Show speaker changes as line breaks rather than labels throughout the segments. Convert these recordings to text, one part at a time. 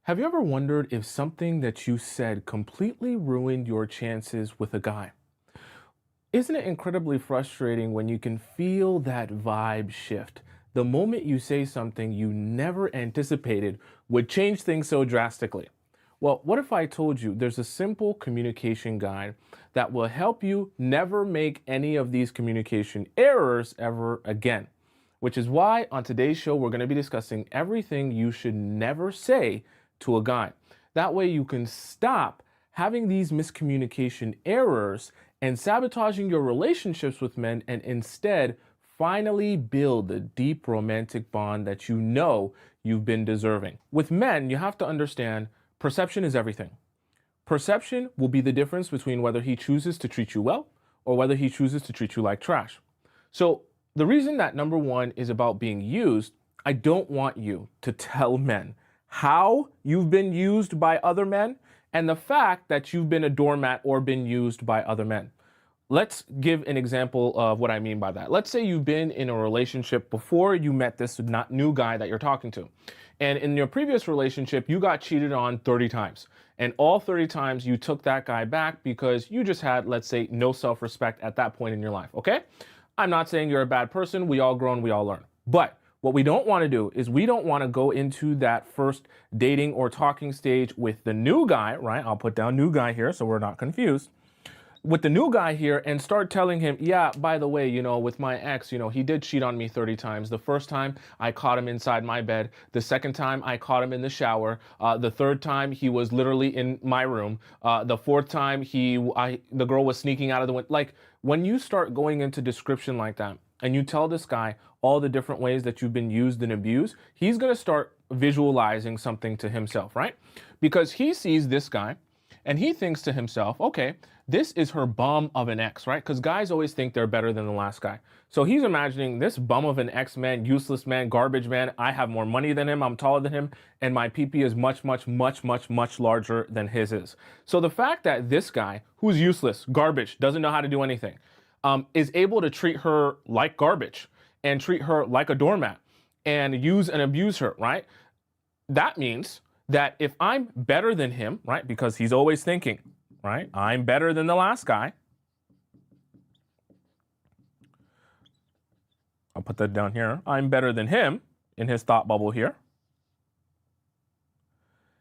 Have you ever wondered if something that you said completely ruined your chances with a guy? Isn't it incredibly frustrating when you can feel that vibe shift? The moment you say something you never anticipated would change things so drastically. Well, what if I told you there's a simple communication guide that will help you never make any of these communication errors ever again? Which is why on today's show, we're going to be discussing everything you should never say to a guy. That way you can stop having these miscommunication errors and sabotaging your relationships with men and instead finally build the deep romantic bond that you know you've been deserving. With men, you have to understand perception is everything. Perception will be the difference between whether he chooses to treat you well or whether he chooses to treat you like trash. So, the reason that number one is about being used, I don't want you to tell men how you've been used by other men and the fact that you've been a doormat or been used by other men. Let's give an example of what I mean by that. Let's say you've been in a relationship before you met this not new guy that you're talking to. And in your previous relationship, you got cheated on 30 times. And all 30 times you took that guy back because you just had, let's say, no self-respect at that point in your life, okay? I'm not saying you're a bad person. We all grow and we all learn. But what we don't want to do is we don't want to go into that first dating or talking stage with the new guy, right? I'll put down new guy here so we're not confused. With the new guy here and start telling him, yeah, by the way, with my ex, he did cheat on me 30 times. The first time I caught him inside my bed. The second time I caught him in the shower. The third time he was literally in my room. The fourth time the girl was sneaking out of the window. Like when you start going into description like that and you tell this guy all the different ways that you've been used and abused, he's going to start visualizing something to himself, right? Because he sees this guy and he thinks to himself, okay, this is her bum of an ex, right? Because guys always think they're better than the last guy. So he's imagining this bum of an ex man, useless man, garbage man. I have more money than him. I'm taller than him. And my PP is much, much, much, much, much larger than his is. So the fact that this guy, who's useless, garbage, doesn't know how to do anything, is able to treat her like garbage and treat her like a doormat and use and abuse her, right? That means that if I'm better than him, right, because he's always thinking, right, I'm better than the last guy. I'll put that down here. I'm better than him in his thought bubble here.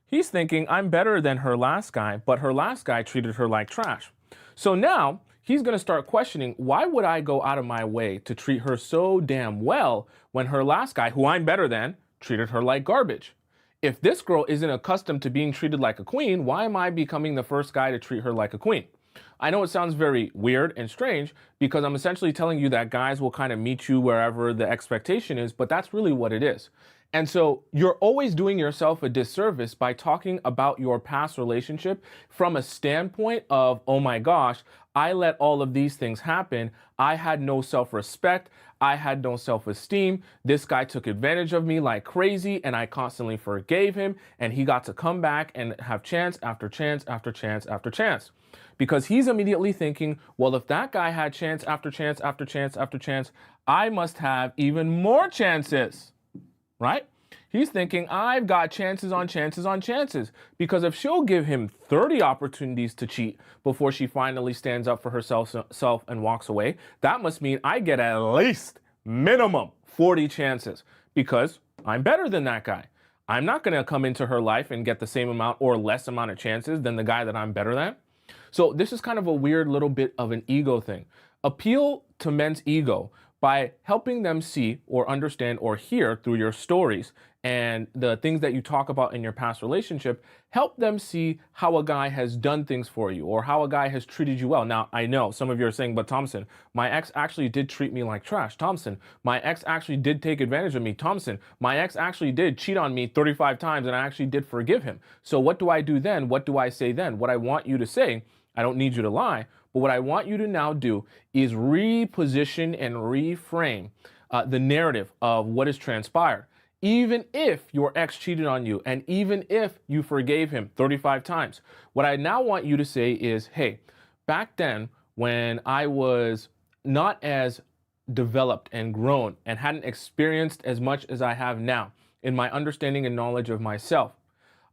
He's thinking I'm better than her last guy, but her last guy treated her like trash. So now he's going to start questioning, why would I go out of my way to treat her so damn well when her last guy, who I'm better than, treated her like garbage? If this girl isn't accustomed to being treated like a queen, why am I becoming the first guy to treat her like a queen? I know it sounds very weird and strange because I'm essentially telling you that guys will kind of meet you wherever the expectation is, but that's really what it is. And so you're always doing yourself a disservice by talking about your past relationship from a standpoint of, oh my gosh, I let all of these things happen. I had no self-respect. I had no self-esteem. This guy took advantage of me like crazy and I constantly forgave him and he got to come back and have chance after chance after chance after chance. Because he's immediately thinking, well, if that guy had chance after chance after chance after chance, I must have even more chances, right? He's thinking, I've got chances on chances on chances. Because if she'll give him 30 opportunities to cheat before she finally stands up for herself and walks away, that must mean I get at least minimum 40 chances because I'm better than that guy. I'm not going to come into her life and get the same amount or less amount of chances than the guy that I'm better than. So this is kind of a weird little bit of an ego thing. Appeal to men's ego by helping them see or understand or hear through your stories and the things that you talk about in your past relationship, help them see how a guy has done things for you or how a guy has treated you well. Now, I know some of you are saying, but Tomisin, my ex actually did treat me like trash. Tomisin, my ex actually did take advantage of me. Tomisin, my ex actually did cheat on me 35 times and I actually did forgive him. So what do I do then? What do I say then? What I want you to say, I don't need you to lie, but what I want you to now do is reposition and reframe the narrative of what has transpired. Even if your ex cheated on you and even if you forgave him 35 times, what I now want you to say is, hey, back then when I was not as developed and grown and hadn't experienced as much as I have now in my understanding and knowledge of myself,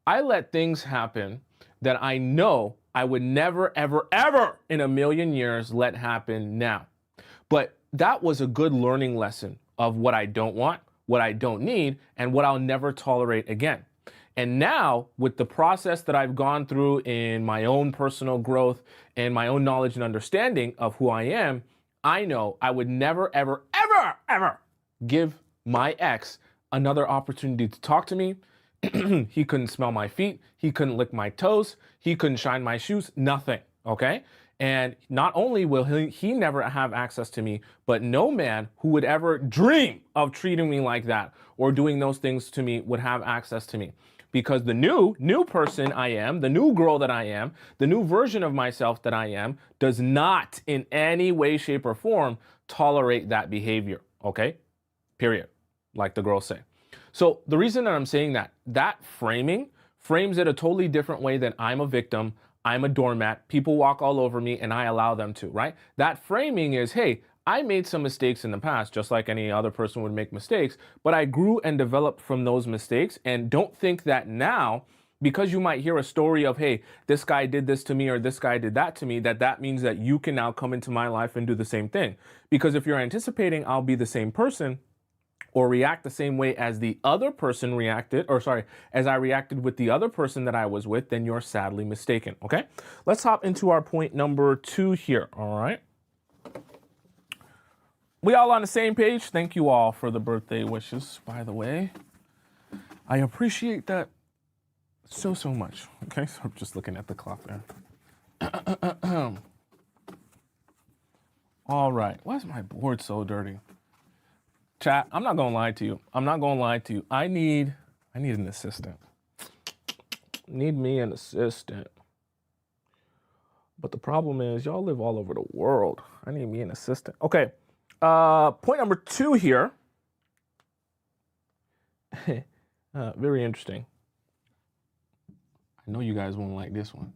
I let things happen that I know I would never, ever, ever in a million years let happen now. But that was a good learning lesson of what I don't want, what I don't need, and what I'll never tolerate again. And now, with the process that I've gone through in my own personal growth and my own knowledge and understanding of who I am, I know I would never, ever, ever, ever give my ex another opportunity to talk to me. He couldn't smell my feet. He couldn't lick my toes. He couldn't shine my shoes. Nothing. Okay. And not only will he never have access to me, but no man who would ever dream of treating me like that or doing those things to me would have access to me. Because the new person I am, the new girl that I am, the new version of myself that I am, does not in any way, shape, or form tolerate that behavior. Okay? Period. Like the girls say. So the reason that I'm saying that framing frames it a totally different way than I'm a victim, I'm a doormat, people walk all over me and I allow them to, right? That framing is, hey, I made some mistakes in the past, just like any other person would make mistakes, but I grew and developed from those mistakes. And don't think that now, because you might hear a story of, hey, this guy did this to me or this guy did that to me, that means that you can now come into my life and do the same thing. Because if you're anticipating I'll be the same person, or react the same way as the other person reacted, or sorry, as I reacted with the other person that I was with, then you're sadly mistaken, okay? Let's hop into our point number 2 here, all right? We all on the same page? Thank you all for the birthday wishes, by the way. I appreciate that so much, okay? So I'm just looking at the clock there. All right, why is my board so dirty? Chat, I'm not gonna lie to you. I need an assistant. Need me an assistant. But the problem is y'all live all over the world. I need me an assistant. Okay. Point number 2 here. Very interesting. I know you guys won't like this one.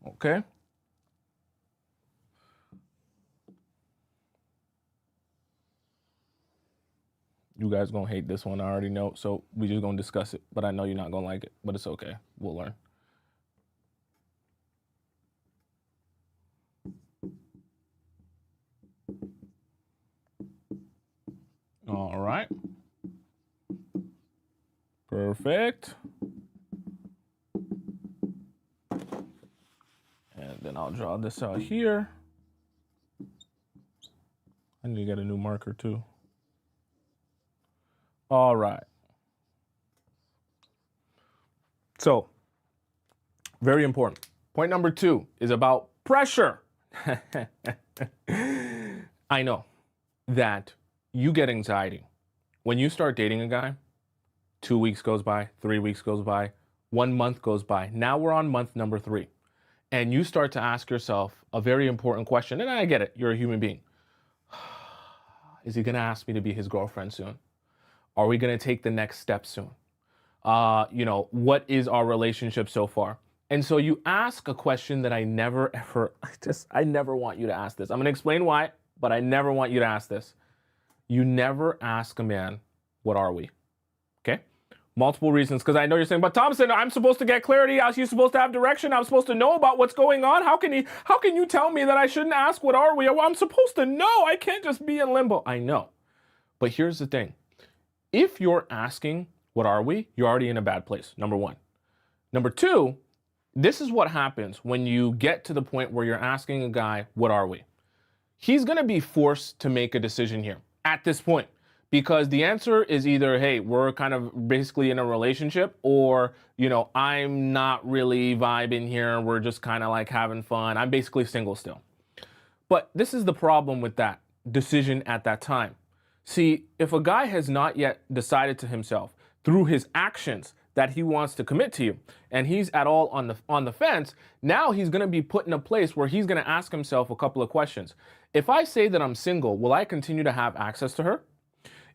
Okay. You guys gonna hate this one, I already know. So we just gonna discuss it, but I know you're not gonna like it, but it's okay. We'll learn. All right. Perfect. And then I'll draw this out here. I need to get a new marker too. All right. So, very important. Point number 2 is about pressure. I know that you get anxiety when you start dating a guy. 2 weeks goes by, 3 weeks goes by, 1 month goes by. Now we're on month number 3. And you start to ask yourself a very important question. And I get it. You're a human being. Is he going to ask me to be his girlfriend soon? Are we going to take the next step soon? What is our relationship so far? And so you ask a question that I never want you to ask this. I'm going to explain why, but I never want you to ask this. You never ask a man, what are we? Okay? Multiple reasons, because I know you're saying, but Tomisin, I'm supposed to get clarity. You're supposed to have direction. I'm supposed to know about what's going on. How can you tell me that I shouldn't ask what are we? Well, I'm supposed to know. I can't just be in limbo. I know. But here's the thing. If you're asking, what are we? You're already in a bad place, number 1. Number 2, this is what happens when you get to the point where you're asking a guy, what are we? He's going to be forced to make a decision here at this point, because the answer is either, hey, we're kind of basically in a relationship, or, I'm not really vibing here. We're just kind of like having fun. I'm basically single still. But this is the problem with that decision at that time. See, if a guy has not yet decided to himself through his actions that he wants to commit to you, and he's at all on the fence, now he's going to be put in a place where he's going to ask himself a couple of questions. If I say that I'm single, will I continue to have access to her?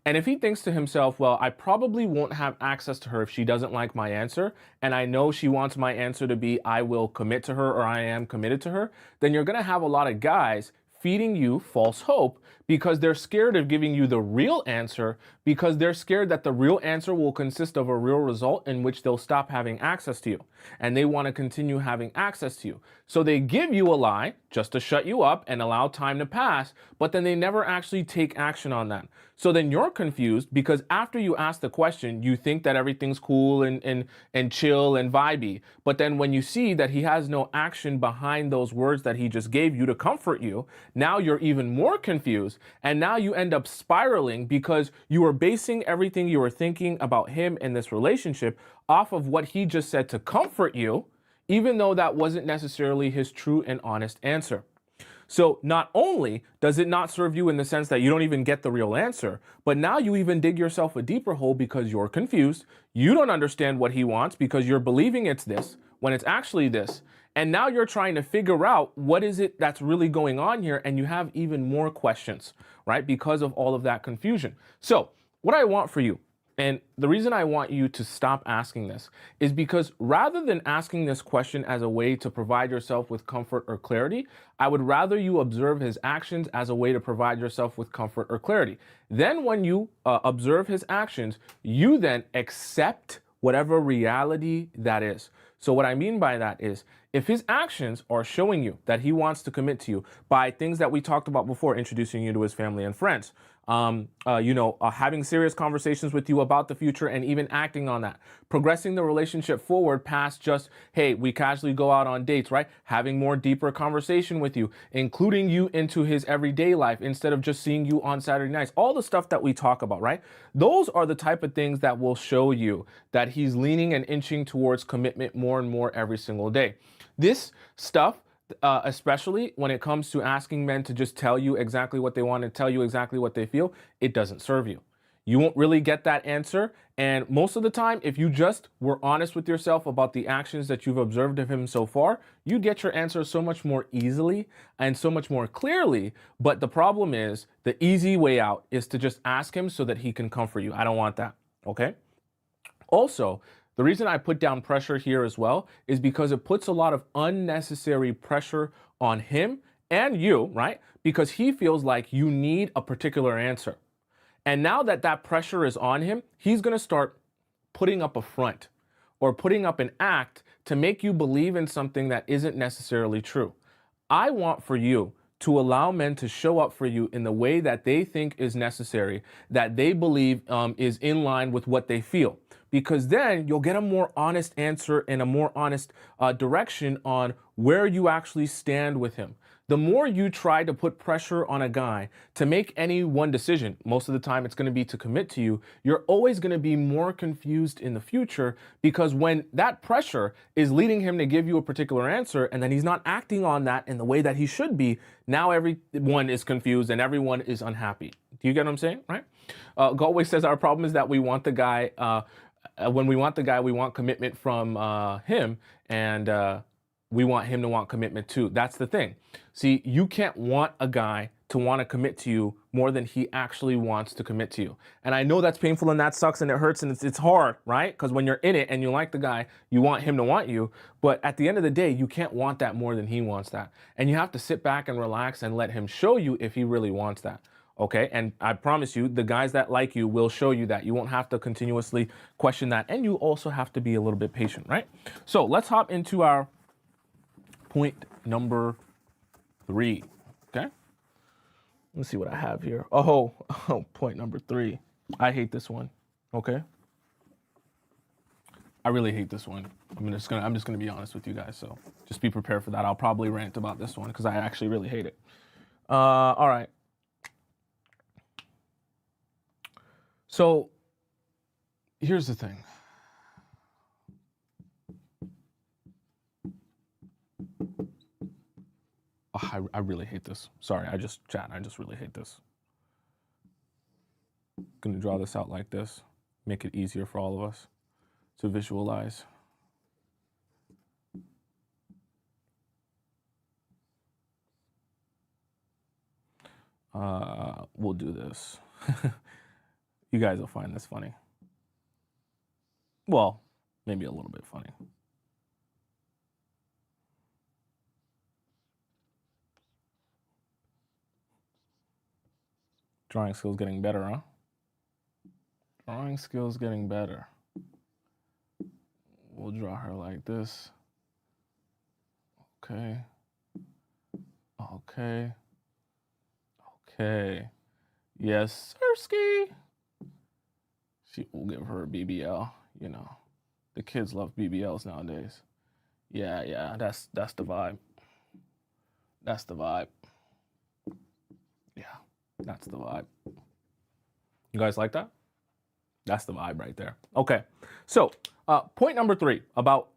And if he thinks to himself, well, I probably won't have access to her if she doesn't like my answer, and I know she wants my answer to be I will commit to her or I am committed to her, then you're going to have a lot of guys feeding you false hope, because they're scared of giving you the real answer, because they're scared that the real answer will consist of a real result in which they'll stop having access to you. And they want to continue having access to you. So they give you a lie just to shut you up and allow time to pass, but then they never actually take action on that. So then you're confused because after you ask the question, you think that everything's cool and chill and vibey. But then when you see that he has no action behind those words that he just gave you to comfort you, now you're even more confused. And now you end up spiraling because you are basing everything you were thinking about him in this relationship off of what he just said to comfort you, even though that wasn't necessarily his true and honest answer. So not only does it not serve you in the sense that you don't even get the real answer, but now you even dig yourself a deeper hole because you're confused. You don't understand what he wants because you're believing it's this when it's actually this. And now you're trying to figure out what is it that's really going on here. And you have even more questions, right? Because of all of that confusion. So what I want for you, and the reason I want you to stop asking this is because rather than asking this question as a way to provide yourself with comfort or clarity, I would rather you observe his actions as a way to provide yourself with comfort or clarity. Then when you observe his actions, you then accept whatever reality that is. So what I mean by that is if his actions are showing you that he wants to commit to you by things that we talked about before, introducing you to his family and friends, having serious conversations with you about the future and even acting on that, progressing the relationship forward past just, hey, we casually go out on dates, right? Having more deeper conversation with you, including you into his everyday life instead of just seeing you on Saturday nights, all the stuff that we talk about, right? Those are the type of things that will show you that he's leaning and inching towards commitment more and more every single day. This stuff, especially when it comes to asking men to just tell you exactly what they want and tell you exactly what they feel, it doesn't serve you. You won't really get that answer. And most of the time, if you just were honest with yourself about the actions that you've observed of him so far, you'd get your answer so much more easily and so much more clearly. But the problem is the easy way out is to just ask him so that he can comfort you. I don't want that. Okay. Also, the reason I put down pressure here as well is because it puts a lot of unnecessary pressure on him and you, right? Because he feels like you need a particular answer. And now that that pressure is on him, he's going to start putting up a front or putting up an act to make you believe in something that isn't necessarily true. I want for you to allow men to show up for you in the way that they think is necessary, that they believe is in line with what they feel. Because then you'll get a more honest answer and a more honest direction on where you actually stand with him. The more you try to put pressure on a guy to make any one decision, most of the time it's going to be to commit to you, you're always going to be more confused in the future because when that pressure is leading him to give you a particular answer and then he's not acting on that in the way that he should be, now everyone is confused and everyone is unhappy. Do you get what I'm saying? Right? Galway says our problem is that we want the guy, when we want the guy, we want commitment from him and we want him to want commitment too. That's the thing. See, you can't want a guy to want to commit to you more than he actually wants to commit to you. And I know that's painful and that sucks and it hurts and it's hard, right? Because when you're in it and you like the guy, you want him to want you. But at the end of the day, you can't want that more than he wants that. And you have to sit back and relax and let him show you if he really wants that. Okay, and I promise you, the guys that like you will show you that. You won't have to continuously question that. And you also have to be a little bit patient, right? So let's hop into our point number 3. Okay, let's see what I have here. Oh, point number 3. I hate this one. Okay, I really hate this one. I'm just gonna be honest with you guys. So just be prepared for that. I'll probably rant about this one because I actually really hate it. All right. So here's the thing. Oh, I really hate this. Sorry, I just really hate this. Gonna draw this out like this, make it easier for all of us to visualize. We'll do this. You guys will find this funny. Well, maybe a little bit funny. Drawing skills getting better, huh? Drawing skills getting better. We'll draw her like this. Okay. Okay. Okay. Yes, Sirski. We'll give her a BBL. You know, the kids love BBLs nowadays. Yeah, that's the vibe. That's the vibe. Yeah, that's the vibe. You guys like that? That's the vibe right there. Okay, so point number 3 about.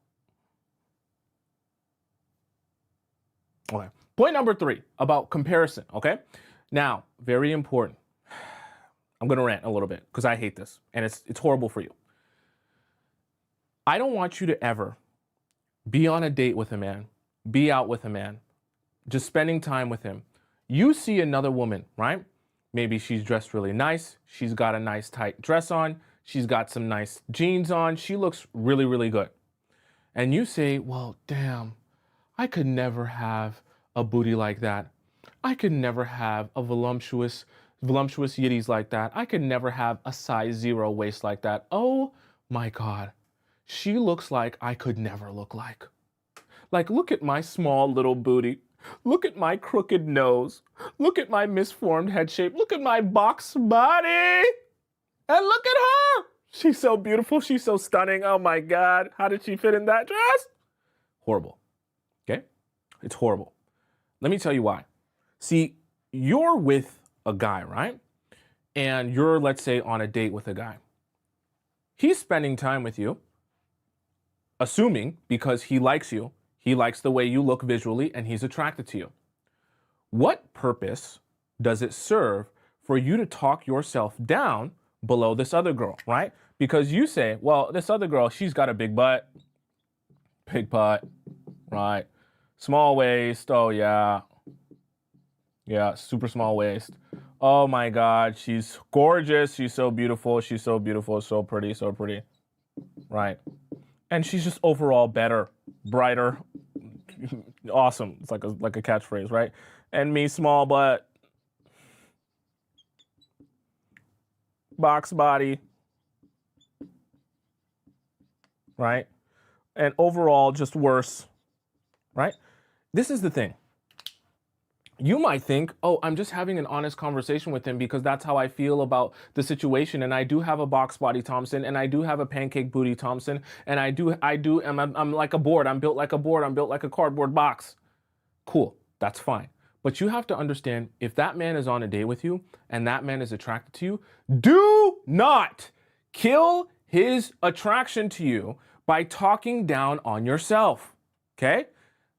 Okay, point number 3 about comparison. Okay, now very important. I'm gonna rant a little bit because I hate this and it's horrible for you. I don't want you to ever be on a date with a man, be out with a man, just spending time with him. You see another woman, right? Maybe she's dressed really nice. She's got a nice tight dress on. She's got some nice jeans on. She looks really, really good. And you say, well, damn, I could never have a booty like that. I could never have a voluptuous yitties like that. I could never have a size 0 waist like that. Oh my God. She looks like I could never look like. Like, look at my small little booty. Look at my crooked nose. Look at my misformed head shape. Look at my box body. And look at her. She's so beautiful. She's so stunning. Oh my God. How did she fit in that dress? Horrible. Okay? It's horrible. Let me tell you why. See, you're with a guy, right? And you're, let's say, on a date with a guy. He's spending time with you, assuming because he likes you, he likes the way you look visually, and he's attracted to you. What purpose does it serve for you to talk yourself down below this other girl, right? Because you say, well, this other girl, she's got a big butt, right? Small waist, oh yeah. Yeah, super small waist. Oh my God, she's gorgeous. She's so beautiful. She's so beautiful, so pretty, right? And she's just overall better, brighter, awesome. It's like a catchphrase, right? And me, small butt, box body, right? And overall, just worse, right? This is the thing. You might think, oh, I'm just having an honest conversation with him because that's how I feel about the situation. And I do have a box body Thompson, and I do have a pancake booty Thompson, and I'm like a board. I'm built like a board. I'm built like a cardboard box. Cool, that's fine. But you have to understand, if that man is on a date with you and that man is attracted to you, do not kill his attraction to you by talking down on yourself. Okay?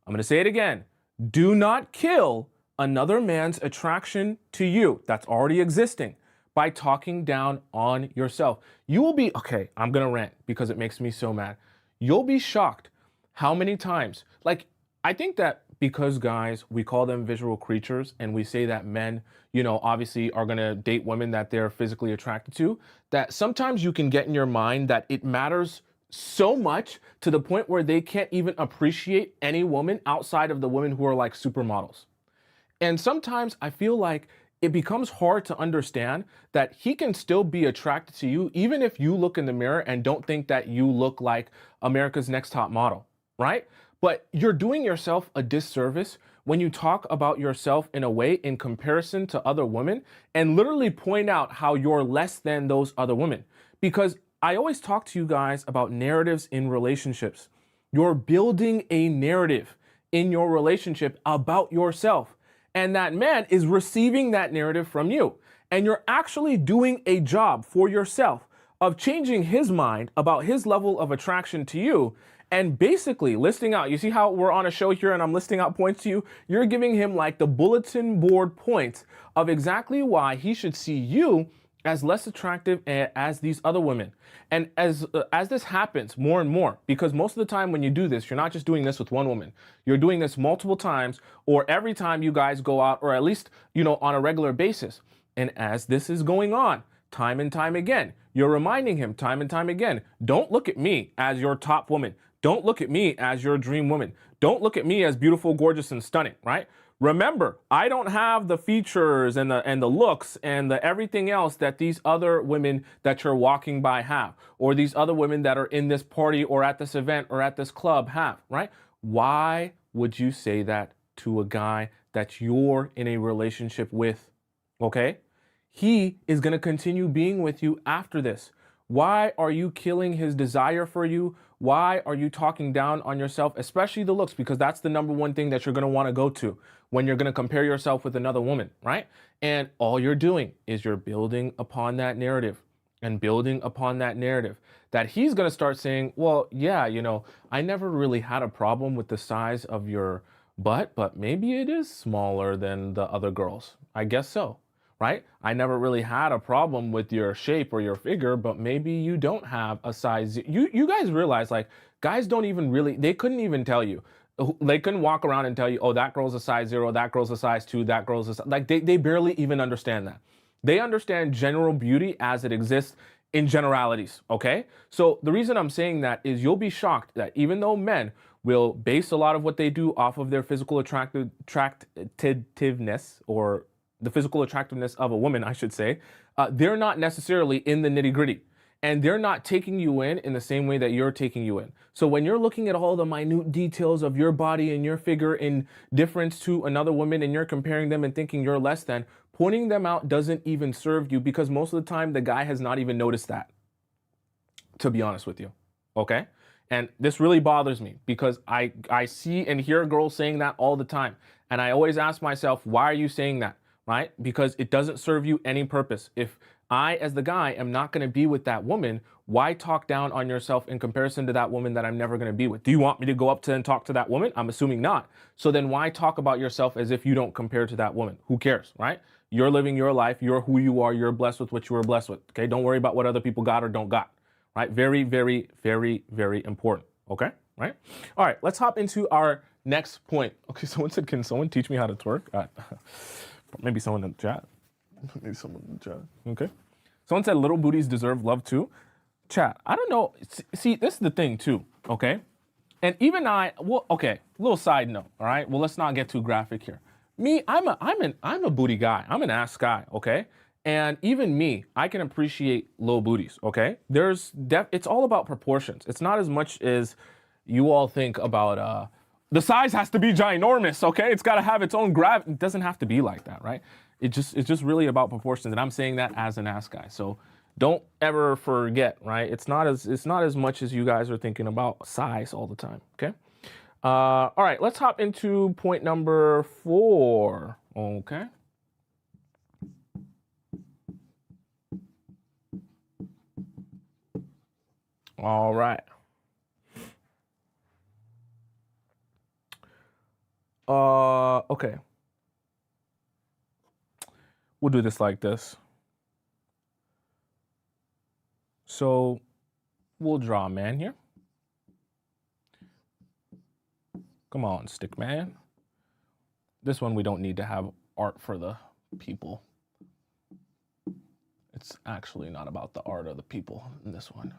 I'm gonna say it again. Do not kill another man's attraction to you that's already existing by talking down on yourself. You will be, okay, I'm gonna rant because it makes me so mad. You'll be shocked how many times, like, I think that because guys, we call them visual creatures, and we say that men, you know, obviously are gonna date women that they're physically attracted to, that sometimes you can get in your mind that it matters so much to the point where they can't even appreciate any woman outside of the women who are like supermodels. And sometimes I feel like it becomes hard to understand that he can still be attracted to you even if you look in the mirror and don't think that you look like America's Next Top Model, right? But you're doing yourself a disservice when you talk about yourself in a way in comparison to other women and literally point out how you're less than those other women. Because I always talk to you guys about narratives in relationships. You're building a narrative in your relationship about yourself. And that man is receiving that narrative from you. And you're actually doing a job for yourself of changing his mind about his level of attraction to you and basically listing out. You see how we're on a show here and I'm listing out points to you? You're giving him like the bulletin board points of exactly why he should see you as less attractive as these other women. And as this happens more and more, because most of the time when you do this, you're not just doing this with one woman. You're doing this multiple times or every time you guys go out, or at least, you know, on a regular basis. And as this is going on, time and time again, you're reminding him time and time again, don't look at me as your top woman. Don't look at me as your dream woman. Don't look at me as beautiful, gorgeous, and stunning, right? Remember, I don't have the features and the looks and the everything else that these other women that you're walking by have, or these other women that are in this party or at this event or at this club have, right? Why would you say that to a guy that you're in a relationship with? Okay? He is going to continue being with you after this. Why are you killing his desire for you? Why are you talking down on yourself, especially the looks? Because that's the number one thing that you're going to want to go to when you're going to compare yourself with another woman, right? And all you're doing is you're building upon that narrative and building upon that narrative that he's going to start saying, well, yeah, I never really had a problem with the size of your butt, but maybe it is smaller than the other girls. I guess so. Right? I never really had a problem with your shape or your figure, but maybe you don't have a size. You guys realize, like, guys don't even really, they couldn't even tell you. They couldn't walk around and tell you, oh, that girl's a size 0, that girl's a size 2, that girl's a size, like, they barely even understand that. They understand general beauty as it exists in generalities, okay? So the reason I'm saying that is you'll be shocked that even though men will base a lot of what they do off of their physical attractiveness, or the physical attractiveness of a woman, I should say, they're not necessarily in the nitty gritty. And they're not taking you in the same way that you're taking you in. So when you're looking at all the minute details of your body and your figure in difference to another woman, and you're comparing them and thinking you're less than, pointing them out doesn't even serve you, because most of the time the guy has not even noticed that, to be honest with you. Okay? And this really bothers me because I see and hear girls saying that all the time. And I always ask myself, why are you saying that? Right? Because it doesn't serve you any purpose. If I, as the guy, am not going to be with that woman, why talk down on yourself in comparison to that woman that I'm never going to be with? Do you want me to go up to and talk to that woman? I'm assuming not. So then why talk about yourself as if you don't compare to that woman? Who cares, right? You're living your life. You're who you are. You're blessed with what you were blessed with. Okay? Don't worry about what other people got or don't got. Right? Very, very, very, very important. Okay? Right? All right. Let's hop into our next point. Okay. Someone said, can someone teach me how to twerk? Maybe someone in the chat. Maybe someone in the chat. Okay. Someone said little booties deserve love too. Chat. I don't know. See, this is the thing too. Okay. And even okay. Little side note. All right. Well, let's not get too graphic here. Me, I'm a booty guy. I'm an ass guy. Okay. And even me, I can appreciate low booties. Okay. It's all about proportions. It's not as much as you all think about, the size has to be ginormous, okay? It's got to have its own gravity. It doesn't have to be like that, right? It's just really about proportions, and I'm saying that as an ass guy. So don't ever forget, right? It's not as much as you guys are thinking about size all the time, okay? All right, let's hop into point number 4, okay? All right. Okay. We'll do this like this. So we'll draw a man here. Come on, stick man. This one, we don't need to have art for the people. It's actually not about the art of the people in this one.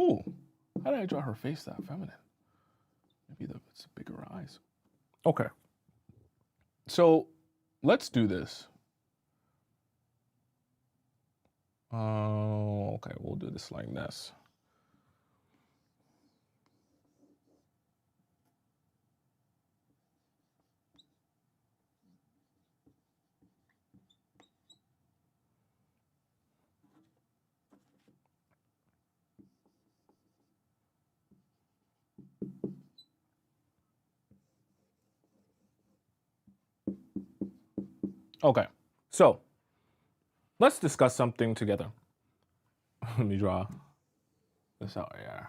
Ooh, how did I draw her face that feminine? Maybe it's bigger eyes. Okay. So let's do this. Okay, we'll do this like this. Okay, so let's discuss something together. Let me draw this out here.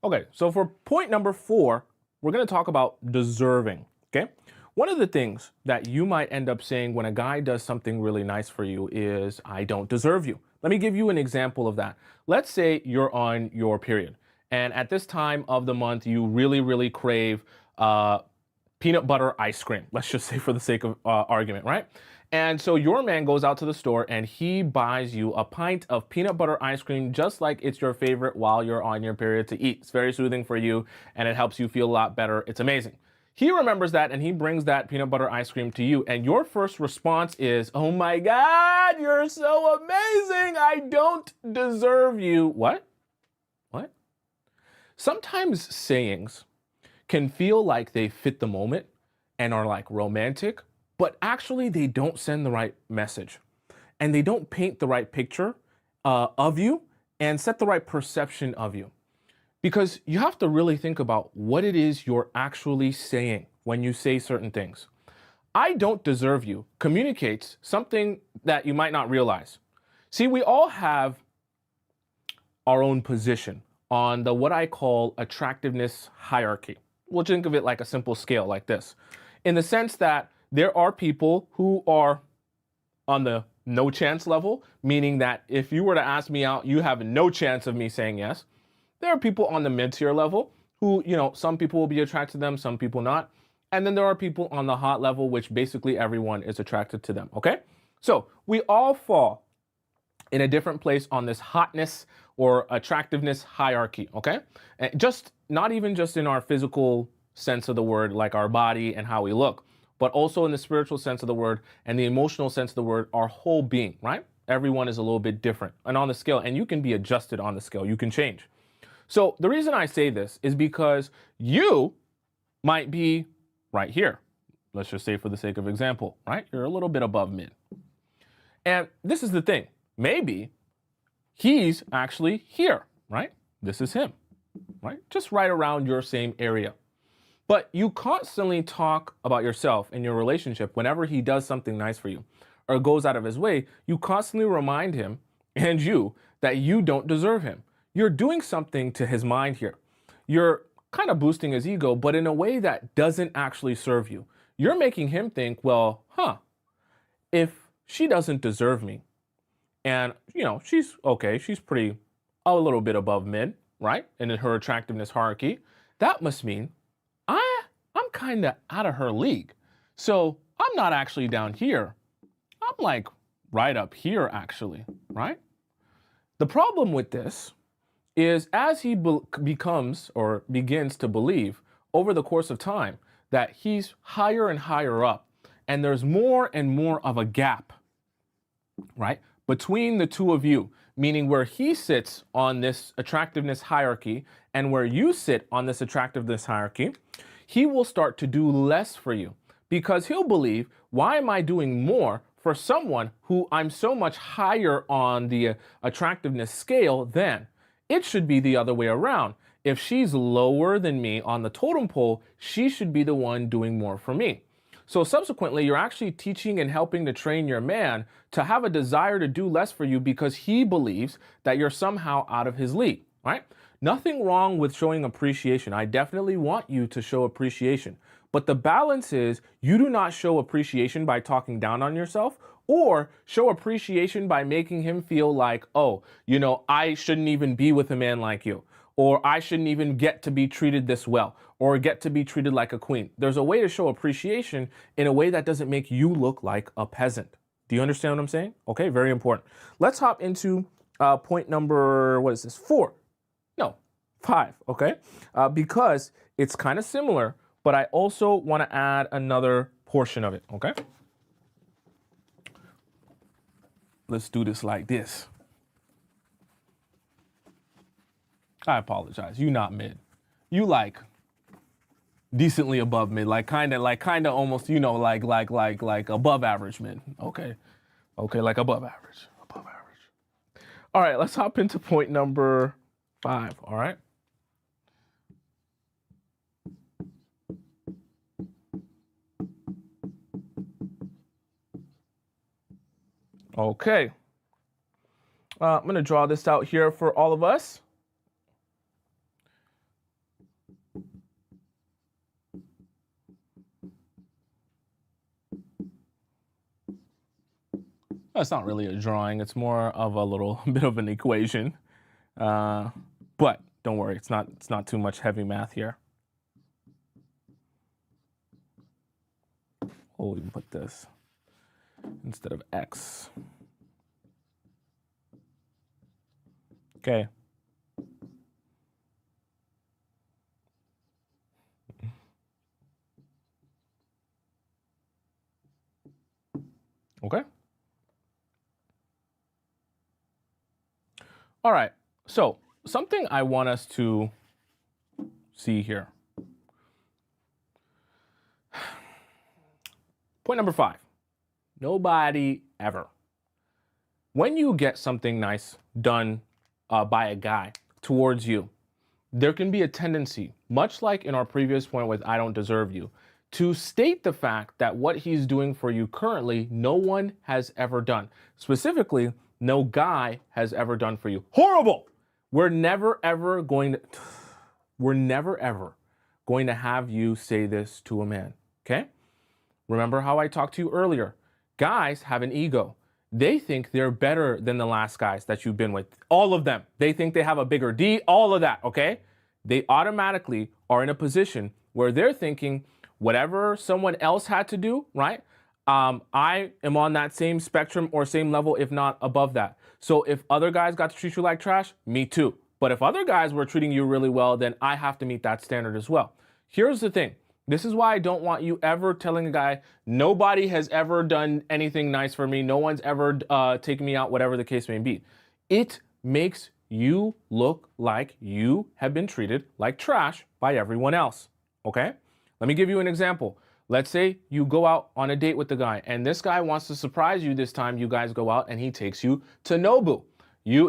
Okay, so for point number 4, we're going to talk about deserving, okay? One of the things that you might end up saying when a guy does something really nice for you is, I don't deserve you. Let me give you an example of that. Let's say you're on your period, and at this time of the month, you really, really crave peanut butter ice cream. Let's just say for the sake of argument, right? And so your man goes out to the store and he buys you a pint of peanut butter ice cream, just like it's your favorite while you're on your period to eat. It's very soothing for you and it helps you feel a lot better. It's amazing. He remembers that and he brings that peanut butter ice cream to you. And your first response is, oh my God, you're so amazing. I don't deserve you. What? What? Sometimes sayings can feel like they fit the moment and are like romantic, but actually they don't send the right message and they don't paint the right picture of you and set the right perception of you. Because you have to really think about what it is you're actually saying when you say certain things. I don't deserve you communicates something that you might not realize. See, we all have our own position on the what I call attractiveness hierarchy. We'll think of it like a simple scale like this, in the sense that there are people who are on the no chance level, meaning that if you were to ask me out, you have no chance of me saying yes. There are people on the mid-tier level who, some people will be attracted to them, some people not. And then there are people on the hot level, which basically everyone is attracted to them, okay? So we all fall in a different place on this hotness or attractiveness hierarchy, okay? And just not even just in our physical sense of the word, like our body and how we look, but also in the spiritual sense of the word and the emotional sense of the word, our whole being, right? Everyone is a little bit different and on the scale, and you can be adjusted on the scale, you can change. So the reason I say this is because you might be right here. Let's just say for the sake of example, right? You're a little bit above mid. And this is the thing. Maybe he's actually here, right? This is him, right? Just right around your same area. But you constantly talk about yourself in your relationship whenever he does something nice for you or goes out of his way. You constantly remind him and you that you don't deserve him. You're doing something to his mind here. You're kind of boosting his ego, but in a way that doesn't actually serve you. You're making him think, well, if she doesn't deserve me, and she's okay, she's pretty a little bit above mid, right? And in her attractiveness hierarchy, that must mean I'm kind of out of her league. So I'm not actually down here. I'm like right up here, actually, right? The problem with this is as he becomes or begins to believe over the course of time that he's higher and higher up, and there's more and more of a gap, right, between the two of you, meaning where he sits on this attractiveness hierarchy and where you sit on this attractiveness hierarchy, he will start to do less for you because he'll believe, why am I doing more for someone who I'm so much higher on the attractiveness scale than? It should be the other way around. If she's lower than me on the totem pole, she should be the one doing more for me. So subsequently, you're actually teaching and helping to train your man to have a desire to do less for you because he believes that you're somehow out of his league, right? Nothing wrong with showing appreciation. I definitely want you to show appreciation. But the balance is you do not show appreciation by talking down on yourself or show appreciation by making him feel like, oh, I shouldn't even be with a man like you, or I shouldn't even get to be treated this well, or get to be treated like a queen. There's a way to show appreciation in a way that doesn't make you look like a peasant. Do you understand what I'm saying? Okay, very important. Let's hop into point number, 4? No, 5, okay? Because it's kind of similar, but I also want to add another portion of it, okay? Let's do this like this. I apologize. You not mid. You like decently above mid, like kind of almost, like above average mid. Okay. Okay, like above average. Above average. All right, let's hop into point number 5, all right? Okay. I'm going to draw this out here for all of us. It's not really a drawing. It's more of a little bit of an equation. But don't worry, it's not too much heavy math here. Oh, we can put this instead of X. Okay. Okay? All right. So, something I want us to see here. Point number 5. Nobody ever. When you get something nice done by a guy towards you, there can be a tendency, much like in our previous point with I don't deserve you, to state the fact that what he's doing for you currently, no one has ever done. Specifically, no guy has ever done for you. Horrible! We're never ever going to have you say this to a man, okay? Remember how I talked to you earlier. Guys have an ego. They think they're better than the last guys that you've been with. All of them. They think they have a bigger D, all of that, okay? They automatically are in a position where they're thinking whatever someone else had to do, right? I am on that same spectrum or same level, if not above that. So if other guys got to treat you like trash, me too. But if other guys were treating you really well, then I have to meet that standard as well. Here's the thing. This is why I don't want you ever telling a guy, nobody has ever done anything nice for me. No one's ever taken me out, whatever the case may be. It makes you look like you have been treated like trash by everyone else, okay? Let me give you an example. Let's say you go out on a date with the guy and this guy wants to surprise you this time you guys go out and he takes you to Nobu.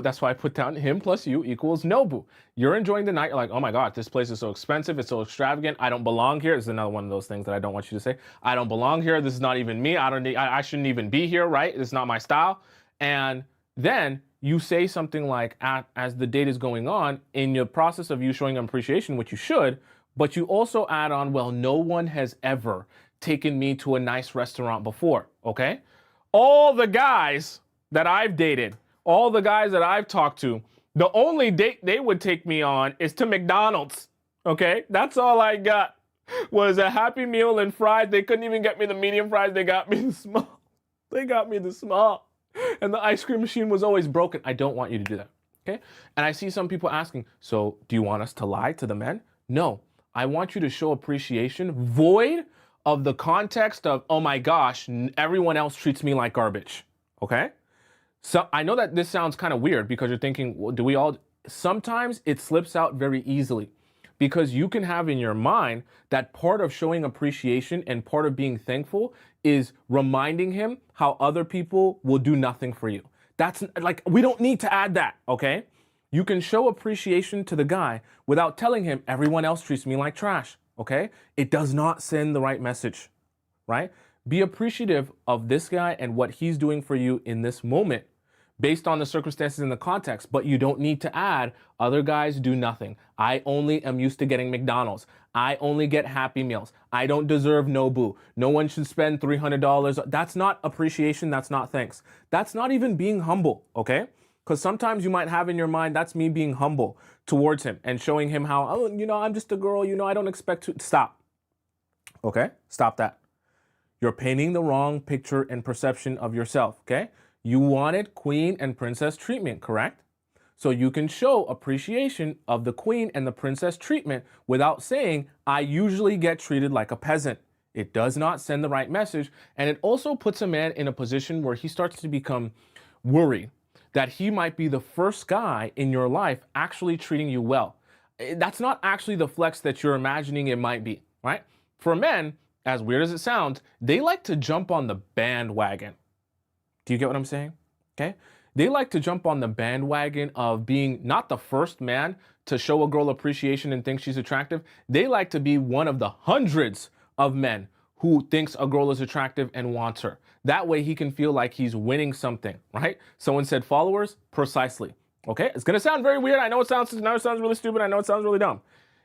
That's why I put down him plus you equals Nobu. You're enjoying the night. You're like, oh my God, this place is so expensive. It's so extravagant. I don't belong here. This is another one of those things that I don't want you to say. I don't belong here. This is not even me. I shouldn't even be here, right? It's not my style. And then you say something like, as the date is going on, in your process of you showing appreciation, which you should, but you also add on, well, no one has ever taken me to a nice restaurant before, okay? All the guys that I've dated, all the guys that I've talked to, the only date they would take me on is to McDonald's, okay? That's all I got was a Happy Meal and fries. They couldn't even get me the medium fries. They got me the small. They got me the small. And the ice cream machine was always broken. I don't want you to do that, okay? And I see some people asking, so do you want us to lie to the men? No. I want you to show appreciation, void of the context of, oh my gosh, everyone else treats me like garbage, okay? So I know that this sounds kind of weird because you're thinking, well, do we all? Sometimes it slips out very easily because you can have in your mind that part of showing appreciation and part of being thankful is reminding him how other people will do nothing for you. That's like, we don't need to add that, okay? You can show appreciation to the guy without telling him everyone else treats me like trash, okay? It does not send the right message, right? Be appreciative of this guy and what he's doing for you in this moment based on the circumstances and the context, but you don't need to add other guys do nothing. I only am used to getting McDonald's. I only get Happy Meals. I don't deserve Nobu. No one should spend $300. That's not appreciation. That's not thanks. That's not even being humble, okay? Because sometimes you might have in your mind, that's me being humble towards him and showing him how, oh, I'm just a girl, I don't expect to. Stop. Okay? Stop that. You're painting the wrong picture and perception of yourself, okay? You wanted queen and princess treatment, correct? So you can show appreciation of the queen and the princess treatment without saying, I usually get treated like a peasant. It does not send the right message. And it also puts a man in a position where he starts to become worried that he might be the first guy in your life actually treating you well. That's not actually the flex that you're imagining it might be, right? For men, as weird as it sounds, they like to jump on the bandwagon. Do you get what I'm saying? Okay? They like to jump on the bandwagon of being not the first man to show a girl appreciation and think she's attractive. They like to be one of the hundreds of men who thinks a girl is attractive and wants her. That way he can feel like he's winning something, right? Someone said followers, precisely. Okay? It's gonna sound very weird. I know it sounds really stupid. I know it sounds really dumb.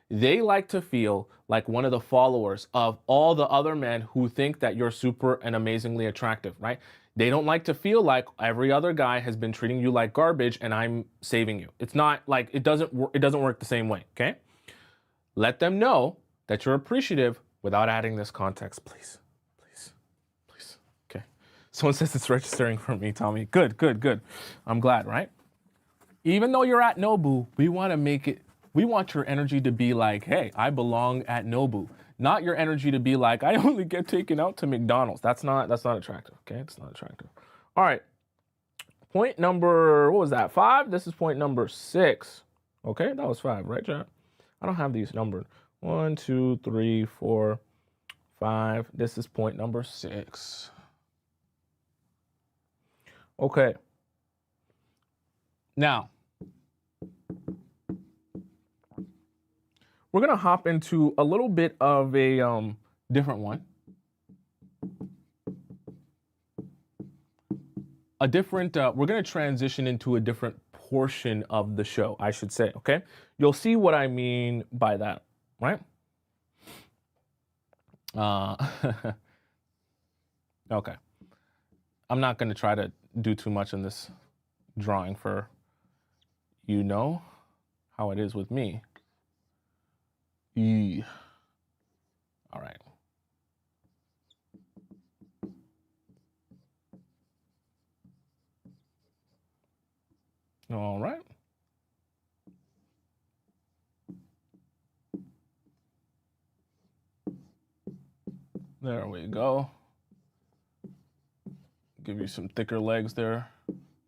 They like to feel like one of the followers of all the other men who think that you're super and amazingly attractive, right? They don't like to feel like every other guy has been treating you like garbage and I'm saving you. It's not like, it doesn't work the same way, okay? Let them know that you're appreciative without adding this context, please. Okay. Someone says it's registering for me, Tommy. Good. I'm glad, right? Even though you're at Nobu, we want your energy to be like, hey, I belong at Nobu. Not your energy to be like, I only get taken out to McDonald's. That's not attractive. Okay, it's not attractive. All right. Point number, what was that? 5. This is point number 6. Okay, that was 5, right, chat? I don't have these numbered. 1, 2, 3, 4, 5. This is point number 6. Okay. Now, we're gonna hop into a little bit of a different one. We're gonna transition into a different portion of the show, I should say, okay? You'll see what I mean by that, right? Okay. I'm not gonna try to do too much in this drawing for you know how it is with me. All right. All right. There we go. Give you some thicker legs there.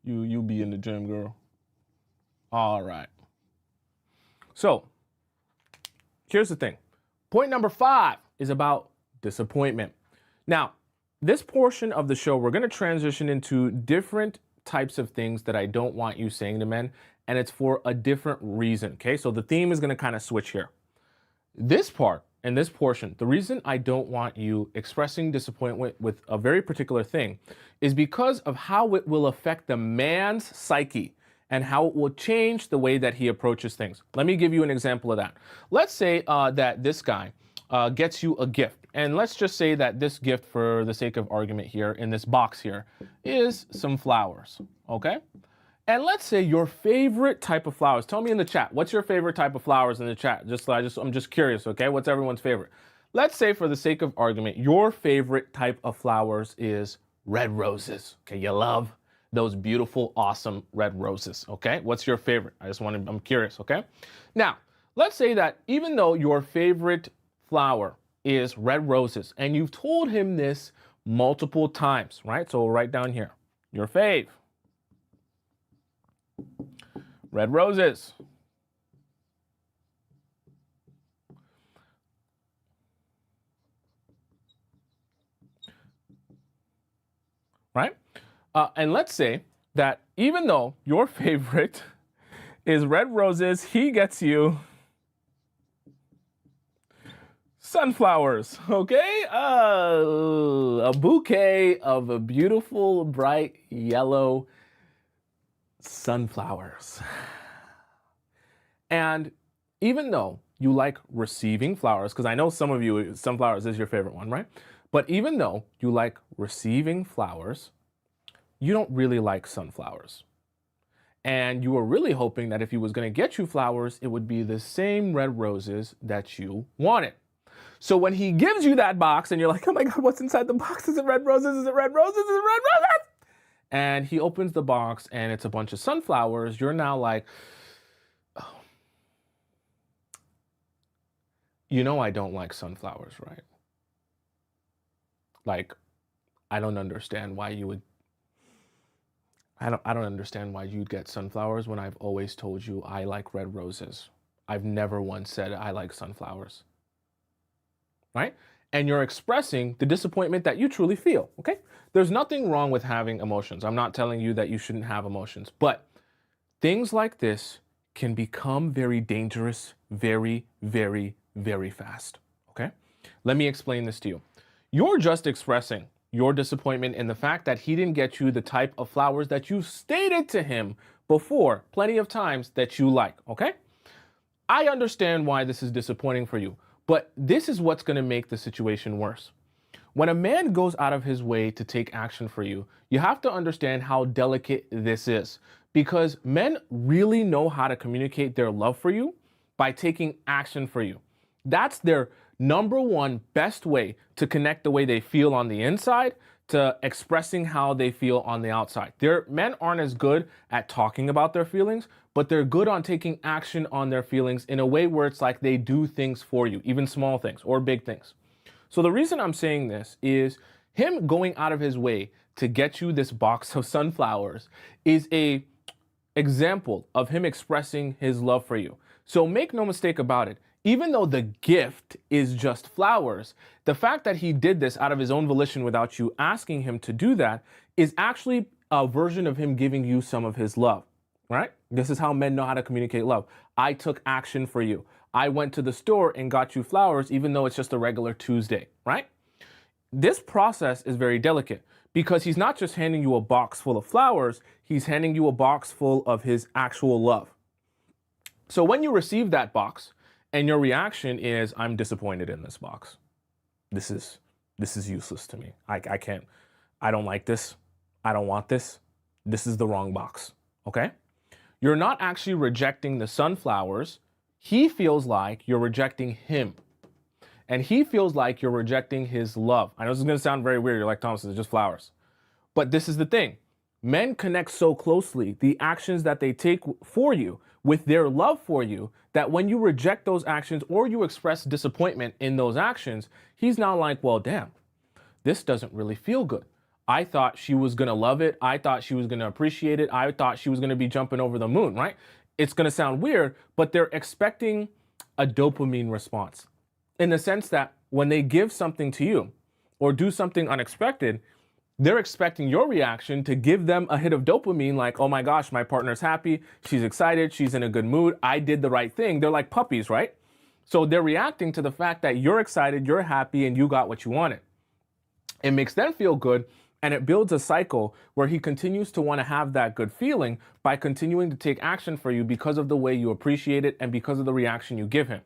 You be in the gym, girl. All right. So, here's the thing. Point number 5 is about disappointment. Now, this portion of the show, we're going to transition into different types of things that I don't want you saying to men, and it's for a different reason, okay? So the theme is going to kind of switch here. This part and this portion, the reason I don't want you expressing disappointment with a very particular thing is because of how it will affect the man's psyche and how it will change the way that he approaches things. Let me give you an example of that. Let's say that this guy gets you a gift. And let's just say that this gift, for the sake of argument here, in this box here, is some flowers, okay? And let's say your favorite type of flowers. Tell me in the chat, what's your favorite type of flowers in the chat? I'm just curious, okay? What's everyone's favorite? Let's say, for the sake of argument, your favorite type of flowers is red roses. Okay, you love those beautiful, awesome red roses, okay? What's your favorite? I'm curious, okay? Now, let's say that even though your favorite flower is red roses, and you've told him this multiple times, right? So we'll write down here, your fave, red roses. Right? And let's say that even though your favorite is red roses, he gets you sunflowers, okay? A bouquet of a beautiful, bright yellow sunflowers. And even though you like receiving flowers, because I know some of you, sunflowers is your favorite one, right? But even though you like receiving flowers, you don't really like sunflowers. And you were really hoping that if he was going to get you flowers, it would be the same red roses that you wanted. So when he gives you that box and you're like, oh my God, what's inside the box? Is it red roses? Is it red roses? Is it red roses? And he opens the box and it's a bunch of sunflowers. You're now like, oh, you know I don't like sunflowers, right? Like, I don't understand why you would. I don't understand why you'd get sunflowers when I've always told you I like red roses. I've never once said I like sunflowers. Right? And you're expressing the disappointment that you truly feel, okay? There's nothing wrong with having emotions. I'm not telling you that you shouldn't have emotions, but things like this can become very dangerous very, very, very fast, okay? Let me explain this to you. You're just expressing your disappointment in the fact that he didn't get you the type of flowers that you stated to him before plenty of times that you like, okay? I understand why this is disappointing for you, but this is what's going to make the situation worse. When a man goes out of his way to take action for you, you have to understand how delicate this is, because men really know how to communicate their love for you by taking action for you. That's their number one best way to connect the way they feel on the inside to expressing how they feel on the outside. Men aren't as good at talking about their feelings, but they're good on taking action on their feelings in a way where it's like they do things for you, even small things or big things. So the reason I'm saying this is him going out of his way to get you this box of sunflowers is a example of him expressing his love for you. So make no mistake about it. Even though the gift is just flowers, the fact that he did this out of his own volition without you asking him to do that is actually a version of him giving you some of his love, right? This is how men know how to communicate love. I took action for you. I went to the store and got you flowers, even though it's just a regular Tuesday, right? This process is very delicate because he's not just handing you a box full of flowers, he's handing you a box full of his actual love. So when you receive that box and your reaction is, I'm disappointed in this box. This is useless to me. I can't, I don't like this. I don't want this. This is the wrong box, okay? You're not actually rejecting the sunflowers. He feels like you're rejecting him. And he feels like you're rejecting his love. I know this is going to sound very weird. You're like, Tomisin, it's just flowers. But this is the thing. Men connect so closely, the actions that they take for you with their love for you, that when you reject those actions or you express disappointment in those actions, he's now like, well, damn, this doesn't really feel good. I thought she was going to love it. I thought she was going to appreciate it. I thought she was going to be jumping over the moon, right? It's going to sound weird, but they're expecting a dopamine response in the sense that when they give something to you or do something unexpected, they're expecting your reaction to give them a hit of dopamine, like, oh my gosh, my partner's happy, she's excited, she's in a good mood, I did the right thing. They're like puppies, right? So they're reacting to the fact that you're excited, you're happy, and you got what you wanted. It makes them feel good, and it builds a cycle where he continues to want to have that good feeling by continuing to take action for you because of the way you appreciate it and because of the reaction you give him.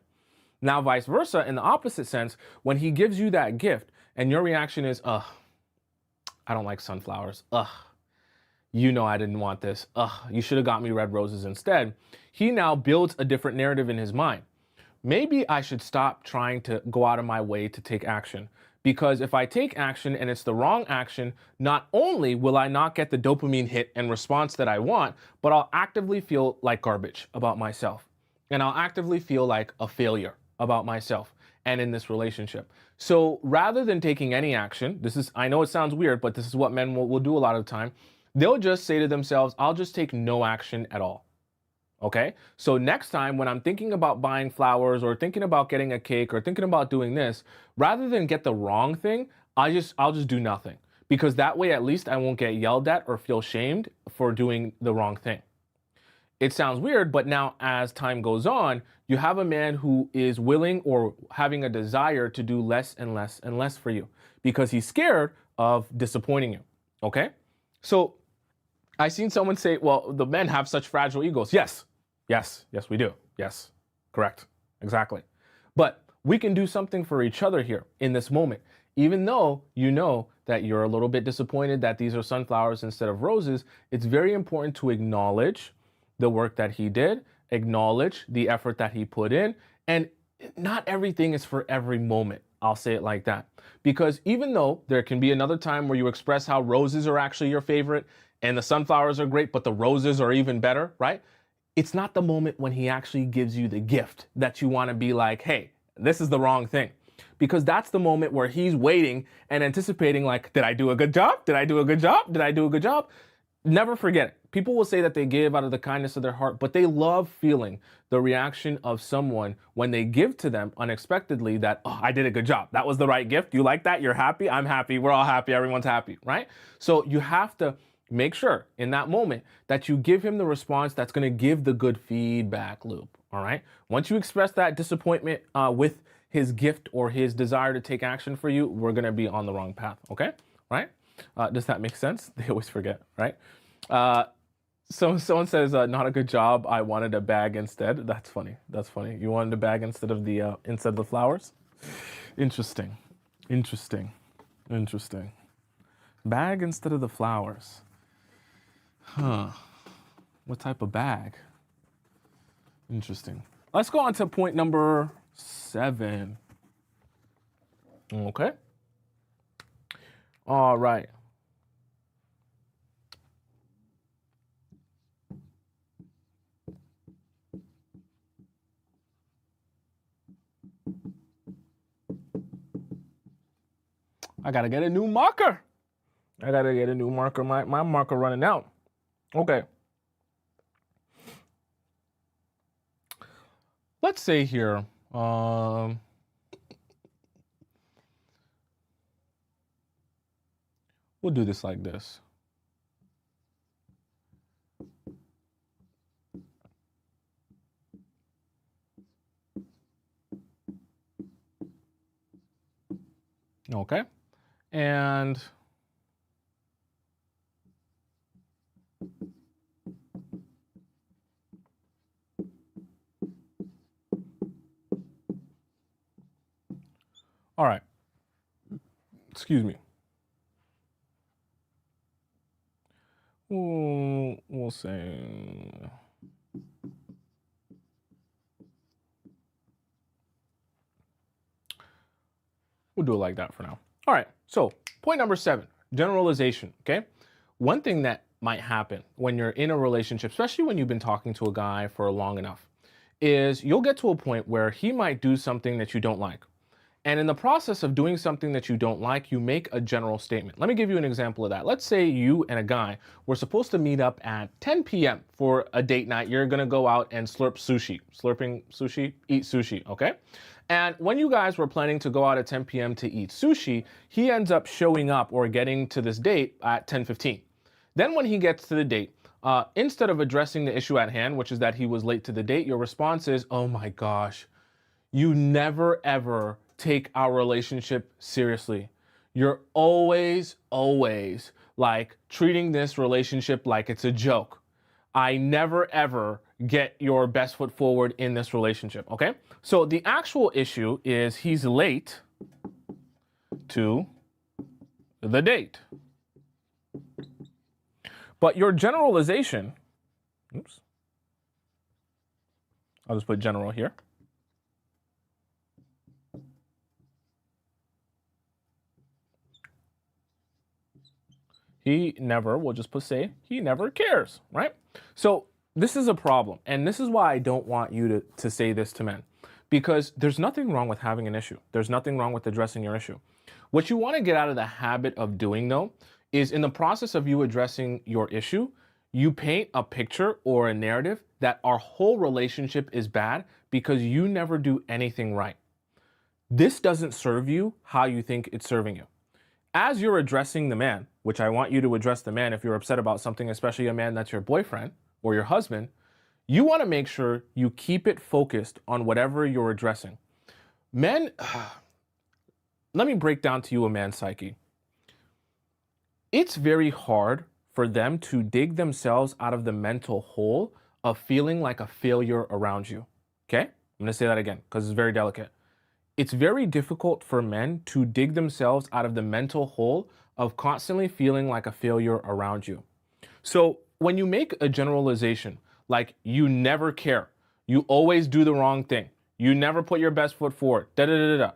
Now, vice versa, in the opposite sense, when he gives you that gift and your reaction is, ugh, I don't like sunflowers. Ugh, you know I didn't want this. Ugh, you should have got me red roses instead. He now builds a different narrative in his mind. Maybe I should stop trying to go out of my way to take action. Because if I take action and it's the wrong action, not only will I not get the dopamine hit and response that I want, but I'll actively feel like garbage about myself. And I'll actively feel like a failure about myself and in this relationship. So rather than taking any action, I know it sounds weird, but this is what men will do a lot of the time. They'll just say to themselves, I'll just take no action at all. Okay? So next time when I'm thinking about buying flowers or thinking about getting a cake or thinking about doing this, rather than get the wrong thing, I'll just do nothing. Because that way at least I won't get yelled at or feel shamed for doing the wrong thing. It sounds weird, but now as time goes on, you have a man who is willing or having a desire to do less and less and less for you because he's scared of disappointing you. Okay? So I seen someone say, well, the men have such fragile egos. Yes, we do. Yes, correct. Exactly. But we can do something for each other here in this moment. Even though you know that you're a little bit disappointed that these are sunflowers instead of roses, it's very important to acknowledge the work that he did, acknowledge the effort that he put in, and not everything is for every moment. I'll say it like that. Because even though there can be another time where you express how roses are actually your favorite and the sunflowers are great, but the roses are even better, right? It's not the moment when he actually gives you the gift that you want to be like, hey, this is the wrong thing. Because that's the moment where he's waiting and anticipating like, did I do a good job? Did I do a good job? Did I do a good job? Never forget it. People will say that they give out of the kindness of their heart, but they love feeling the reaction of someone when they give to them unexpectedly that, oh, I did a good job. That was the right gift. You like that? You're happy? I'm happy. We're all happy. Everyone's happy, right? So you have to make sure in that moment that you give him the response that's going to give the good feedback loop, all right? Once you express that disappointment with his gift or his desire to take action for you, we're going to be on the wrong path, okay? Right? Does that make sense? They always forget, right? So someone says, not a good job. I wanted a bag instead. That's funny. That's funny. You wanted a bag instead of the flowers? Interesting. Bag instead of the flowers. Huh. What type of bag? Interesting. Let's go on to point number 7. Okay. All right. I gotta get a new marker. I gotta get a new marker. My marker running out. Okay. Let's say here, we'll do this like this. Okay. And all right. Excuse me. We'll say, we'll do it like that for now. All right. So point number 7, generalization. Okay. One thing that might happen when you're in a relationship, especially when you've been talking to a guy for long enough, is you'll get to a point where he might do something that you don't like. And in the process of doing something that you don't like, you make a general statement. Let me give you an example of that. Let's say you and a guy were supposed to meet up at 10 p.m. for a date night. You're going to go out and slurp sushi. Slurping sushi? Eat sushi, okay? And when you guys were planning to go out at 10 p.m. to eat sushi, he ends up showing up or getting to this date at 10:15. Then when he gets to the date, instead of addressing the issue at hand, which is that he was late to the date, your response is, oh my gosh, you never ever take our relationship seriously. You're always like treating this relationship like it's a joke. I never ever get your best foot forward in this relationship, okay? So the actual issue is he's late to the date. But your generalization, oops, I'll just put general here. He never, we'll just put say, he never cares, right? So this is a problem. And this is why I don't want you to say this to men. Because there's nothing wrong with having an issue. There's nothing wrong with addressing your issue. What you want to get out of the habit of doing, though, is in the process of you addressing your issue, you paint a picture or a narrative that our whole relationship is bad because you never do anything right. This doesn't serve you how you think it's serving you. As you're addressing the man, which I want you to address the man if you're upset about something, especially a man that's your boyfriend or your husband, you want to make sure you keep it focused on whatever you're addressing. Men, let me break down to you a man's psyche. It's very hard for them to dig themselves out of the mental hole of feeling like a failure around you. Okay? I'm going to say that again because it's very delicate. It's very difficult for men to dig themselves out of the mental hole of constantly feeling like a failure around you. So when you make a generalization, like you never care, you always do the wrong thing, you never put your best foot forward,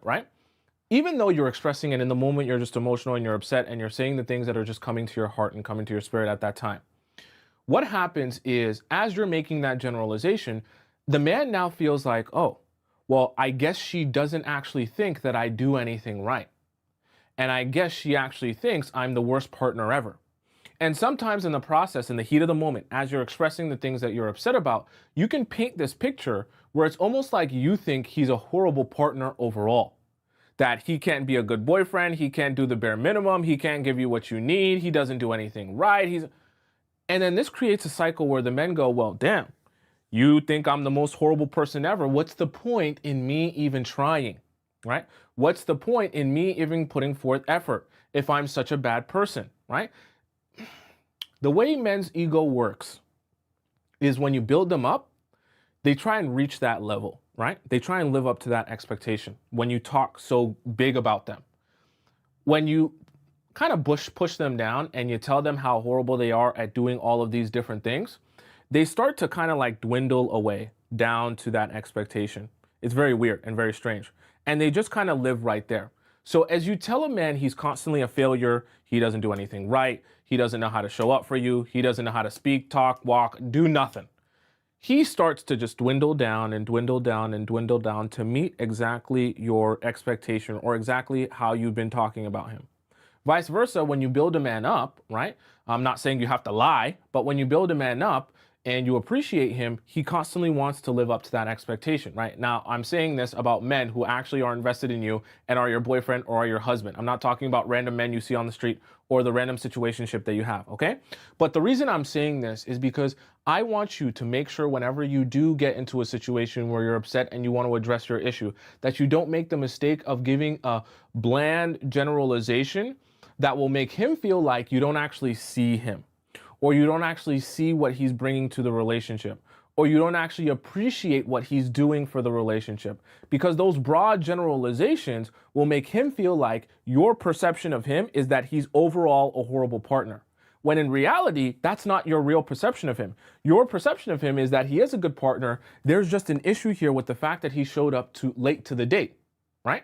right? Even though you're expressing it in the moment, you're just emotional and you're upset and you're saying the things that are just coming to your heart and coming to your spirit at that time. What happens is, as you're making that generalization, the man now feels like, oh, well, I guess she doesn't actually think that I do anything right. And I guess she actually thinks I'm the worst partner ever. And sometimes in the process, in the heat of the moment, as you're expressing the things that you're upset about, you can paint this picture where it's almost like you think he's a horrible partner overall. That he can't be a good boyfriend, he can't do the bare minimum, he can't give you what you need, he doesn't do anything right. And then this creates a cycle where the men go, well, damn, you think I'm the most horrible person ever. What's the point in me even trying, right? What's the point in me even putting forth effort if I'm such a bad person, right? The way men's ego works is when you build them up, they try and reach that level, right? They try and live up to that expectation when you talk so big about them. When you kind of push them down and you tell them how horrible they are at doing all of these different things, they start to kind of like dwindle away down to that expectation. It's very weird and very strange. And they just kind of live right there. So as you tell a man he's constantly a failure, he doesn't do anything right, he doesn't know how to show up for you, he doesn't know how to speak, talk, walk, do nothing, he starts to just dwindle down and dwindle down and dwindle down to meet exactly your expectation or exactly how you've been talking about him. Vice versa, when you build a man up, right? I'm not saying you have to lie, but when you build a man up and you appreciate him, he constantly wants to live up to that expectation, right? Now, I'm saying this about men who actually are invested in you and are your boyfriend or are your husband. I'm not talking about random men you see on the street or the random situationship that you have, okay? But the reason I'm saying this is because I want you to make sure whenever you do get into a situation where you're upset and you want to address your issue, that you don't make the mistake of giving a bland generalization that will make him feel like you don't actually see him, or you don't actually see what he's bringing to the relationship, or you don't actually appreciate what he's doing for the relationship. Because those broad generalizations will make him feel like your perception of him is that he's overall a horrible partner. When in reality, that's not your real perception of him. Your perception of him is that he is a good partner. There's just an issue here with the fact that he showed up too late to the date, right?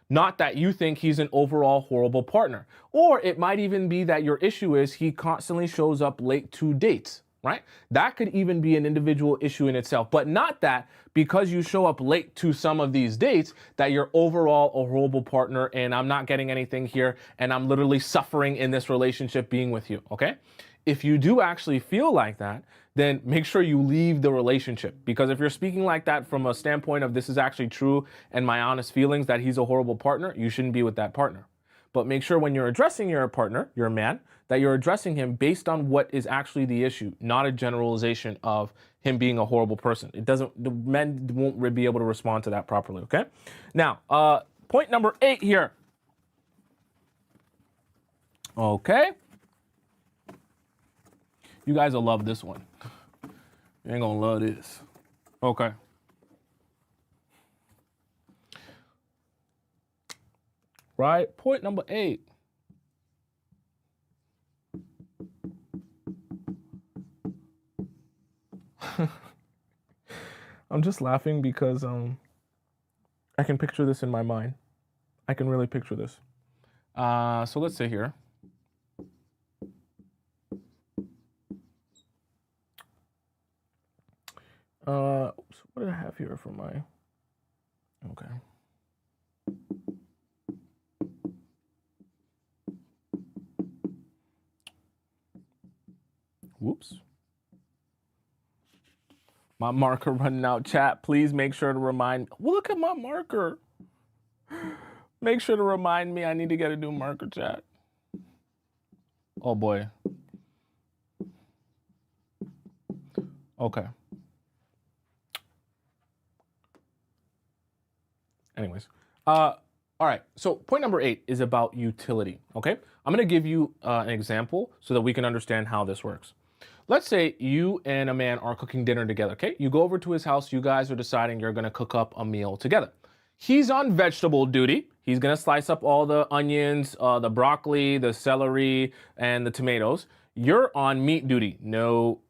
Not that you think he's an overall horrible partner. Or it might even be that your issue is he constantly shows up late to dates, right? That could even be an individual issue in itself, but not that because you show up late to some of these dates that you're overall a horrible partner and I'm not getting anything here and I'm literally suffering in this relationship being with you, okay? If you do actually feel like that, then make sure you leave the relationship. Because if you're speaking like that from a standpoint of this is actually true and my honest feelings that he's a horrible partner, you shouldn't be with that partner. But make sure when you're addressing your partner, your man, that you're addressing him based on what is actually the issue, not a generalization of him being a horrible person. The men won't be able to respond to that properly, okay? Now, point number 8 here. Okay. You guys will love this one. You ain't gonna love this. Okay. Right, point number 8. I'm just laughing because I can picture this in my mind. I can really picture this. So let's say here. Oops, what did I have here for my, okay. Whoops. My marker running out, chat. Please make sure to remind, well, look at my marker. Make sure to remind me I need to get a new marker, chat. Oh boy. Okay. Anyways, all right. So point number 8 is about utility. Okay, I'm going to give you an example so that we can understand how this works. Let's say you and a man are cooking dinner together. Okay, you go over to his house. You guys are deciding you're going to cook up a meal together. He's on vegetable duty. He's going to slice up all the onions, the broccoli, the celery, and the tomatoes. You're on meat duty. No,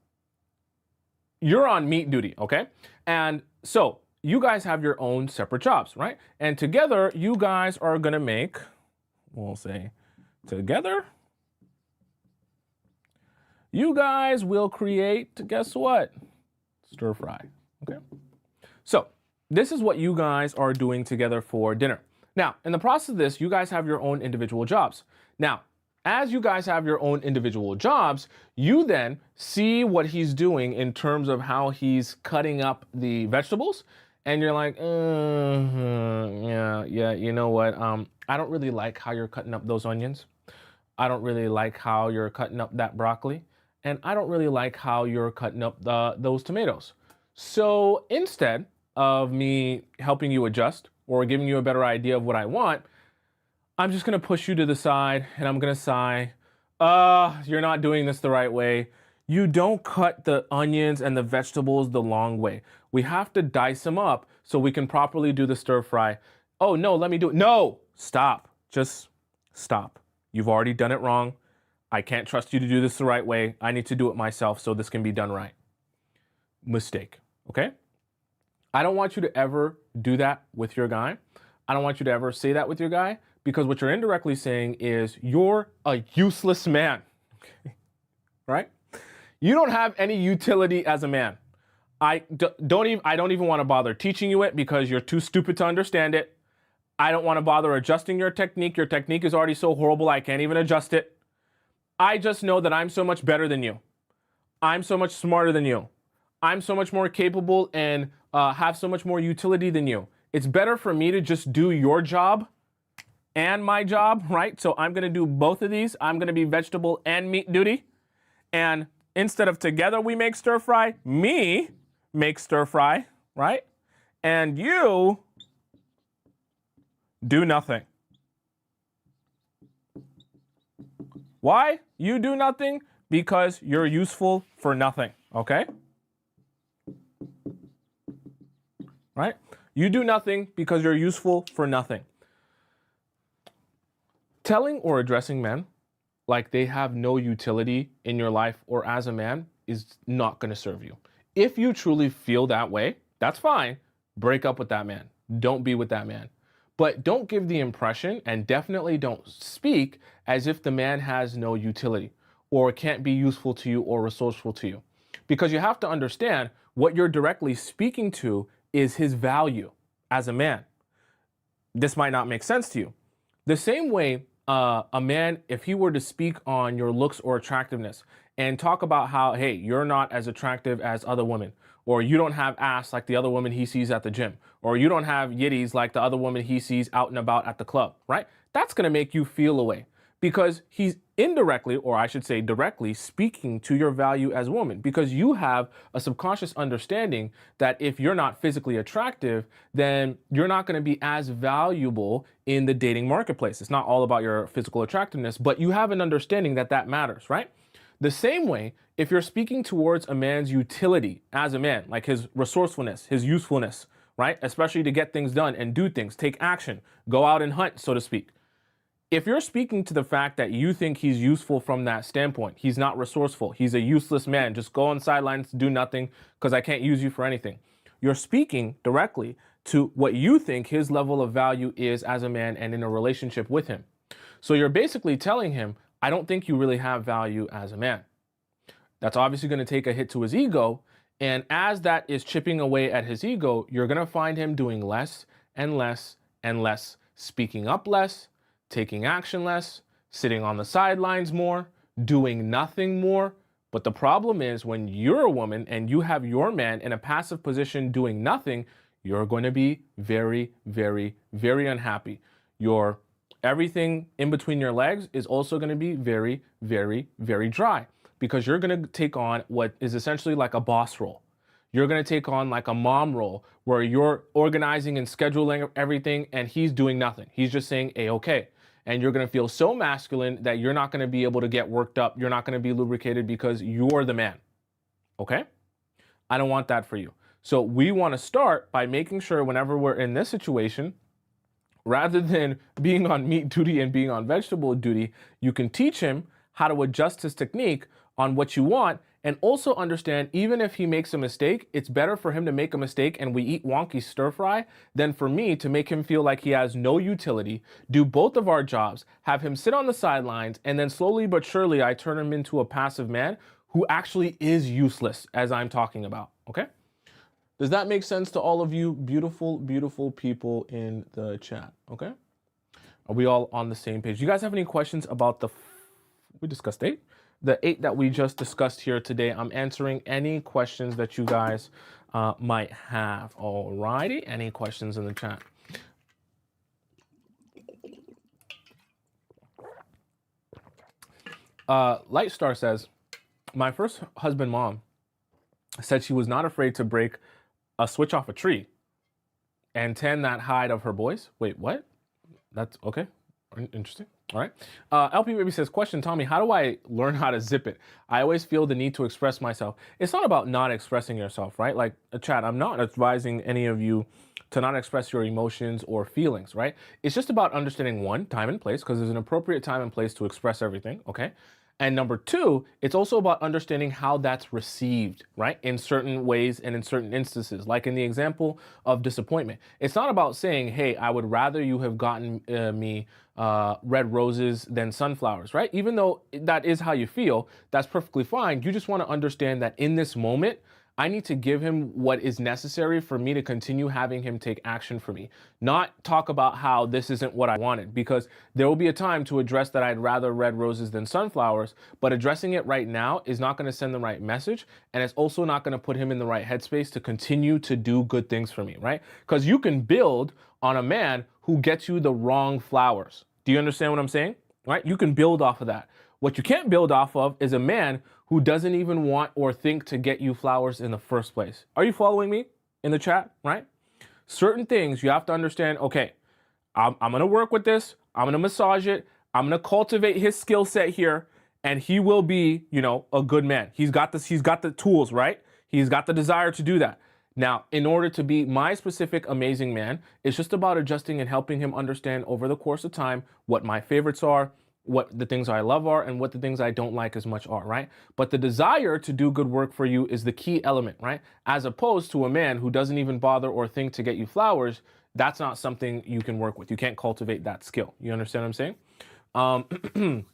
you're on meat duty. Okay, and so you guys have your own separate jobs, right? And together, you guys are gonna make, we'll say, together, you guys will create, guess what? Stir fry, okay? So this is what you guys are doing together for dinner. Now, in the process of this, you guys have your own individual jobs. Now, as you guys have your own individual jobs, you then see what he's doing in terms of how he's cutting up the vegetables. And you're like, yeah, you know what? I don't really like how you're cutting up those onions. I don't really like how you're cutting up that broccoli. And I don't really like how you're cutting up those tomatoes. So instead of me helping you adjust or giving you a better idea of what I want, I'm just gonna push you to the side and I'm gonna sigh, you're not doing this the right way. You don't cut the onions and the vegetables the long way. We have to dice them up so we can properly do the stir fry. Oh no, let me do it. No, stop, just stop. You've already done it wrong. I can't trust you to do this the right way. I need to do it myself so this can be done right. Mistake, okay? I don't want you to ever do that with your guy. I don't want you to ever say that with your guy Because what you're indirectly saying is you're a useless man, okay? Right? You don't have any utility as a man. I don't even want to bother teaching you it because you're too stupid to understand it. I don't want to bother adjusting your technique. Your technique is already so horrible I can't even adjust it. I just know that I'm so much better than you. I'm so much smarter than you. I'm so much more capable and have so much more utility than you. It's better for me to just do your job and my job, right? So I'm going to do both of these. I'm going to be vegetable and meat duty. And instead of together we make stir fry, me make stir fry, right? And you do nothing. Why? You do nothing because you're useful for nothing, okay? Right? You do nothing because you're useful for nothing. Telling or addressing men like they have no utility in your life or as a man is not going to serve you. If you truly feel that way, that's fine. Break up with that man. Don't be with that man. But don't give the impression, and definitely don't speak as if the man has no utility or can't be useful to you or resourceful to you. Because you have to understand what you're directly speaking to is his value as a man. This might not make sense to you. The same way a man, if he were to speak on your looks or attractiveness and talk about how, hey, you're not as attractive as other women, or you don't have ass like the other woman he sees at the gym, or you don't have yitties like the other woman he sees out and about at the club, right? That's going to make you feel away because he's indirectly, or I should say directly, speaking to your value as a woman, because you have a subconscious understanding that if you're not physically attractive, then you're not going to be as valuable in the dating marketplace. It's not all about your physical attractiveness, but you have an understanding that that matters, right? The same way, if you're speaking towards a man's utility as a man, like his resourcefulness, his usefulness, right? Especially to get things done and do things, take action, go out and hunt, so to speak. If you're speaking to the fact that you think he's useful from that standpoint, he's not resourceful, he's a useless man, just go on sidelines, do nothing because I can't use you for anything. You're speaking directly to what you think his level of value is as a man and in a relationship with him. So you're basically telling him, I don't think you really have value as a man. That's obviously going to take a hit to his ego. And as that is chipping away at his ego, you're going to find him doing less and less and less, speaking up less, taking action less, sitting on the sidelines more, doing nothing more. But the problem is when you're a woman and you have your man in a passive position doing nothing, you're going to be very, very, very unhappy. Everything in between your legs is also going to be very, very, very dry because you're going to take on what is essentially like a boss role. You're going to take on like a mom role where you're organizing and scheduling everything and he's doing nothing. He's just saying A-okay. And you're going to feel so masculine that you're not going to be able to get worked up. You're not going to be lubricated because you're the man. Okay? I don't want that for you. So we want to start by making sure whenever we're in this situation, rather than being on meat duty and being on vegetable duty, you can teach him how to adjust his technique on what you want, and also understand even if he makes a mistake, it's better for him to make a mistake and we eat wonky stir fry than for me to make him feel like he has no utility, do both of our jobs, have him sit on the sidelines, and then slowly but surely I turn him into a passive man who actually is useless, as I'm talking about, okay? Does that make sense to all of you beautiful, beautiful people in the chat, okay? Are we all on the same page? Do you guys have any questions about we discussed 8? The 8 that we just discussed here today. I'm answering any questions that you guys might have. Alrighty, any questions in the chat? Light Star says, my first husband mom said she was not afraid to break a switch off a tree and tan that hide of her boys. Wait, what? That's okay. Interesting. All right. LP Baby says, question, Tommy, how do I learn how to zip it? I always feel the need to express myself. It's not about not expressing yourself, right? Like, chat, I'm not advising any of you to not express your emotions or feelings, right? It's just about understanding one, time and place, because there's an appropriate time and place to express everything, okay? And number two, it's also about understanding how that's received, right? In certain ways and in certain instances, like in the example of disappointment. It's not about saying, hey, I would rather you have gotten me red roses than sunflowers, right? Even though that is how you feel, that's perfectly fine. You just want to understand that in this moment, I need to give him what is necessary for me to continue having him take action for me, not talk about how this isn't what I wanted, because there will be a time to address that I'd rather red roses than sunflowers, but addressing it right now is not going to send the right message. And it's also not going to put him in the right headspace to continue to do good things for me, right? Because you can build on a man who gets you the wrong flowers. Do you understand what I'm saying? Right? You can build off of that. What you can't build off of is a man who doesn't even want or think to get you flowers in the first place. Are you following me in the chat, right? Certain things you have to understand, okay, I'm going to work with this. I'm going to massage it. I'm going to cultivate his skill set here, and he will be, a good man. He's got this, he's got the tools, right? He's got the desire to do that. Now, in order to be my specific amazing man, it's just about adjusting and helping him understand over the course of time what my favorites are, what the things I love are, and what the things I don't like as much are, right? But the desire to do good work for you is the key element, right? As opposed to a man who doesn't even bother or think to get you flowers, that's not something you can work with. You can't cultivate that skill. You understand what I'm saying?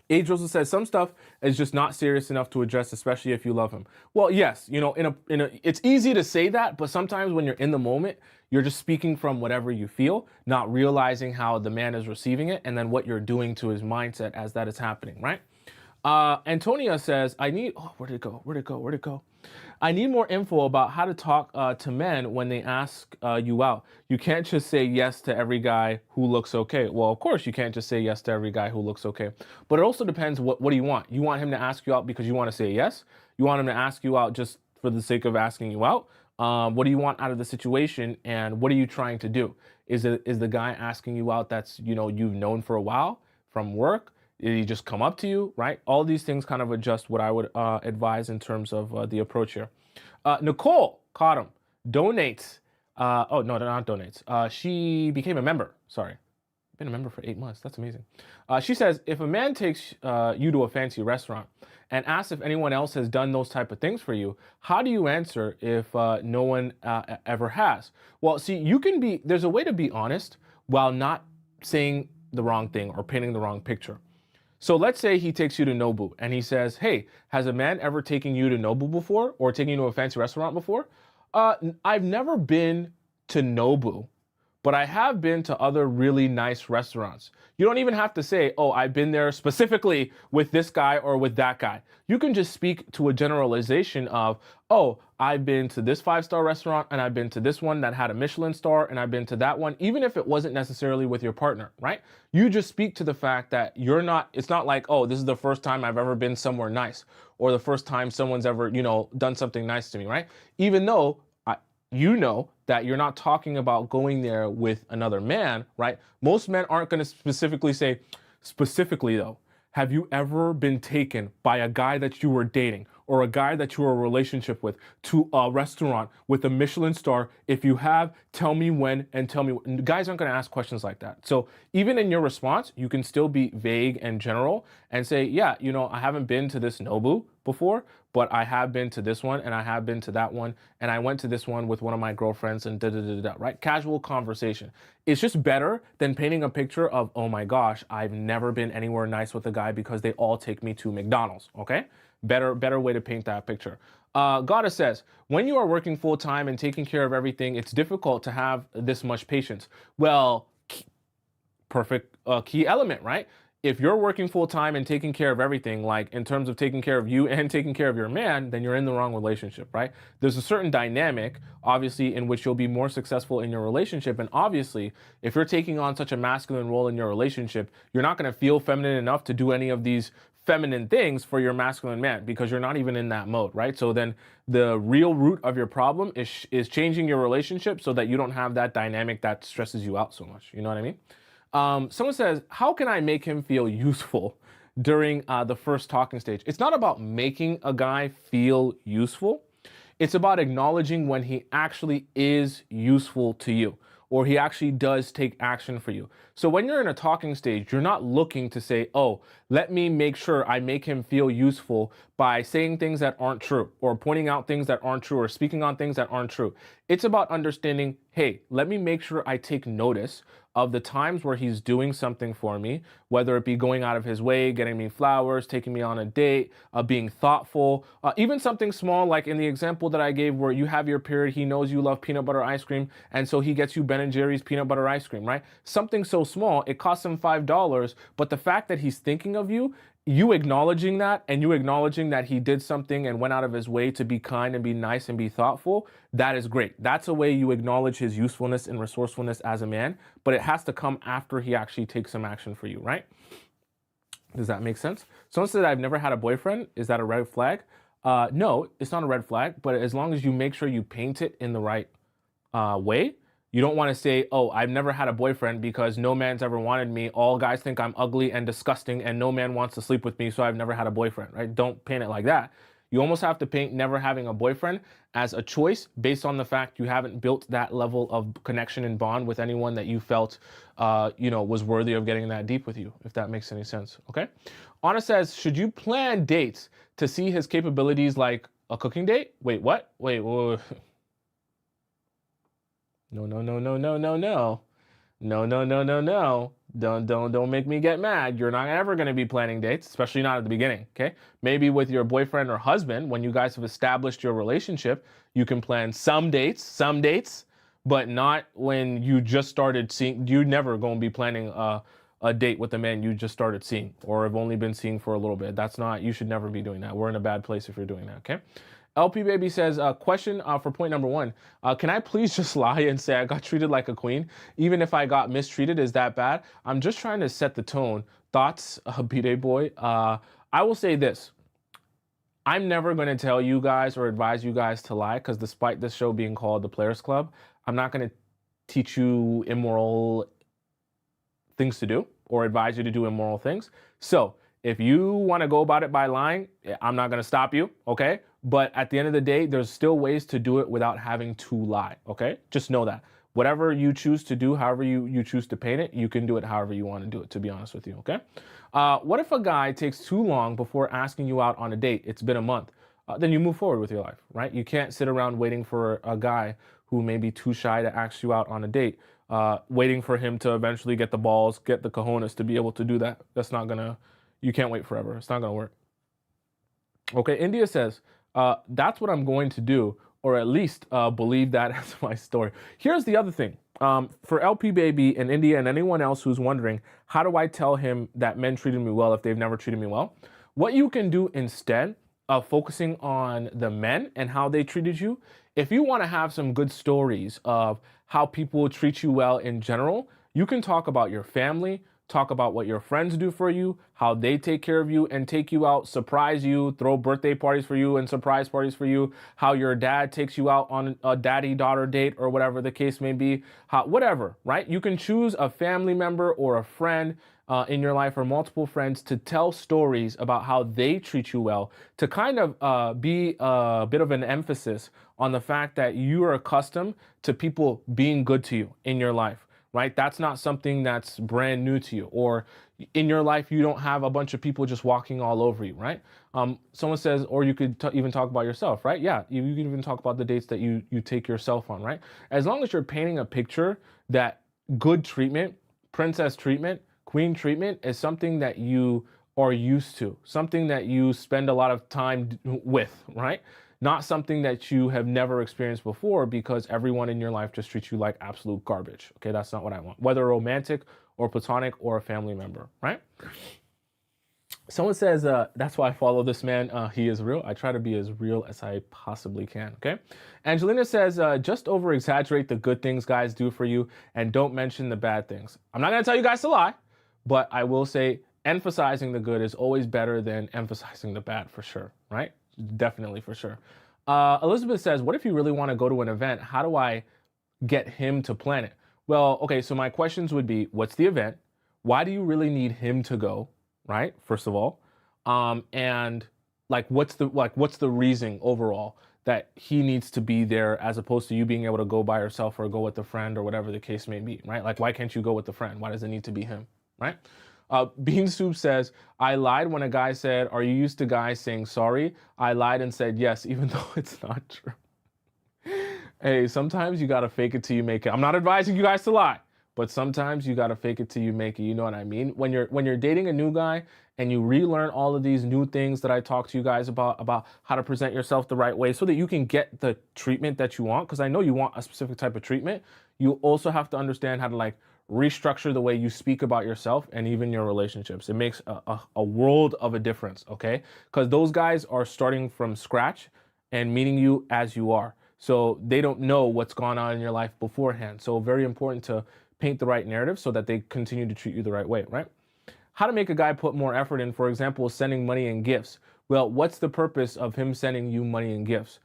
Age Rosa says some stuff is just not serious enough to address, especially if you love him. Well, yes, it's easy to say that, but sometimes when you're in the moment, you're just speaking from whatever you feel, not realizing how the man is receiving it, and then what you're doing to his mindset as that is happening, right? Antonia says, where'd it go? I need more info about how to talk to men when they ask you out. You can't just say yes to every guy who looks okay. Well, of course you can't just say yes to every guy who looks okay. But it also depends, what do you want? You want him to ask you out because you want to say yes? You want him to ask you out just for the sake of asking you out? What do you want out of the situation, and what are you trying to do? Is the guy asking you out that's, you've known for a while from work? Did he just come up to you, right? All these things kind of adjust what I would advise in terms of the approach here. Nicole caught him. Donates. Oh, no, not donates. She became a member. Sorry. Been a member for 8 months. That's amazing. She says, if a man takes you to a fancy restaurant and asks if anyone else has done those type of things for you, how do you answer if no one ever has? Well, see, there's a way to be honest while not saying the wrong thing or painting the wrong picture. So let's say he takes you to Nobu and he says, hey, has a man ever taken you to Nobu before, or taken you to a fancy restaurant before? I've never been to Nobu, but I have been to other really nice restaurants. You don't even have to say, oh, I've been there specifically with this guy or with that guy. You can just speak to a generalization of, oh, I've been to this 5-star restaurant, and I've been to this one that had a Michelin star, and I've been to that one, even if it wasn't necessarily with your partner, right? You just speak to the fact that it's not like, oh, this is the first time I've ever been somewhere nice, or the first time someone's ever, done something nice to me, right? Even though that you're not talking about going there with another man, right? Most men aren't going to specifically say, specifically though, have you ever been taken by a guy that you were dating or a guy that you were in a relationship with to a restaurant with a Michelin star? If you have, tell me when and tell me. Guys aren't going to ask questions like that. So even in your response, you can still be vague and general and say, yeah, I haven't been to this Nobu before, but I have been to this one, and I have been to that one, and I went to this one with one of my girlfriends, and right? Casual conversation. It's just better than painting a picture of, oh my gosh, I've never been anywhere nice with a guy because they all take me to McDonald's, okay? Better way to paint that picture. Goddess says, when you are working full time and taking care of everything, it's difficult to have this much patience. Well, perfect key element, right? If you're working full time and taking care of everything, like in terms of taking care of you and taking care of your man, then you're in the wrong relationship, right? There's a certain dynamic, obviously, in which you'll be more successful in your relationship. And obviously, if you're taking on such a masculine role in your relationship, you're not going to feel feminine enough to do any of these feminine things for your masculine man because you're not even in that mode, right? So then the real root of your problem is changing your relationship so that you don't have that dynamic that stresses you out so much. You know what I mean? Someone says, how can I make him feel useful during the first talking stage? It's not about making a guy feel useful. It's about acknowledging when he actually is useful to you. or he actually does take action for you. So when you're in a talking stage, you're not looking to say, oh, let me make sure I make him feel useful by saying things that aren't true, or pointing out things that aren't true, or speaking on things that aren't true. It's about understanding, hey, let me make sure I take notice of the times where he's doing something for me, whether it be going out of his way, getting me flowers, taking me on a date, being thoughtful, even something small like in the example that I gave where you have your period, he knows you love peanut butter ice cream, and so he gets you Ben & Jerry's peanut butter ice cream, right? Something so small, it costs him $5, but the fact that he's thinking of you, you acknowledging that, and you acknowledging that he did something and went out of his way to be kind and be nice and be thoughtful, that is great. That's a way you acknowledge his usefulness and resourcefulness as a man, but it has to come after he actually takes some action for you, right? Does that make sense? Someone said, I've never had a boyfriend. Is that a red flag? No, it's not a red flag, but as long as you make sure you paint it in the right way. You don't want to say, oh, I've never had a boyfriend because no man's ever wanted me. All guys think I'm ugly and disgusting and no man wants to sleep with me, so I've never had a boyfriend, right? Don't paint it like that. You almost have to paint never having a boyfriend as a choice based on the fact you haven't built that level of connection and bond with anyone that you felt, was worthy of getting that deep with you, if that makes any sense, okay? Anna says, should you plan dates to see his capabilities like a cooking date? Wait, what? Wait, whoa. No, no, no, no, no, no, no. No, no, no, no, no. Don't make me get mad. You're not ever going to be planning dates, especially not at the beginning, okay? Maybe with your boyfriend or husband, when you guys have established your relationship, you can plan some dates, but not when you just started seeing. You're never going to be planning a date with a man you just started seeing or have only been seeing for a little bit. That's not, you should never be doing that. We're in a bad place if you're doing that, okay? LP Baby says, question for point number 1. Can I please just lie and say I got treated like a queen? Even if I got mistreated, is that bad? I'm just trying to set the tone. Thoughts, B-Day Boy? I will say this. I'm never going to tell you guys or advise you guys to lie because despite this show being called The Players Club, I'm not going to teach you immoral things to do or advise you to do immoral things. So if you want to go about it by lying, I'm not going to stop you, okay? But at the end of the day, there's still ways to do it without having to lie, okay? Just know that. Whatever you choose to do, however you choose to paint it, you can do it however you want to do it, to be honest with you, okay? What if a guy takes too long before asking you out on a date? It's been a month. Then you move forward with your life, right? You can't sit around waiting for a guy who may be too shy to ask you out on a date, waiting for him to eventually get the balls, get the cojones to be able to do that. That's not gonna, you can't wait forever. It's not gonna work. Okay, India says, that's what I'm going to do, or at least believe that as my story. Here's the other thing. For LP Baby and India and anyone else who's wondering, how do I tell him that men treated me well if they've never treated me well? What you can do instead of focusing on the men and how they treated you, if you want to have some good stories of how people treat you well in general, you can talk about your family, talk about what your friends do for you, how they take care of you and take you out, surprise you, throw birthday parties for you and surprise parties for you, how your dad takes you out on a daddy-daughter date or whatever the case may be, whatever, right? You can choose a family member or a friend in your life or multiple friends to tell stories about how they treat you well, to kind of be a bit of an emphasis on the fact that you are accustomed to people being good to you in your life. Right? That's not something that's brand new to you, or in your life, you don't have a bunch of people just walking all over you, right? Someone says, or you could even talk about yourself, right? Yeah, you can even talk about the dates that you take yourself on, right? As long as you're painting a picture that good treatment, princess treatment, queen treatment is something that you are used to, something that you spend a lot of time with, right? Not something that you have never experienced before because everyone in your life just treats you like absolute garbage. Okay, that's not what I want. Whether romantic or platonic or a family member, right? Someone says, that's why I follow this man. He is real. I try to be as real as I possibly can, okay? Angelina says, just over-exaggerate the good things guys do for you and don't mention the bad things. I'm not going to tell you guys to lie, but I will say emphasizing the good is always better than emphasizing the bad for sure, right? Definitely, for sure. Elizabeth says, what if you really want to go to an event? How do I get him to plan it? Well, okay, so my questions would be, what's the event? Why do you really need him to go, right? First of all. And like, what's the reason overall that he needs to be there as opposed to you being able to go by yourself or go with a friend or whatever the case may be, right? Like, why can't you go with a friend? Why does it need to be him, right? Bean Soup says, I lied when a guy said, are you used to guys saying sorry? I lied and said yes, even though it's not true. Hey, sometimes you gotta fake it till you make it. I'm not advising you guys to lie, but sometimes you gotta fake it till you make it. You know what I mean? When you're dating a new guy and you relearn all of these new things that I talk to you guys about how to present yourself the right way so that you can get the treatment that you want, because I know you want a specific type of treatment. You also have to understand how to like restructure the way you speak about yourself and even your relationships. It makes a world of a difference, okay? Because those guys are starting from scratch and meeting you as you are. So they don't know what's gone on in your life beforehand. So very important to paint the right narrative so that they continue to treat you the right way, right? How to make a guy put more effort in, for example, sending money and gifts. Well, what's the purpose of him sending you money and gifts?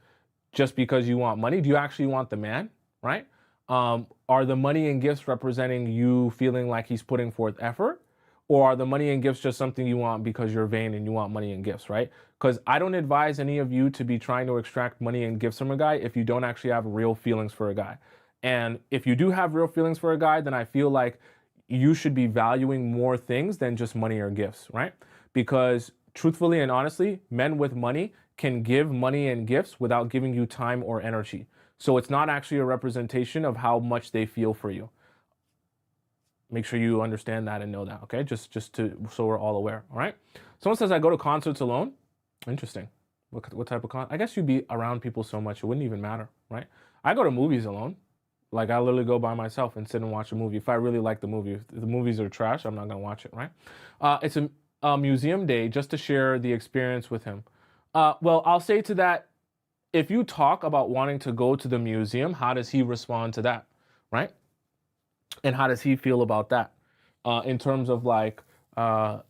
Just because you want money? Do you actually want the man, right? Are the money and gifts representing you feeling like he's putting forth effort? Or are the money and gifts just something you want because you're vain and you want money and gifts, right? Because I don't advise any of you to be trying to extract money and gifts from a guy if you don't actually have real feelings for a guy. And if you do have real feelings for a guy, then I feel like you should be valuing more things than just money or gifts, right? Because truthfully and honestly, men with money can give money and gifts without giving you time or energy. So it's not actually a representation of how much they feel for you. Make sure you understand that and know that, okay? Just to so we're all aware, all right? Someone says I go to concerts alone. Interesting. What type of I guess you'd be around people so much it wouldn't even matter, right? I go to movies alone. Like I literally go by myself and sit and watch a movie. If I really like the movie, if the movies are trash, I'm not gonna watch it, right? It's a museum day just to share the experience with him. Well, I'll say to that, if you talk about wanting to go to the museum, how does he respond to that, right? And how does he feel about that? In terms of like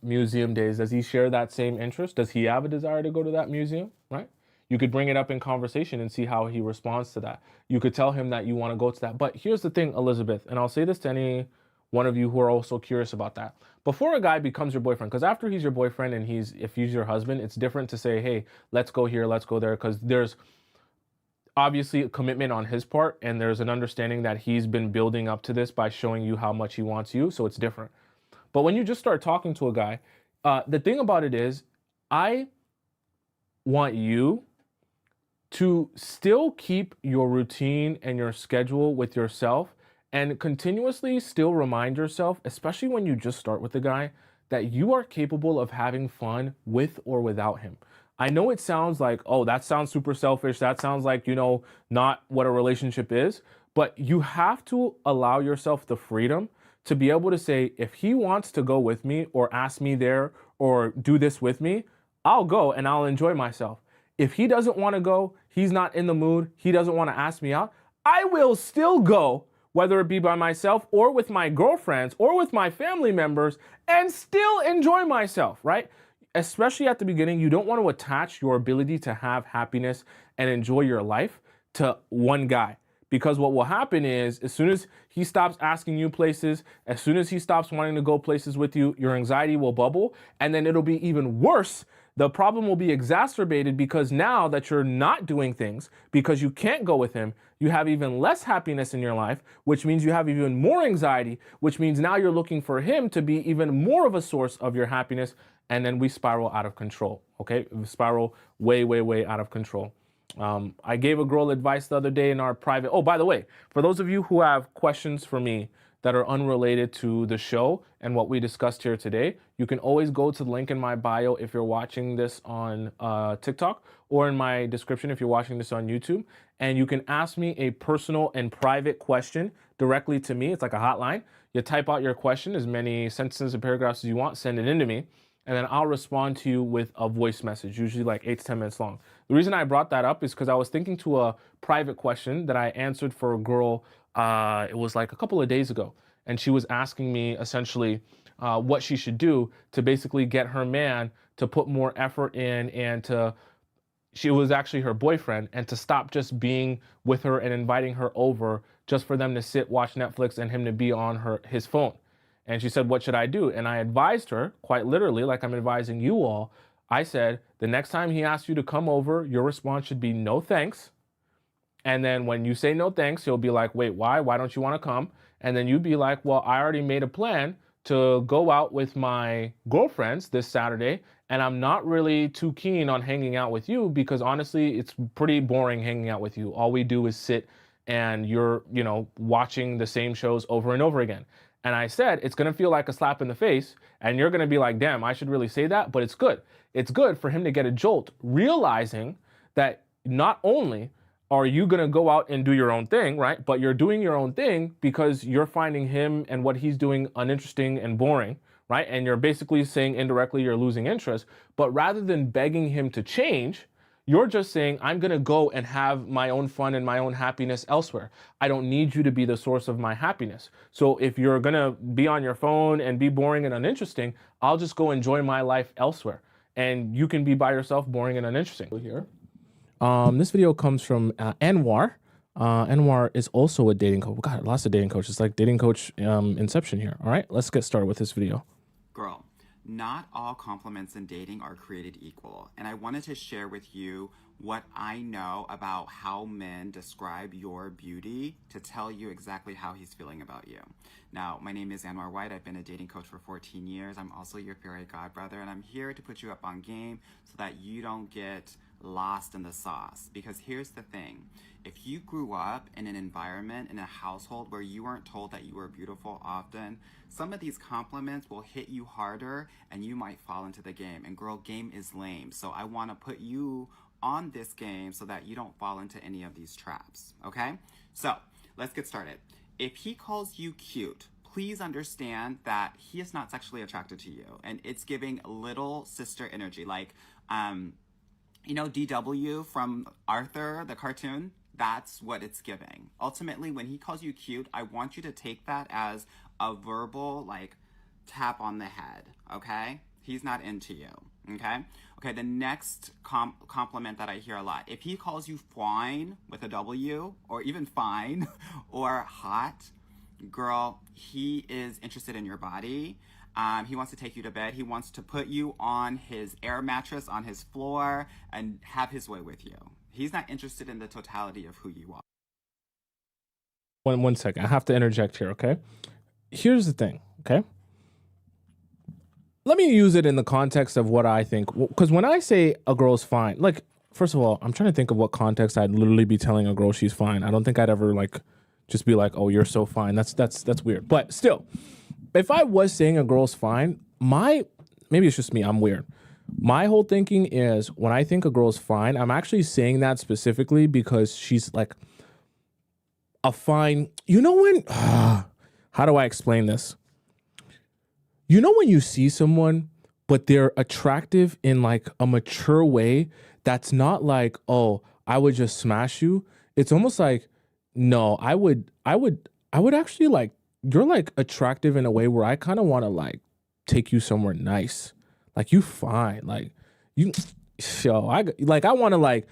museum days, does he share that same interest? Does he have a desire to go to that museum, right? You could bring it up in conversation and see how he responds to that. You could tell him that you want to go to that. But here's the thing, Elizabeth, and I'll say this to any one of you who are also curious about that. Before a guy becomes your boyfriend, because after he's your boyfriend and if he's your husband, it's different to say, hey, let's go here, let's go there, because there's obviously a commitment on his part and there's an understanding that he's been building up to this by showing you how much he wants you, so it's different. But when you just start talking to a guy, the thing about it is, I want you to still keep your routine and your schedule with yourself and continuously still remind yourself, especially when you just start with a guy, that you are capable of having fun with or without him. I know it sounds like, oh, that sounds super selfish. That sounds like, not what a relationship is. But you have to allow yourself the freedom to be able to say, if he wants to go with me or ask me there or do this with me, I'll go and I'll enjoy myself. If he doesn't want to go, he's not in the mood, he doesn't want to ask me out, I will still go, whether it be by myself or with my girlfriends or with my family members, and still enjoy myself, right? Especially at the beginning, you don't want to attach your ability to have happiness and enjoy your life to one guy. Because what will happen is, as soon as he stops asking you places, as soon as he stops wanting to go places with you, your anxiety will bubble, and then it'll be even worse. The problem will be exacerbated because now that you're not doing things, because you can't go with him, you have even less happiness in your life, which means you have even more anxiety, which means now you're looking for him to be even more of a source of your happiness, and then we spiral out of control, okay? We spiral way, way, way out of control. I gave a girl advice the other day in our private. Oh, by the way, for those of you who have questions for me that are unrelated to the show and what we discussed here today, you can always go to the link in my bio if you're watching this on TikTok, or in my description if you're watching this on YouTube. And you can ask me a personal and private question directly to me. It's like a hotline. You type out your question, as many sentences and paragraphs as you want, send it in to me, and then I'll respond to you with a voice message, usually like 8 to 10 minutes long. The reason I brought that up is because I was thinking to a private question that I answered for a girl, it was like a couple of days ago. And she was asking me essentially what she should do to basically get her man to put more effort in, and she was actually her boyfriend, and to stop just being with her and inviting her over just for them to sit, watch Netflix, and him to be on his phone. And she said, what should I do? And I advised her, quite literally, like I'm advising you all, I said, the next time he asks you to come over, your response should be no thanks. And then when you say no thanks, he'll be like, wait, why? Why don't you want to come? And then you'd be like, well, I already made a plan to go out with my girlfriends this Saturday, and I'm not really too keen on hanging out with you because honestly, it's pretty boring hanging out with you. All we do is sit and you're, watching the same shows over and over again. And I said, it's going to feel like a slap in the face. And you're going to be like, damn, I should really say that. But it's good. It's good for him to get a jolt, realizing that not only are you going to go out and do your own thing, right? But you're doing your own thing because you're finding him and what he's doing uninteresting and boring, right? And you're basically saying indirectly you're losing interest. But rather than begging him to change, you're just saying, I'm going to go and have my own fun and my own happiness elsewhere. I don't need you to be the source of my happiness. So if you're going to be on your phone and be boring and uninteresting, I'll just go enjoy my life elsewhere. And you can be by yourself, boring and uninteresting. Here. This video comes from Anwar. Anwar is also a dating coach. God, lots of dating coaches. It's like dating coach inception here. All right, let's get started with this video.
Girl, not all compliments in dating are created equal. And I wanted to share with you what I know about how men describe your beauty to tell you exactly how he's feeling about you. Now, my name is Anwar White. I've been a dating coach for 14 years. I'm also your fairy godbrother, and I'm here to put you up on game so that you don't get lost in the sauce. Because here's the thing. If you grew up in an environment, in a household where you weren't told that you were beautiful often, some of these compliments will hit you harder and you might fall into the game. And girl, game is lame. So I want to put you on this game so that you don't fall into any of these traps, okay? So let's get started. If he calls you cute, please understand that he is not sexually attracted to you. And it's giving little sister energy. Like, DW from Arthur, the cartoon, that's what it's giving. Ultimately, when he calls you cute, I want you to take that as a verbal, tap on the head, okay? He's not into you, okay? Okay, the next compliment that I hear a lot, if he calls you fine with a W, or even fine, or hot, girl, he is interested in your body. He wants to take you to bed. He wants to put you on his air mattress on his floor and have his way with you. He's not interested in the totality of who you are.
One second. I have to interject here, okay? Here's the thing, okay? Let me use it in the context of what I think. Because when I say a girl's fine, first of all, I'm trying to think of what context I'd literally be telling a girl she's fine. I don't think I'd ever just be like, oh, you're so fine. That's weird. But still, if I was saying a girl's fine, maybe it's just me, I'm weird. My whole thinking is when I think a girl's fine, I'm actually saying that specifically because she's like a fine, how do I explain this? When you see someone, but they're attractive in a mature way, that's not like, oh, I would just smash you. It's almost like, no, I would actually you're attractive in a way where I kind of want to take you somewhere nice. You fine. I want to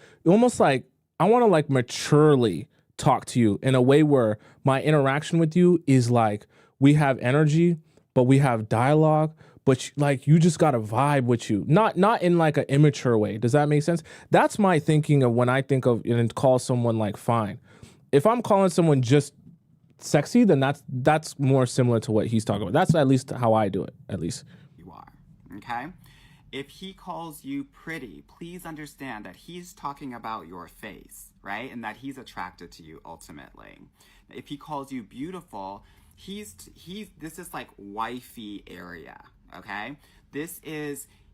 I want to maturely talk to you in a way where my interaction with you is we have energy, but we have dialogue, but you just got a vibe with you. Not in an immature way. Does that make sense? That's my thinking of when I think of and call someone fine. If I'm calling someone just sexy, then that's more similar to what he's talking about. That's at least how I do it, at least.
You are, okay? If he calls you pretty, please understand that he's talking about your face, right? And that he's attracted to you ultimately. If he calls you beautiful, this is wifey area, okay?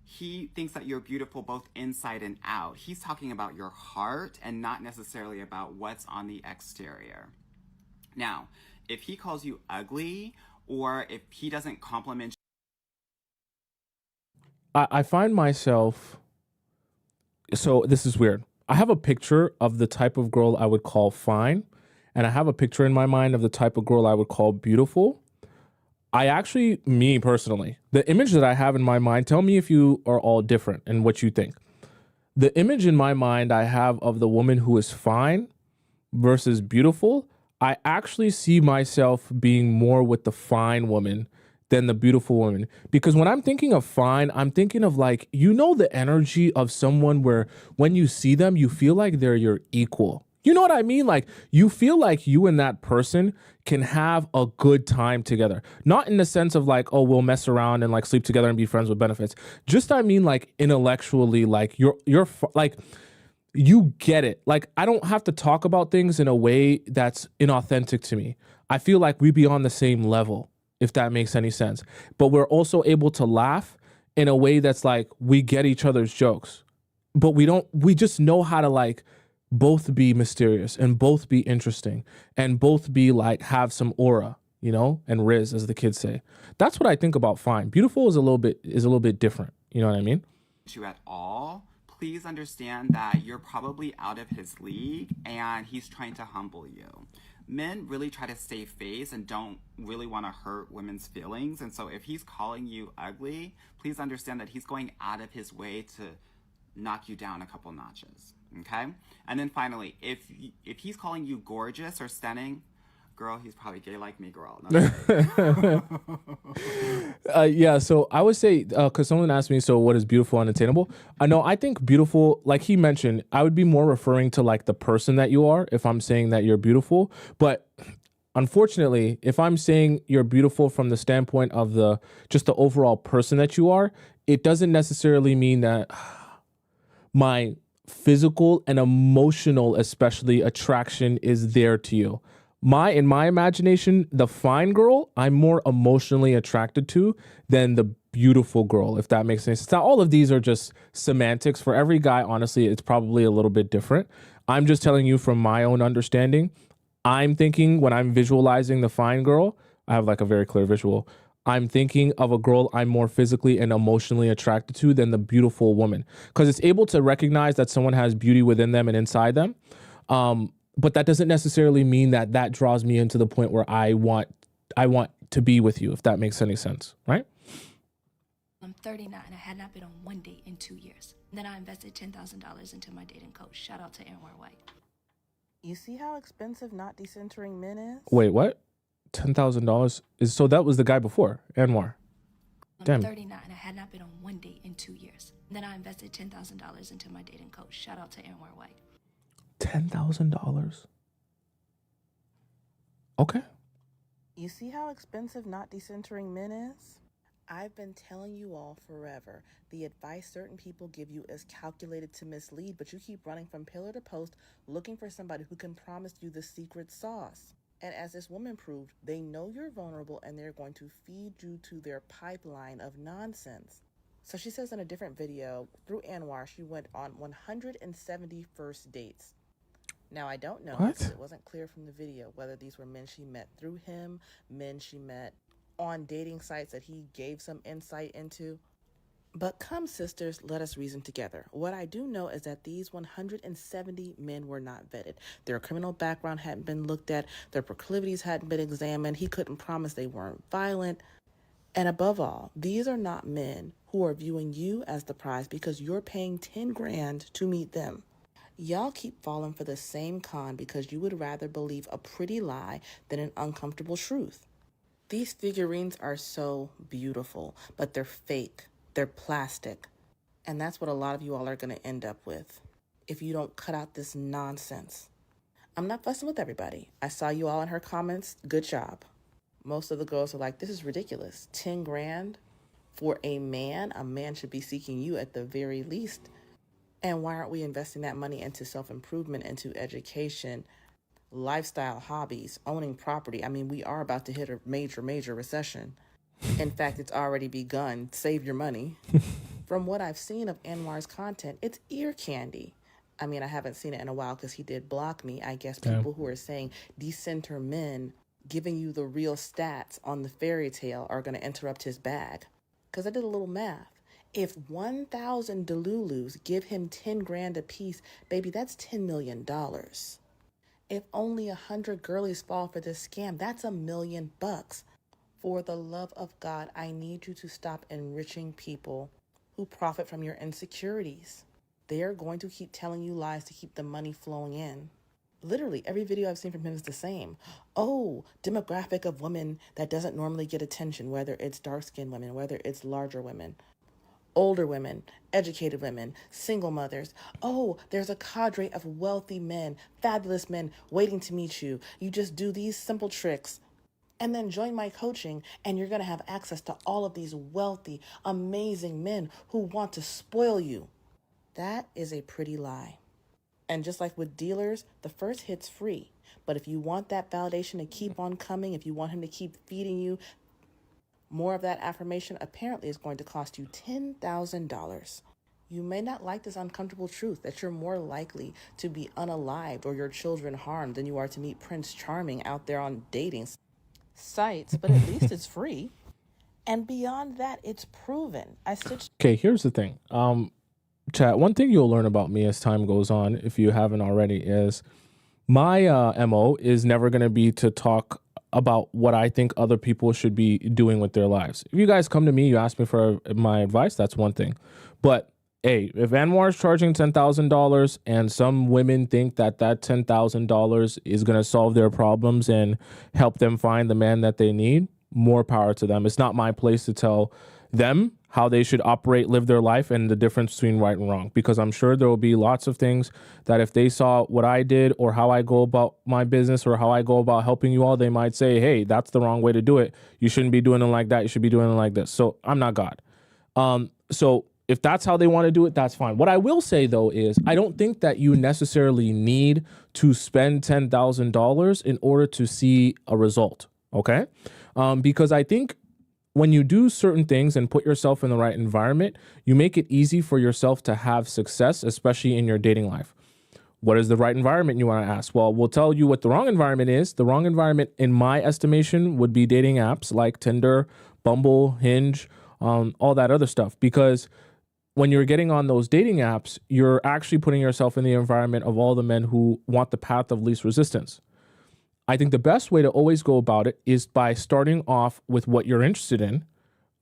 He thinks that you're beautiful both inside and out. He's talking about your heart and not necessarily about what's on the exterior. Now, if he calls you ugly or if he doesn't compliment you,
I find myself, so this is weird. I have a picture of the type of girl I would call fine, and I have a picture in my mind of the type of girl I would call beautiful. Me personally, the image that I have in my mind, tell me if you are all different and what you think. The image in my mind I have of the woman who is fine versus beautiful, I actually see myself being more with the fine woman than the beautiful woman. Because when I'm thinking of fine, I'm thinking of like, the energy of someone where when you see them, you feel like they're your equal. You know what I mean? Like you feel like you and that person can have a good time together. Not in the sense of like, oh, we'll mess around and like sleep together and be friends with benefits. Just I mean like intellectually, like like you get it. Like I don't have to talk about things in a way that's inauthentic to me. I feel like we be on the same level, if that makes any sense. But we're also able to laugh in a way that's like we get each other's jokes. But we just know how to like both be mysterious and both be interesting and both be like have some aura, and riz as the kids say. That's what I think about fine. Beautiful is a little bit different. You know what I mean?
You at all, please understand that you're probably out of his league and he's trying to humble you. Men really try to save face and don't really want to hurt women's feelings. And so if he's calling you ugly, please understand that he's going out of his way to knock you down a couple notches. Okay? And then finally, if he's calling you gorgeous or stunning, girl, he's probably gay like me, girl. No,
Yeah, so I would say, because someone asked me, so what is beautiful and attainable? No, I think beautiful, like he mentioned, I would be more referring to like the person that you are if I'm saying that you're beautiful. But unfortunately, if I'm saying you're beautiful from the standpoint of just the overall person that you are, it doesn't necessarily mean that my physical and emotional, especially attraction, is there to you. In my imagination, the fine girl I'm more emotionally attracted to than the beautiful girl, if that makes any sense. Now, all of these are just semantics. For every guy, honestly, it's probably a little bit different. I'm just telling you from my own understanding. I'm thinking when I'm visualizing the fine girl, I have like a very clear visual. I'm thinking of a girl I'm more physically and emotionally attracted to than the beautiful woman, because it's able to recognize that someone has beauty within them and inside them. But that doesn't necessarily mean that draws me into the point where I want to be with you, if that makes any sense, right?
I'm 39. I had not been on one date in 2 years. Then I invested $10,000 into my dating coach. Shout out to Anwar White.
You see how expensive not decentering men is?
Wait, what? $10,000 is so that was the guy before Anwar. Damn.
I'm 39. I had not been on one date in 2 years. Then I invested $10,000 into my dating coach. Shout out to Anwar White.
$10,000. Okay.
You see how expensive not decentering men is? I've been telling you all forever. The advice certain people give you is calculated to mislead, but you keep running from pillar to post looking for somebody who can promise you the secret sauce. And as this woman proved, they know you're vulnerable and they're going to feed you to their pipeline of nonsense. So she says in a different video, through Anwar, she went on 170 first dates. Now, I don't know, because it wasn't clear from the video whether these were men she met through him, men she met on dating sites that he gave some insight into. But come, sisters, let us reason together. What I do know is that these 170 men were not vetted. Their criminal background hadn't been looked at. Their proclivities hadn't been examined. He couldn't promise they weren't violent. And above all, these are not men who are viewing you as the prize because you're paying 10 grand to meet them. Y'all keep falling for the same con because you would rather believe a pretty lie than an uncomfortable truth. These figurines are so beautiful, but they're fake. They're plastic. And that's what a lot of you all are going to end up with if you don't cut out this nonsense. I'm not fussing with everybody. I saw you all in her comments. Good job. Most of the girls are like, this is ridiculous. 10 grand for a man? A man should be seeking you at the very least. And why aren't we investing that money into self-improvement, into education, lifestyle, hobbies, owning property? I mean, we are about to hit a major recession. In fact, it's already begun. Save your money. From what I've seen of Anwar's content, it's ear candy. I mean, I haven't seen it in a while because he did block me. I guess people who are saying decenter men giving you the real stats on the fairy tale are going to interrupt his bag. Because I did a little math. If 1,000 Delulus give him 10 grand a piece, baby, that's $10 million. If only 100 girlies fall for this scam, that's $1 million. For the love of God, I need you to stop enriching people who profit from your insecurities. They are going to keep telling you lies to keep the money flowing in. Literally, every video I've seen from him is the same. Oh, demographic of women that doesn't normally get attention, whether it's dark-skinned women, whether it's larger women, older women, educated women, single mothers. Oh, there's a cadre of wealthy men, fabulous men waiting to meet you. You just do these simple tricks and then join my coaching, and you're going to have access to all of these wealthy, amazing men who want to spoil you. That is a pretty lie. And just like with dealers, the first hit's free. But if you want that validation to keep on coming, if you want him to keep feeding you more of that affirmation, apparently it's going to cost you $10,000. You may not like this uncomfortable truth that you're more likely to be unalived or your children harmed than you are to meet Prince Charming out there on dating sites, but at least it's free. And beyond that, it's proven.
Okay, here's the thing. Chat, one thing you'll learn about me as time goes on, if you haven't already, is my MO is never going to be to talk about what I think other people should be doing with their lives. If you guys come to me, you ask me for my advice, that's one thing. But hey, if Anwar is charging $10,000 and some women think that that $10,000 is going to solve their problems and help them find the man that they need, more power to them. It's not my place to tell them how they should operate, live their life, and the difference between right and wrong. Because I'm sure there will be lots of things that if they saw what I did or how I go about my business or how I go about helping you all, they might say, hey, that's the wrong way to do it. You shouldn't be doing it like that. You should be doing it like this. So I'm not God. So if that's how they want to do it, that's fine. What I will say, though, is I don't think that you necessarily need to spend $10,000 in order to see a result. Okay? Because I think when you do certain things and put yourself in the right environment, you make it easy for yourself to have success, especially in your dating life. What is the right environment, you want to ask? Well, we'll tell you what the wrong environment is. The wrong environment, in my estimation, would be dating apps like Tinder, Bumble, Hinge, all that other stuff. Because when you're getting on those dating apps, you're actually putting yourself in the environment of all the men who want the path of least resistance. I think the best way to always go about it is by starting off with what you're interested in,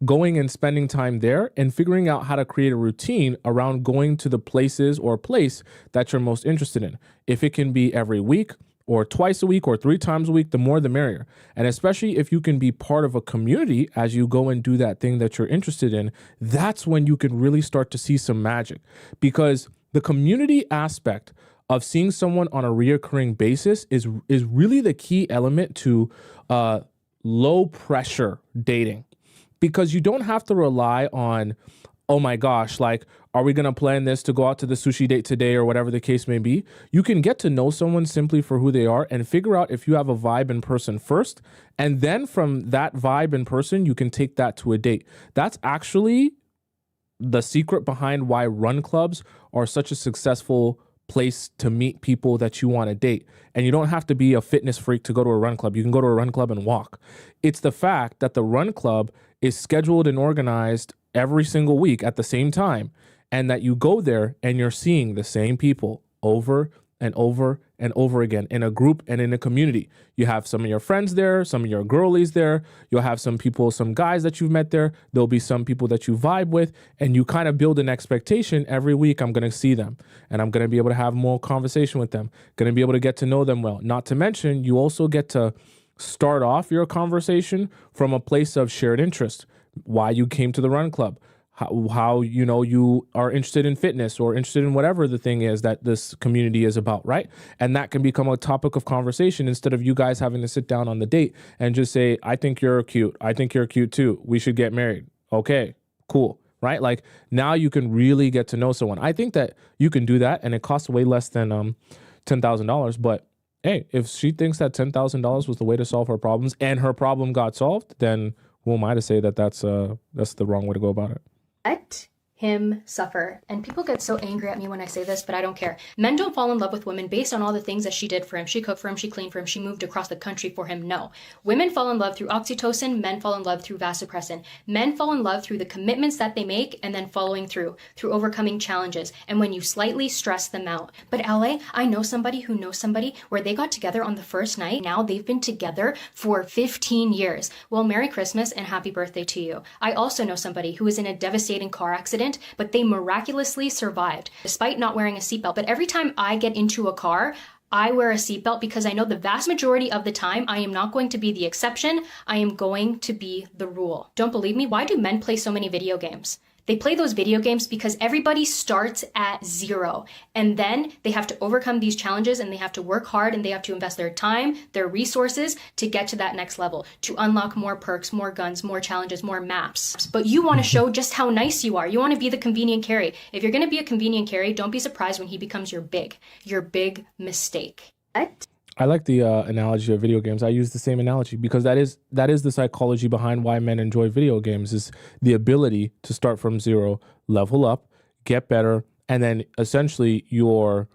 going and spending time there, and figuring out how to create a routine around going to the places or place that you're most interested in. If it can be every week or twice a week or 3 times a week, the more the merrier. And especially if you can be part of a community as you go and do that thing that you're interested in, that's when you can really start to see some magic. Because the community aspect of seeing someone on a reoccurring basis is really the key element to low pressure dating, because you don't have to rely on, oh my gosh, like, are we going to plan this to go out to the sushi date today or whatever the case may be? You can get to know someone simply for who they are and figure out if you have a vibe in person first. And then from that vibe in person, you can take that to a date. That's actually the secret behind why run clubs are such a successful place to meet people that you want to date. And you don't have to be a fitness freak to go to a run club. You can go to a run club and walk. It's the fact that the run club is scheduled and organized every single week at the same time, and that you go there and you're seeing the same people over and over and over again in a group and in a community. You have some of your friends there, some of your girlies there. You'll have some people, some guys that you've met there. There'll be some people that you vibe with, and you kind of build an expectation every week. I'm going to see them and I'm going to be able to have more conversation with them, going to be able to get to know them well. Not to mention, you also get to start off your conversation from a place of shared interest. Why you came to the run club, how you know you are interested in fitness or interested in whatever the thing is that this community is about, right? And that can become a topic of conversation instead of you guys having to sit down on the date and just say, I think you're cute. I think you're cute too. We should get married. Okay, cool. Right? Like, now you can really get to know someone. I think that you can do that, and it costs way less than $10,000. But hey, if she thinks that $10,000 was the way to solve her problems and her problem got solved, then who am I to say that that's the wrong way to go about it?
Let him suffer. And people get so angry at me when I say this, but I don't care. Men don't fall in love with women based on all the things that she did for him. She cooked for him, she cleaned for him, she moved across the country for him. No. Women fall in love through oxytocin, men fall in love through vasopressin. Men fall in love through the commitments that they make and then following through overcoming challenges, and when you slightly stress them out. But LA, I know somebody who knows somebody where they got together on the first night. Now they've been together for 15 years. Well, Merry Christmas and happy birthday to you. I also know somebody who was in a devastating car accident, but they miraculously survived despite not wearing a seatbelt. But every time I get into a car, I wear a seatbelt because I know the vast majority of the time I am not going to be the exception. I am going to be the rule. Don't believe me? Why do men play so many video games? They play those video games because everybody starts at zero, and then they have to overcome these challenges, and they have to work hard, and they have to invest their time, their resources to get to that next level, to unlock more perks, more guns, more challenges, more maps. But you want to show just how nice you are. You want to be the convenient carry. If you're going to be a convenient carry, don't be surprised when he becomes your big mistake. What?
I like the analogy of video games. I use the same analogy because that is the psychology behind why men enjoy video games, is the ability to start from zero, level up, get better, and then essentially your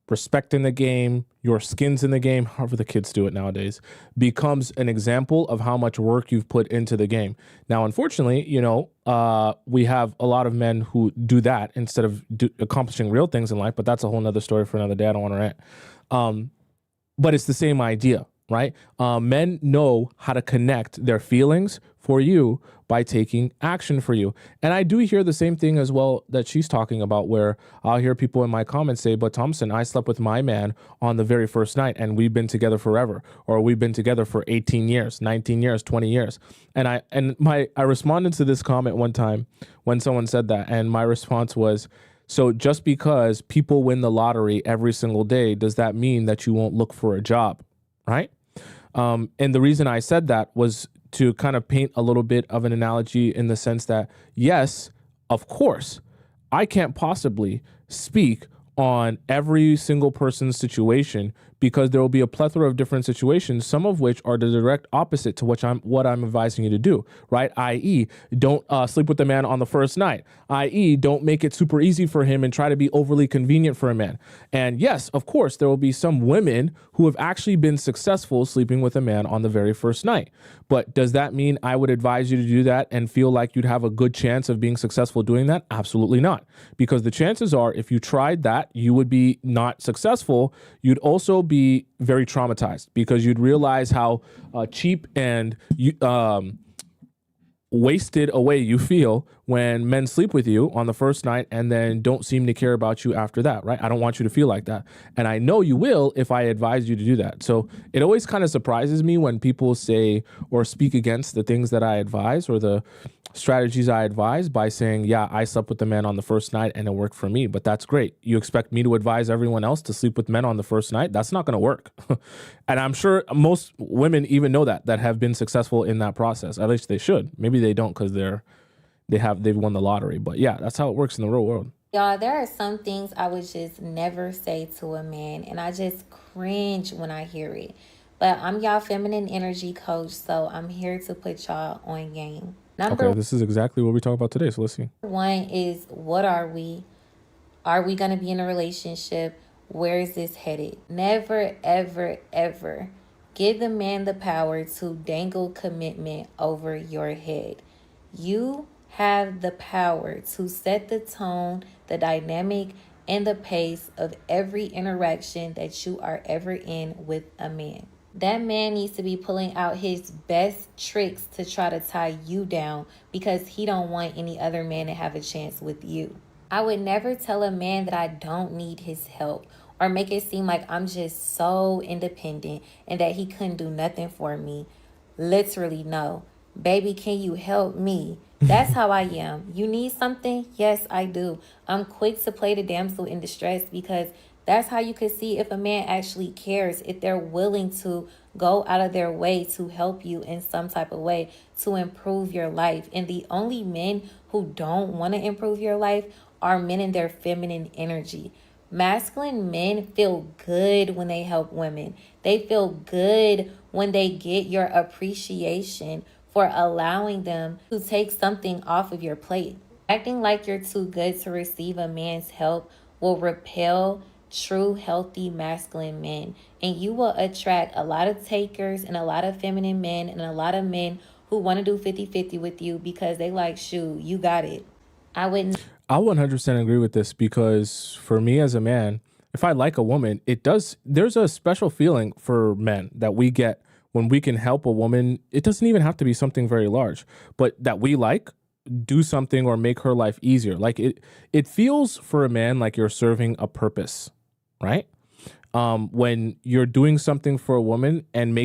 respect in the game, your skins in the game, however the kids do it nowadays, becomes an example of how much work you've put into the game. Now, unfortunately, we have a lot of men who do that instead of accomplishing real things in life, but that's a whole nother story for another day. I don't want to rant. But it's the same idea, right? Men know how to connect their feelings for you by taking action for you. And I do hear the same thing as well that she's talking about, where I'll hear people in my comments say, but Tomisin, I slept with my man on the very first night and we've been together forever, or we've been together for 18 years, 19 years, 20 years. And I responded to this comment one time when someone said that, and my response was, so just because people win the lottery every single day, does that mean that you won't look for a job, right? And the reason I said that was to kind of paint a little bit of an analogy in the sense that, yes, of course, I can't possibly speak on every single person's situation, because there will be a plethora of different situations, some of which are the direct opposite to what I'm advising you to do, right? i.e., don't sleep with the man on the first night, i.e., don't make it super easy for him and try to be overly convenient for a man. And yes, of course, there will be some women who have actually been successful sleeping with a man on the very first night. But does that mean I would advise you to do that and feel like you'd have a good chance of being successful doing that? Absolutely not. Because the chances are, if you tried that, you would be not successful. You'd also be very traumatized, because you'd realize how cheap and wasted away you feel when men sleep with you on the first night and then don't seem to care about you after that, right? I don't want you to feel like that. And I know you will if I advise you to do that. So it always kind of surprises me when people say or speak against the things that I advise or the strategies I advise by saying, yeah, I slept with the man on the first night and it worked for me. But that's great. You expect me to advise everyone else to sleep with men on the first night? That's not going to work. And I'm sure most women even know that have been successful in that process. At least they should. Maybe they don't because they've won the lottery. But yeah, that's how it works in the real world.
Y'all, there are some things I would just never say to a man, and I just cringe when I hear it. But I'm y'all feminine energy coach, so I'm here to put y'all on game.
Okay, this is exactly what we talk about today, so let's see.
One is, what are we? Are we going to be in a relationship? Where is this headed? Never, ever, ever give the man the power to dangle commitment over your head. You have the power to set the tone, the dynamic, and the pace of every interaction that you are ever in with a man. That man needs to be pulling out his best tricks to try to tie you down, because he don't want any other man to have a chance with you. I would never tell a man that I don't need his help, or make it seem like I'm just so independent and that he couldn't do nothing for me. Literally, no. Baby, can you help me? That's how I am. You need something? Yes, I do. I'm quick to play the damsel in distress, because that's how you can see if a man actually cares, if they're willing to go out of their way to help you in some type of way to improve your life. And the only men who don't want to improve your life are men in their feminine energy. Masculine men feel good when they help women. They feel good when they get your appreciation for allowing them to take something off of your plate. Acting like you're too good to receive a man's help will repel true, healthy, masculine men. And you will attract a lot of takers and a lot of feminine men and a lot of men who want to do 50-50 with you because they like, shoot, you got it. I
100% agree with this, because for me as a man, if I like a woman, there's a special feeling for men that we get when we can help a woman. It doesn't even have to be something very large, but that we do something or make her life easier. Like it feels for a man like you're serving a purpose, right? When you're doing something for a woman and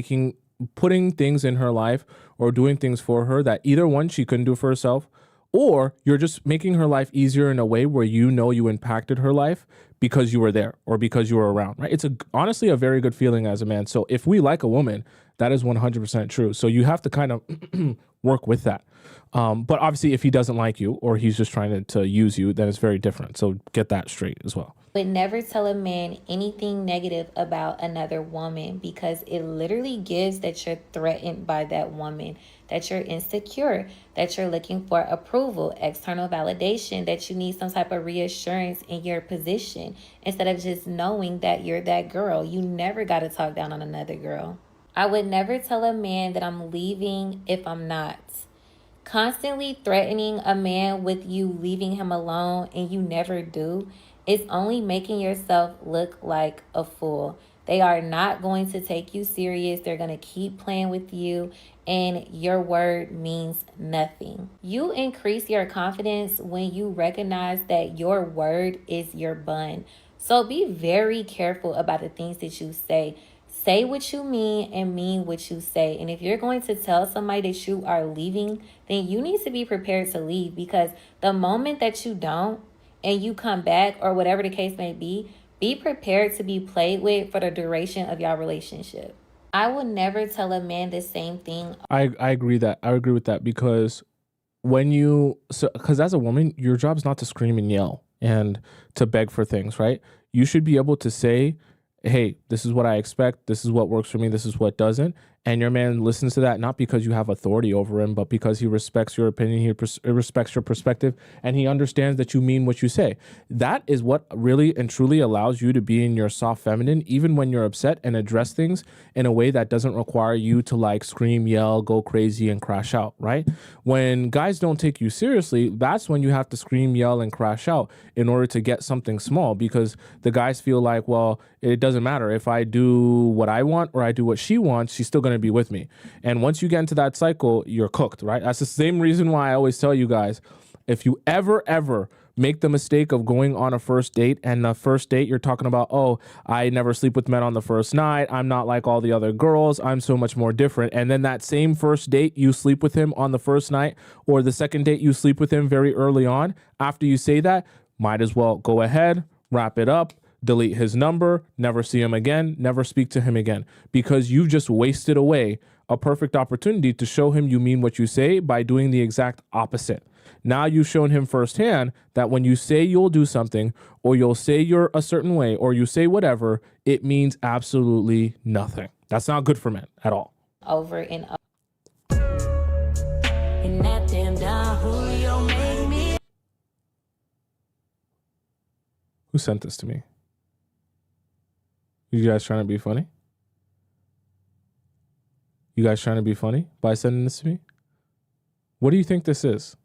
putting things in her life or doing things for her that either one, she couldn't do for herself, or you're just making her life easier in a way where you know you impacted her life because you were there or because you were around, right? It's honestly a very good feeling as a man. So if we like a woman, that is 100% true. So you have to kind of work with that. But obviously, if he doesn't like you or he's just trying to use you, then it's very different. So get that straight as well.
Would never tell a man anything negative about another woman, because it literally gives that you're threatened by that woman, that you're insecure, that you're looking for approval, external validation, that you need some type of reassurance in your position instead of just knowing that you're that girl. You never got to talk down on another girl. I would never tell a man that I'm leaving if I'm not. Constantly threatening a man with you leaving him alone and you never do is only making yourself look like a fool. They are not going to take you serious. They're going to keep playing with you, and your word means nothing. You increase your confidence when you recognize that your word is your bond. So be very careful about the things that you say. Say what you mean and mean what you say. And if you're going to tell somebody that you are leaving, then you need to be prepared to leave, because the moment that you don't and you come back or whatever the case may be prepared to be played with for the duration of your relationship. I will never tell a man the same thing.
I agree with that because because as a woman, your job is not to scream and yell and to beg for things, right? You should be able to say, hey, this is what I expect. This is what works for me. This is what doesn't. And your man listens to that, not because you have authority over him, but because he respects your opinion, he respects your perspective, and he understands that you mean what you say. That is what really and truly allows you to be in your soft feminine, even when you're upset, and address things in a way that doesn't require you to like scream, yell, go crazy, and crash out, right? When guys don't take you seriously, that's when you have to scream, yell, and crash out in order to get something small, because the guys feel like, well, it doesn't matter. If I do what I want or I do what she wants, she's still going to be with me. And once you get into that cycle, you're cooked, right? That's the same reason why I always tell you guys, if you ever make the mistake of going on a first date, and the first date you're talking about, oh, I never sleep with men on the first night, I'm not like all the other girls, I'm so much more different. And then that same first date, you sleep with him on the first night, or the second date, you sleep with him very early on. After you say that, might as well go ahead, wrap it up, delete his number, never see him again, never speak to him again, because you've just wasted away a perfect opportunity to show him you mean what you say by doing the exact opposite. Now you've shown him firsthand that when you say you'll do something, or you'll say you're a certain way, or you say whatever, it means absolutely nothing. That's not good for men at all.
Over and over.
And that damn down Julio made me.
Who sent this to me? You guys trying to be funny? You guys trying to be funny by sending this to me? What do you think this is?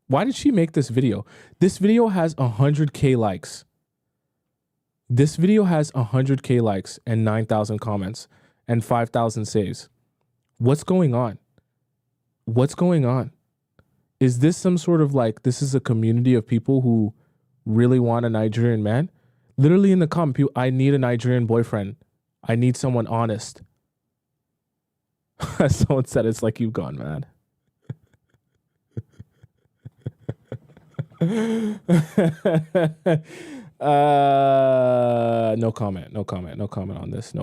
Why did she make this video? This video has 100K likes. This video has 100K likes and 9,000 comments and 5,000 saves. What's going on? What's going on? Is this some sort of like, this is a community of people who really want a Nigerian man? Literally in the comment, people, I need a Nigerian boyfriend. I need someone honest. Someone said it's like you've gone mad. No comment on this.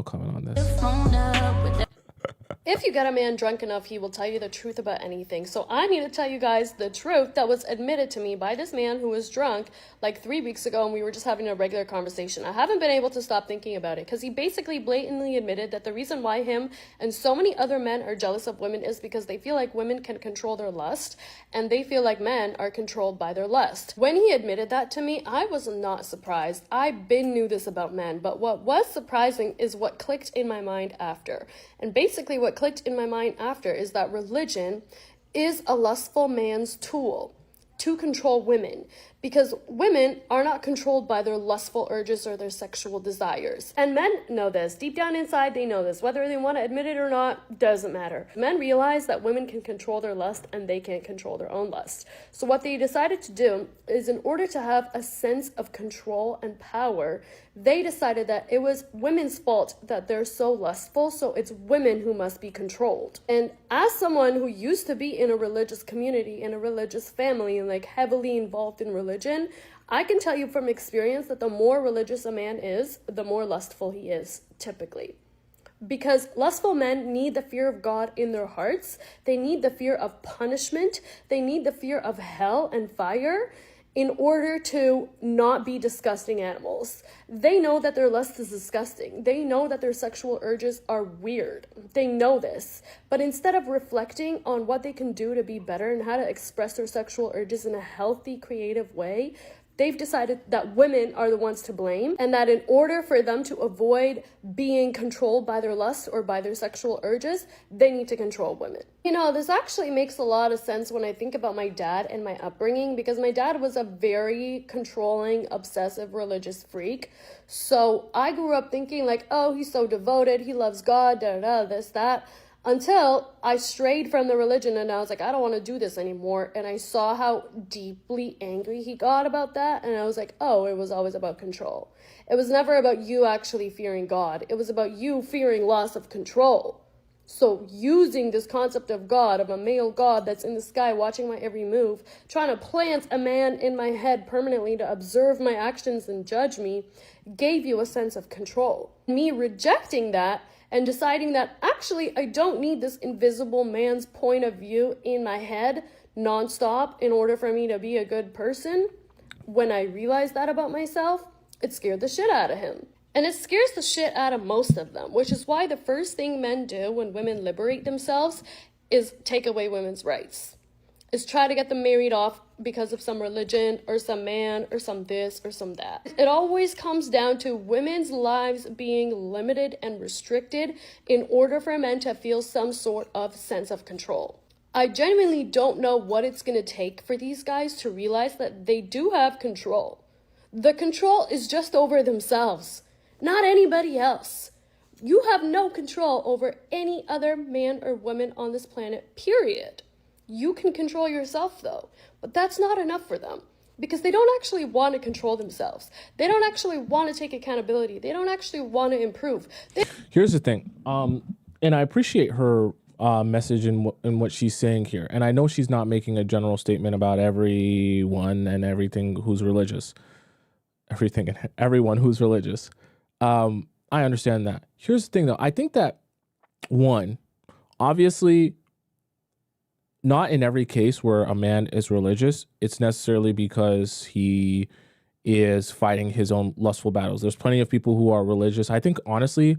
If you get a man drunk enough, he will tell you the truth about anything. So I need to tell you guys the truth that was admitted to me by this man who was drunk like 3 weeks ago, and we were just having a regular conversation. I haven't been able to stop thinking about it, because he basically blatantly admitted that the reason why him and so many other men are jealous of women is because they feel like women can control their lust, and they feel like men are controlled by their lust. When he admitted that to me, I was not surprised. I been knew this about men, but what was surprising is what clicked in my mind after. And basically what clicked in my mind after is that religion is a lustful man's tool to control women, because women are not controlled by their lustful urges or their sexual desires. And men know this. Deep down inside, they know this. Whether they want to admit it or not, doesn't matter. Men realize that women can control their lust and they can't control their own lust. So what they decided to do is, in order to have a sense of control and power, they decided that it was women's fault that they're so lustful, so it's women who must be controlled. And as someone who used to be in a religious community, in a religious family, and like heavily involved in religion, I can tell you from experience that the more religious a man is, the more lustful he is, typically. Because lustful men need the fear of God in their hearts. They need the fear of punishment. They need the fear of hell and fire in order to not be disgusting animals. They know that their lust is disgusting. They know that their sexual urges are weird. They know this. But instead of reflecting on what they can do to be better and how to express their sexual urges in a healthy, creative way, they've decided that women are the ones to blame, and that in order for them to avoid being controlled by their lust or by their sexual urges, they need to control women. You know, this actually makes a lot of sense when I think about my dad and my upbringing, because my dad was a very controlling, obsessive, religious freak. So I grew up thinking like, oh, he's so devoted, he loves God, this, that. Until I strayed from the religion and I was like, I don't want to do this anymore. And I saw how deeply angry he got about that. And I was like, oh, it was always about control. It was never about you actually fearing God. It was about you fearing loss of control. So using this concept of God, of a male God that's in the sky watching my every move, trying to plant a man in my head permanently to observe my actions and judge me, gave you a sense of control. Me rejecting that and deciding that actually I don't need this invisible man's point of view in my head nonstop in order for me to be a good person, when I realized that about myself, it scared the shit out of him. And it scares the shit out of most of them, which is why the first thing men do when women liberate themselves is take away women's rights. Is try to get them married off because of some religion or some man or some this or some that. It always comes down to women's lives being limited and restricted in order for men to feel some sort of sense of control. I genuinely don't know what it's going to take for these guys to realize that they do have control. The control is just over themselves, not anybody else. You have no control over any other man or woman on this planet, period. You can control yourself though, but that's not enough for them because they don't actually want to control themselves. They don't actually want to take accountability. They don't actually want to improve.
Here's the thing. And I appreciate her message in what she's saying here. And I know she's not making a general statement about everyone and everything who's religious. Everything and everyone who's religious. I understand that. Here's the thing though. I think that one, obviously, not in every case where a man is religious, it's necessarily because he is fighting his own lustful battles. There's plenty of people who are religious. I think, honestly,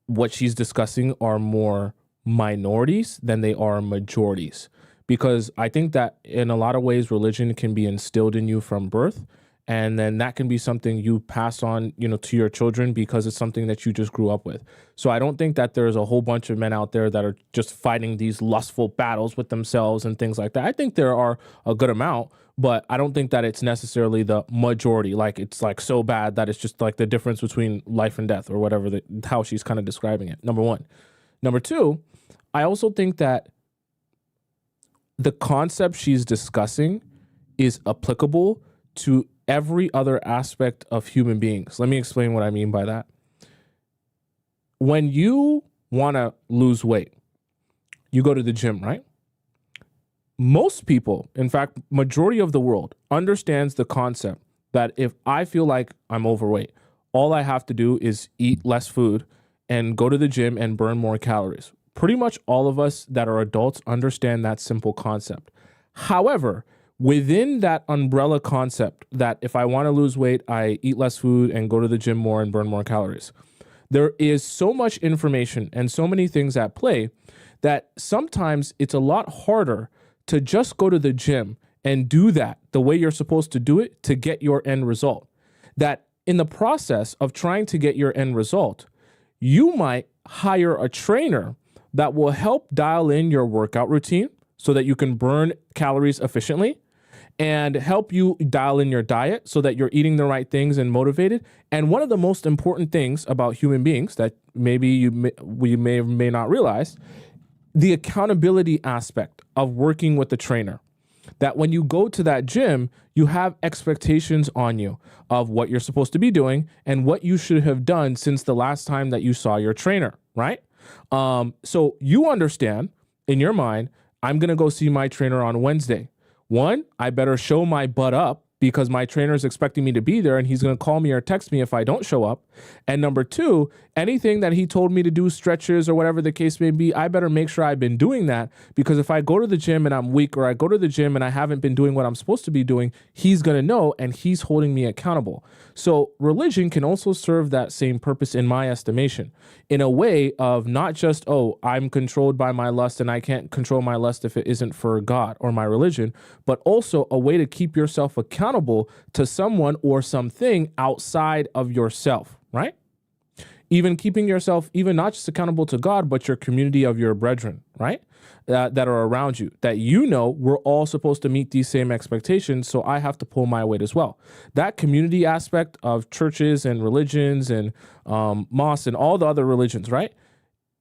what she's discussing are more minorities than they are majorities. Because I think that in a lot of ways, religion can be instilled in you from birth. And then that can be something you pass on, to your children because it's something that you just grew up with. So I don't think that there's a whole bunch of men out there that are just fighting these lustful battles with themselves and things like that. I think there are a good amount, but I don't think that it's necessarily the majority. Like it's like so bad that it's just like the difference between life and death or whatever, how she's kind of describing it. Number one. Number two, I also think that the concept she's discussing is applicable to every other aspect of human beings. Let me explain what I mean by that. When you want to lose weight, you go to the gym, right? Most people, in fact, majority of the world understands the concept that if I feel like I'm overweight, all I have to do is eat less food and go to the gym and burn more calories. Pretty much all of us that are adults understand that simple concept. However, within that umbrella concept that if I want to lose weight, I eat less food and go to the gym more and burn more calories, there is so much information and so many things at play that sometimes it's a lot harder to just go to the gym and do that the way you're supposed to do it to get your end result. That in the process of trying to get your end result, you might hire a trainer that will help dial in your workout routine so that you can burn calories efficiently. and help you dial in your diet so that you're eating the right things and motivated. And one of the most important things about human beings that maybe we may or may not realize, the accountability aspect of working with the trainer. That when you go to that gym, you have expectations on you of what you're supposed to be doing and what you should have done since the last time that you saw your trainer, right? So you understand in your mind, I'm going to go see my trainer on Wednesday. One, I better show my butt up because my trainer is expecting me to be there and he's going to call me or text me if I don't show up. And number two, anything that he told me to do, stretches or whatever the case may be, I better make sure I've been doing that, because if I go to the gym and I'm weak, or I go to the gym and I haven't been doing what I'm supposed to be doing, he's going to know and he's holding me accountable. So religion can also serve that same purpose in my estimation, in a way of not just, oh, I'm controlled by my lust and I can't control my lust if it isn't for God or my religion, but also a way to keep yourself accountable to someone or something outside of yourself, right? Even keeping yourself, even not just accountable to God, but your community of your brethren, right? That are around you, that you know we're all supposed to meet these same expectations, so I have to pull my weight as well. That community aspect of churches and religions and mosques and all the other religions, right,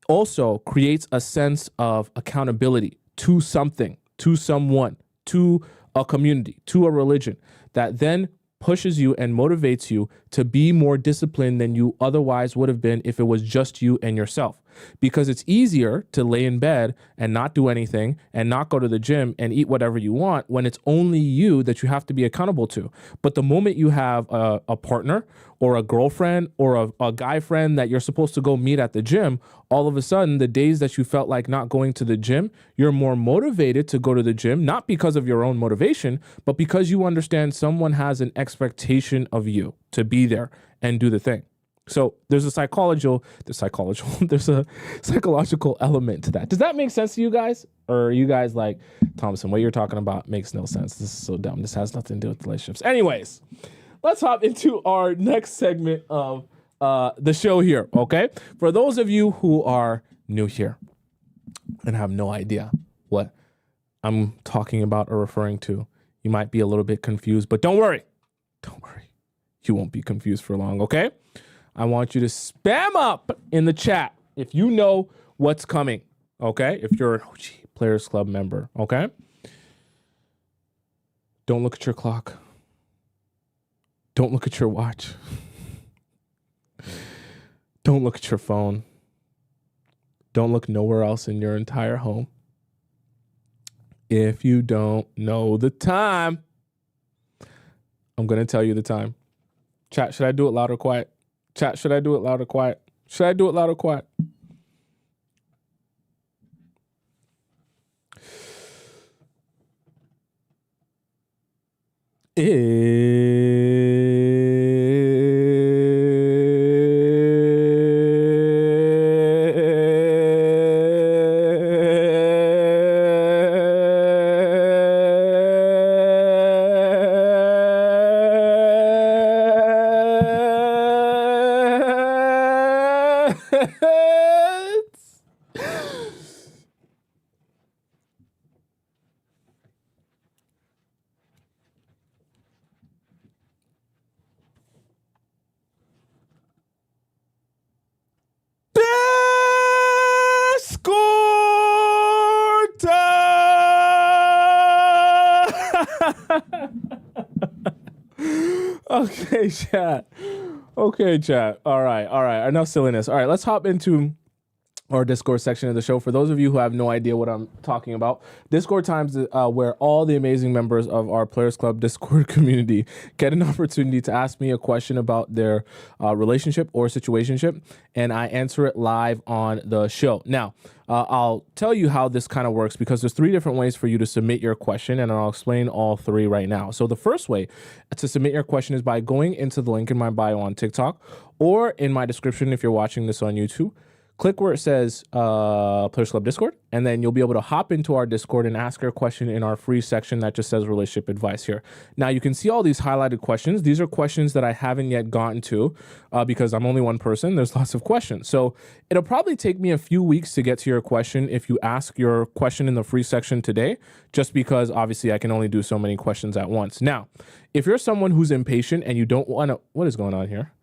also creates a sense of accountability to something, to someone, to a community, to a religion, that then pushes you and motivates you to be more disciplined than you otherwise would have been if it was just you and yourself. Because it's easier to lay in bed and not do anything and not go to the gym and eat whatever you want when it's only you that you have to be accountable to. But the moment you have a partner or a girlfriend or a guy friend that you're supposed to go meet at the gym, all of a sudden, the days that you felt like not going to the gym, you're more motivated to go to the gym, not because of your own motivation, but because you understand someone has an expectation of you to be there and do the thing. So there's a psychological element to that. Does that make sense to you guys? Or are you guys like, Tomisin, what you're talking about makes no sense. This is so dumb. This has nothing to do with relationships. Anyways, let's hop into our next segment of the show here, okay? For those of you who are new here and have no idea what I'm talking about or referring to, you might be a little bit confused, but don't worry. Don't worry. You won't be confused for long, okay? I want you to spam up in the chat if you know what's coming, okay? If you're an OG Players Club member, okay? Don't look at your clock. Don't look at your watch. Don't look at your phone. Don't look nowhere else in your entire home. If you don't know the time, I'm going to tell you the time. Chat, should I do it loud or quiet? Chat, should I do it loud or quiet? Should I do it loud or quiet? Okay, chat. Okay, chat. All right. Enough silliness. All right, let's hop into our Discord section of the show. For those of you who have no idea what I'm talking about, Discord times where all the amazing members of our Players Club Discord community get an opportunity to ask me a question about their relationship or situationship, and I answer it live on the show. Now, I'll tell you how this kind of works because there's 3 different ways for you to submit your question, and I'll explain all 3 right now. So the first way to submit your question is by going into the link in my bio on TikTok or in my description if you're watching this on YouTube. click where it says Players Club Discord, and then you'll be able to hop into our Discord and ask your question in our free section that just says relationship advice here. Now you can see all these highlighted questions. These are questions that I haven't yet gotten to because I'm only one person. There's lots of questions. So it'll probably take me a few weeks to get to your question if you ask your question in the free section today, just because obviously I can only do so many questions at once. Now, if you're someone who's impatient and you don't want to, what is going on here?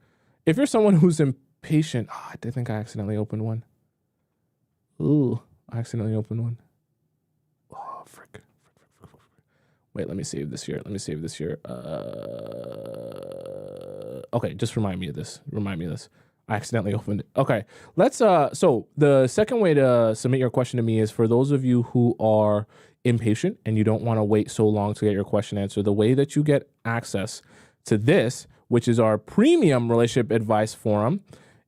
If you're someone who's impatient, I think I accidentally opened one. Ooh, I accidentally opened one. Oh, frick. Wait, let me save this here. Okay, just remind me of this. I accidentally opened it. Okay, let's, so the second way to submit your question to me is for those of you who are impatient and you don't want to wait so long to get your question answered. The way that you get access to this, which is our premium relationship advice forum,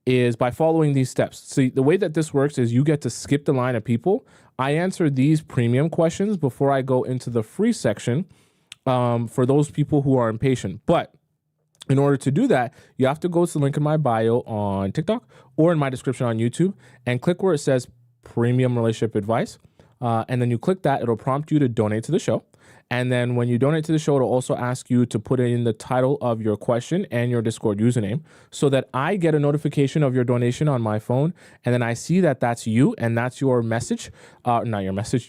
is by following these steps. See, the way that this works is you get to skip the line of people. I answer these premium questions before I go into the free section for those people who are impatient. But in order to do that, you have to go to the link in my bio on TikTok or in my description on YouTube and click where it says premium relationship advice. And then you click that, it'll prompt you to donate to the show. And then when you donate to the show, it'll also ask you to put in the title of your question and your Discord username so that I get a notification of your donation on my phone. And then I see that that's you and that's your message,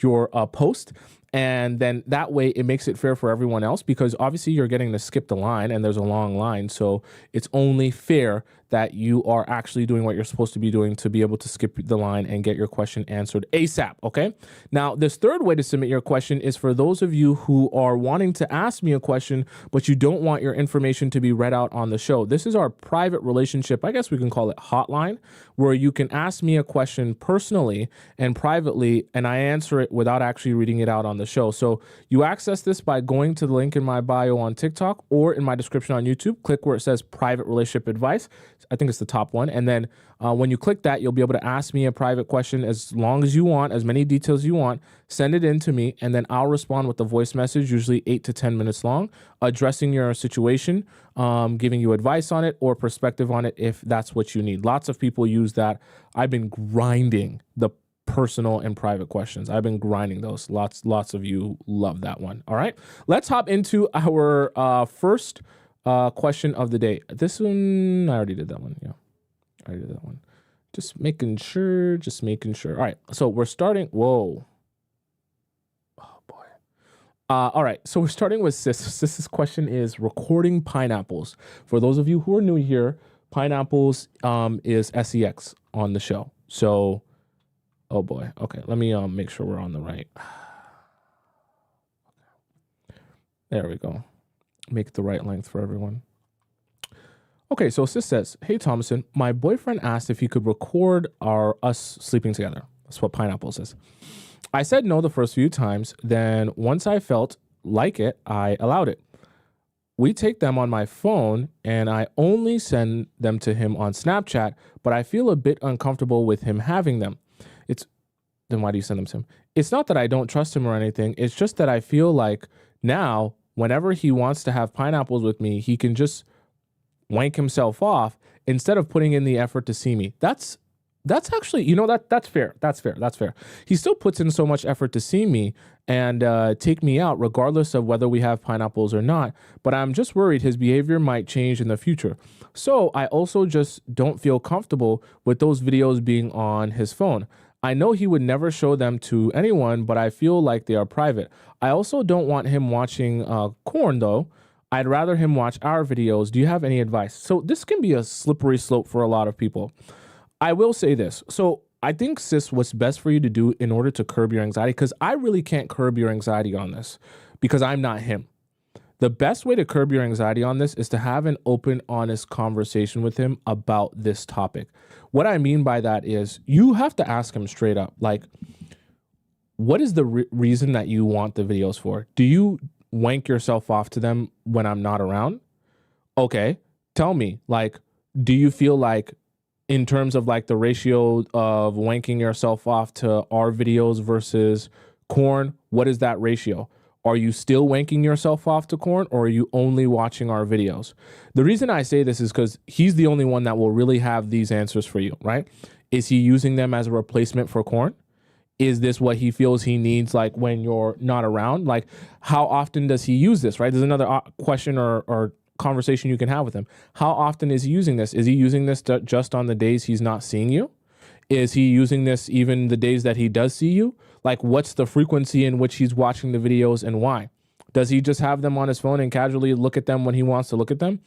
your post. And then that way it makes it fair for everyone else because obviously you're getting to skip the line and there's a long line. So it's only fair that you are actually doing what you're supposed to be doing to be able to skip the line and get your question answered ASAP, okay? Now, this third way to submit your question is for those of you who are wanting to ask me a question, but you don't want your information to be read out on the show. This is our private relationship, I guess we can call it hotline, where you can ask me a question personally and privately, and I answer it without actually reading it out on the show. So you access this by going to the link in my bio on TikTok or in my description on YouTube. Click where it says private relationship advice. I think it's the top one. And then when you click that, you'll be able to ask me a private question as long as you want, as many details you want, send it in to me, and then I'll respond with a voice message, usually 8 to 10 minutes long, addressing your situation, giving you advice on it or perspective on it if that's what you need. Lots of people use that. I've been grinding the personal and private questions. I've been grinding those. Lots of you love that one. All right, let's hop into our first question of the day. This one, I already did that one. Yeah, I already did that one. Just making sure. All right, so we're starting. Whoa. Oh boy. All right, so we're starting with Sis. Sis's question is recording pineapples. For those of you who are new here, pineapples is SEX on the show. So, oh boy. Okay, let me make sure we're on the right. There we go. Make it the right length for everyone. Okay, so Sis says, hey Tomisin, my boyfriend asked if he could record us sleeping together. That's what pineapples is. I said no the first few times, then once I felt like it, I allowed it. We take them on my phone and I only send them to him on Snapchat, but I feel a bit uncomfortable with him having them. Then why do you send them to him? It's not that I don't trust him or anything. It's just that I feel like now, whenever he wants to have pineapples with me, he can just wank himself off instead of putting in the effort to see me. That's actually, that's fair. That's fair. He still puts in so much effort to see me and take me out, regardless of whether we have pineapples or not. But I'm just worried his behavior might change in the future. So I also just don't feel comfortable with those videos being on his phone. I know he would never show them to anyone, but I feel like they are private. I also don't want him watching corn, though. I'd rather him watch our videos. Do you have any advice? So this can be a slippery slope for a lot of people. I will say this. So I think, Sis, what's best for you to do in order to curb your anxiety, because I really can't curb your anxiety on this because I'm not him. The best way to curb your anxiety on this is to have an open, honest conversation with him about this topic. What I mean by that is you have to ask him straight up, like, what is the reason that you want the videos for? Do you wank yourself off to them when I'm not around? Okay, tell me, like, do you feel like in terms of like the ratio of wanking yourself off to our videos versus corn, what is that ratio? Are you still wanking yourself off to corn, or are you only watching our videos? The reason I say this is because he's the only one that will really have these answers for you, right? Is he using them as a replacement for corn? Is this what he feels he needs, like when you're not around? Like, how often does he use this, right? There's another question or conversation you can have with him. How often is he using this? Is he using this just on the days he's not seeing you? Is he using this even the days that he does see you? Like, what's the frequency in which he's watching the videos and why? Does he just have them on his phone and casually look at them when he wants to look at them?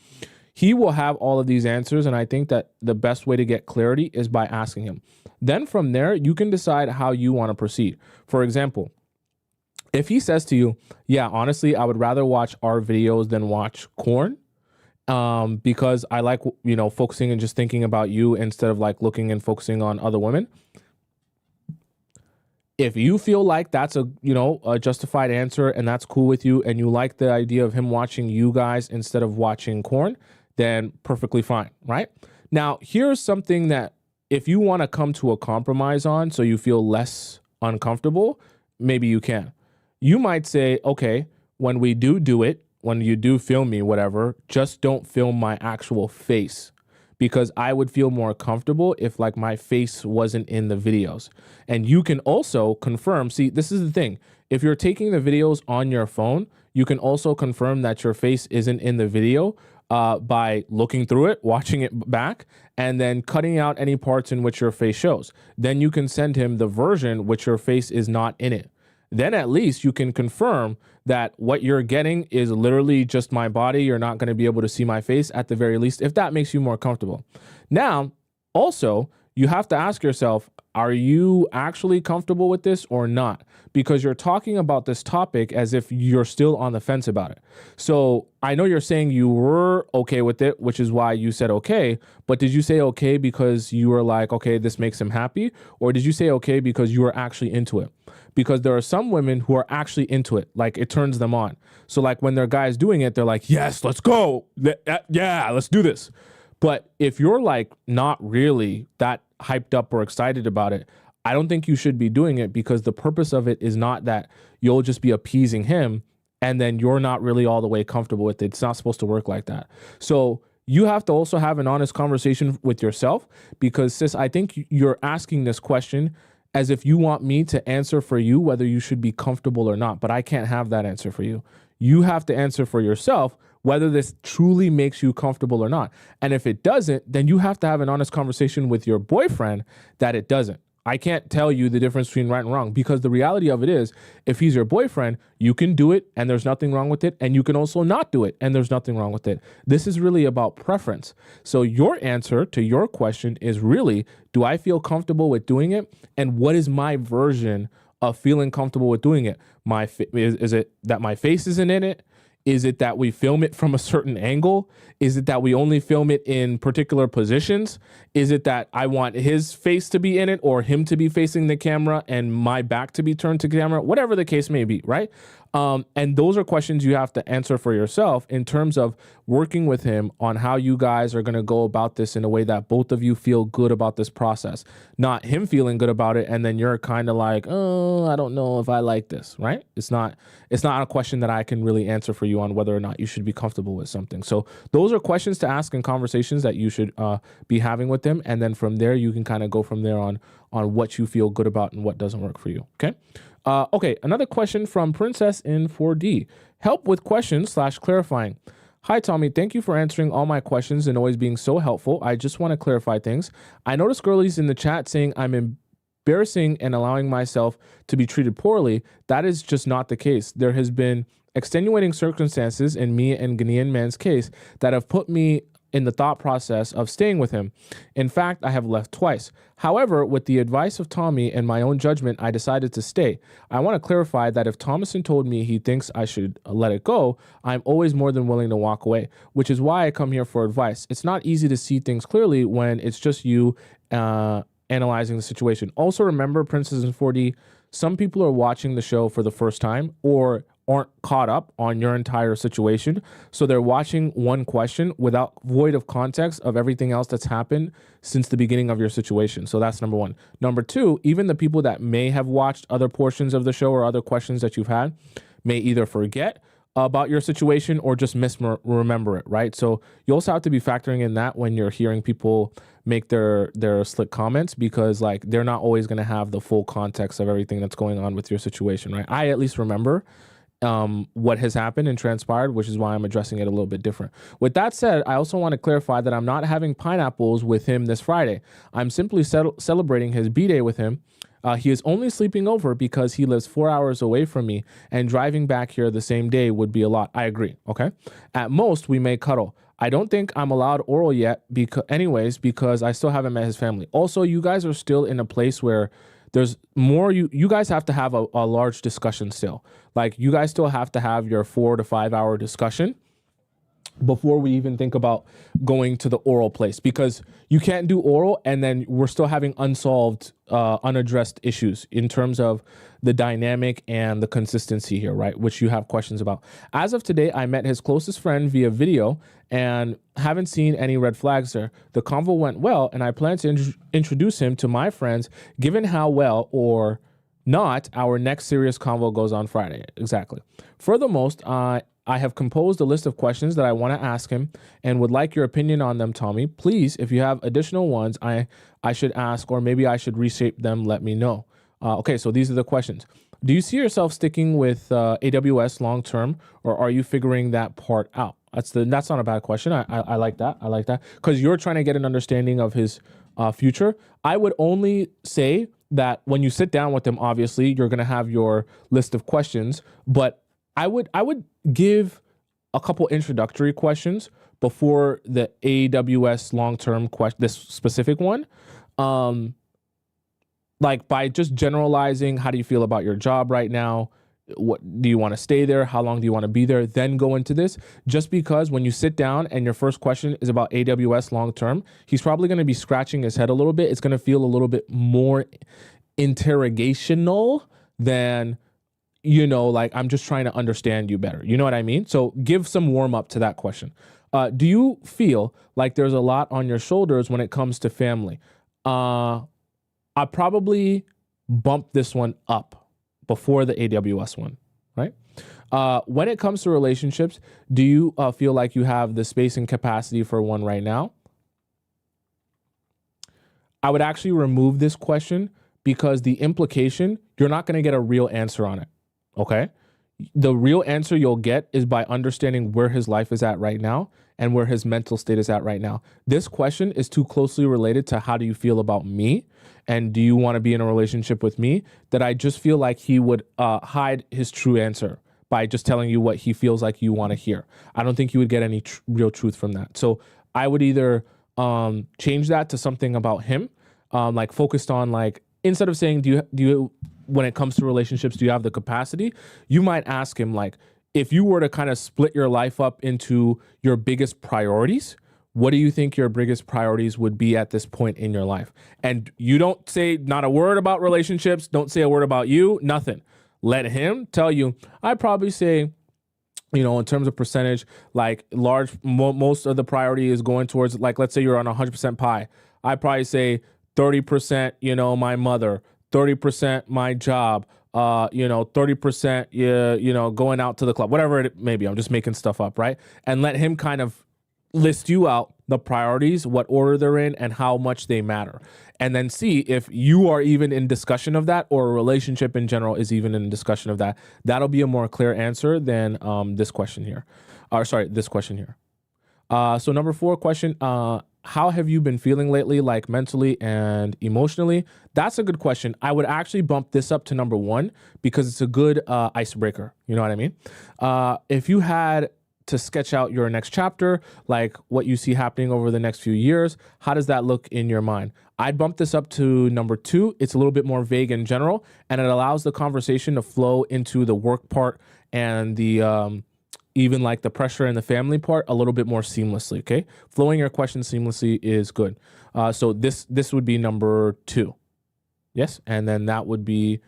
He will have all of these answers, and I think that the best way to get clarity is by asking him. Then from there, you can decide how you want to proceed. For example, if he says to you, yeah, honestly, I would rather watch our videos than watch corn, because I like, focusing and just thinking about you instead of like looking and focusing on other women. If you feel like that's a justified answer and that's cool with you and you like the idea of him watching you guys instead of watching corn, then perfectly fine, right? Now, here's something that if you want to come to a compromise on so you feel less uncomfortable, maybe you can. You might say, okay, when we do it, when you do film me, whatever, just don't film my actual face, because I would feel more comfortable if like my face wasn't in the videos. And you can also confirm, see, this is the thing. If you're taking the videos on your phone, you can also confirm that your face isn't in the video by looking through it, watching it back, and then cutting out any parts in which your face shows. Then you can send him the version which your face is not in it. Then at least you can confirm that what you're getting is literally just my body. You're not going to be able to see my face at the very least, if that makes you more comfortable. Now, also, you have to ask yourself, are you actually comfortable with this or not? Because you're talking about this topic as if you're still on the fence about it. So I know you're saying you were okay with it, which is why you said okay, but did you say okay because you were like, okay, this makes him happy? Or did you say okay because you were actually into it? Because there are some women who are actually into it, like it turns them on. So like when their guy's doing it, they're like, yes, let's go. Yeah, let's do this. But if you're like not really that hyped up or excited about it, I don't think you should be doing it, because the purpose of it is not that you'll just be appeasing him and then you're not really all the way comfortable with it. It's not supposed to work like that. So you have to also have an honest conversation with yourself, because sis, I think you're asking this question as if you want me to answer for you whether you should be comfortable or not, but I can't have that answer for you. You have to answer for yourself whether this truly makes you comfortable or not. And if it doesn't, then you have to have an honest conversation with your boyfriend that it doesn't. I can't tell you the difference between right and wrong, because the reality of it is, if he's your boyfriend, you can do it and there's nothing wrong with it. And you can also not do it and there's nothing wrong with it. This is really about preference. So your answer to your question is really, do I feel comfortable with doing it? And what is my version of feeling comfortable with doing it? Is it that my face isn't in it? Is it that we film it from a certain angle? Is it that we only film it in particular positions? Is it that I want his face to be in it or him to be facing the camera and my back to be turned to camera? Whatever the case may be, right? And those are questions you have to answer for yourself in terms of working with him on how you guys are going to go about this in a way that both of you feel good about this process, not him feeling good about it. And then you're kind of like, oh, I don't know if I like this, right? It's not a question that I can really answer for you on whether or not you should be comfortable with something. So those are questions to ask in conversations that you should be having with them. And then from there, you can kind of go from there on what you feel good about and what doesn't work for you. Okay. Okay, another question from Princess in 4D. Help with questions / clarifying. Hi, Tommy. Thank you for answering all my questions and always being so helpful. I just want to clarify things. I noticed girlies in the chat saying I'm embarrassing and allowing myself to be treated poorly. That is just not the case. There has been extenuating circumstances in me and Ghanaian man's case that have put me in the thought process of staying with him. In fact, I have left twice. However, with the advice of Tommy and my own judgment, I decided to stay. I want to clarify that if Tomisin told me he thinks I should let it go, I'm always more than willing to walk away, which is why I come here for advice. It's not easy to see things clearly when it's just you analyzing the situation. Also remember, Princess in 4D, some people are watching the show for the first time or aren't caught up on your entire situation. So they're watching one question without void of context of everything else that's happened since the beginning of your situation. So that's number one. Number two, even the people that may have watched other portions of the show or other questions that you've had may either forget about your situation or just misremember it, right? So you also have to be factoring in that when you're hearing people make their slick comments, because like they're not always going to have the full context of everything that's going on with your situation, right? I at least remember what has happened and transpired, which is why I'm addressing it a little bit different. With that said, I also want to clarify that I'm not having pineapples with him this Friday. I'm simply celebrating his B-Day with him. He is only sleeping over because he lives 4 hours away from me, and driving back here the same day would be a lot. I agree. Okay. At most, we may cuddle. I don't think I'm allowed oral yet because I still haven't met his family. Also, you guys are still in a place where there's more. You guys have to have a large discussion still. Like, you guys still have to have your 4 to 5 hour discussion before we even think about going to the oral place, because you can't do oral and then we're still having unsolved, unaddressed issues in terms of the dynamic and the consistency here, right? Which you have questions about. As of today, I met his closest friend via video and haven't seen any red flags there. The convo went well, and I plan to introduce him to my friends, given how well or not our next serious convo goes on Friday. Exactly. Furthermore, I have composed a list of questions that I want to ask him and would like your opinion on them, Tommy. Please, if you have additional ones I should ask, or maybe I should reshape them, let me know. Okay, so these are the questions. Do you see yourself sticking with AWS long term, or are you figuring that part out? That's not a bad question. I like that. I like that, because you're trying to get an understanding of his future. I would only say that when you sit down with him, obviously you're going to have your list of questions, but I would give a couple introductory questions before the AWS long-term question, this specific one. Like, by just generalizing, how do you feel about your job right now? What do you want to stay there? How long do you want to be there? Then go into this, just because when you sit down and your first question is about AWS long-term, he's probably going to be scratching his head a little bit. It's going to feel a little bit more interrogational than, like, I'm just trying to understand you better. You know what I mean? So give some warm up to that question. Do you feel like there's a lot on your shoulders when it comes to family? I probably bump this one up before the AWS one, right? When it comes to relationships, do you feel like you have the space and capacity for one right now? I would actually remove this question, because the implication, you're not going to get a real answer on it. Okay. The real answer you'll get is by understanding where his life is at right now and where his mental state is at right now. This question is too closely related to how do you feel about me and do you want to be in a relationship with me, that I just feel like he would hide his true answer by just telling you what he feels like you want to hear. I don't think you would get any real truth from that. So I would either change that to something about him, like focused on, like, instead of saying, do you, when it comes to relationships, do you have the capacity? You might ask him, like, if you were to kind of split your life up into your biggest priorities, what do you think your biggest priorities would be at this point in your life? And you don't say not a word about relationships. Don't say a word about you, nothing. Let him tell you. I'd probably say, in terms of percentage, like most of the priority is going towards, like, let's say you're on 100% pie. I'd probably say 30%, my mother, 30% my job, 30%, going out to the club, whatever it may be. I'm just making stuff up, right? And let him kind of list you out the priorities, what order they're in, and how much they matter. And then see if you are even in discussion of that, or a relationship in general is even in discussion of that. That'll be a more clear answer than this question here. This question here. So number 4 question, how have you been feeling lately, like mentally and emotionally? That's a good question. I would actually bump this up to number 1 because it's a good icebreaker. You know what I mean? If you had to sketch out your next chapter, like what you see happening over the next few years, how does that look in your mind? I'd bump this up to number 2. It's a little bit more vague in general, and it allows the conversation to flow into the work part and the even like the pressure and the family part a little bit more seamlessly. Okay, flowing your questions seamlessly is good. So this would be number 2. Yes, and then that would be,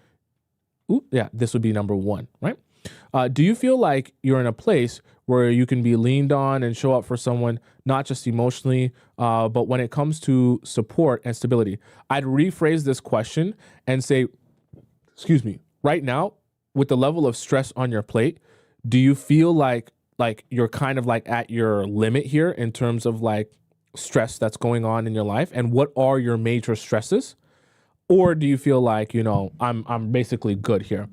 this would be number 1, right? Do you feel like you're in a place where you can be leaned on and show up for someone, not just emotionally, but when it comes to support and stability? I'd rephrase this question and say, right now, with the level of stress on your plate, Do you feel like you're kind of like at your limit here in terms of like stress that's going on in your life? And what are your major stresses? Or do you feel like, I'm basically good here?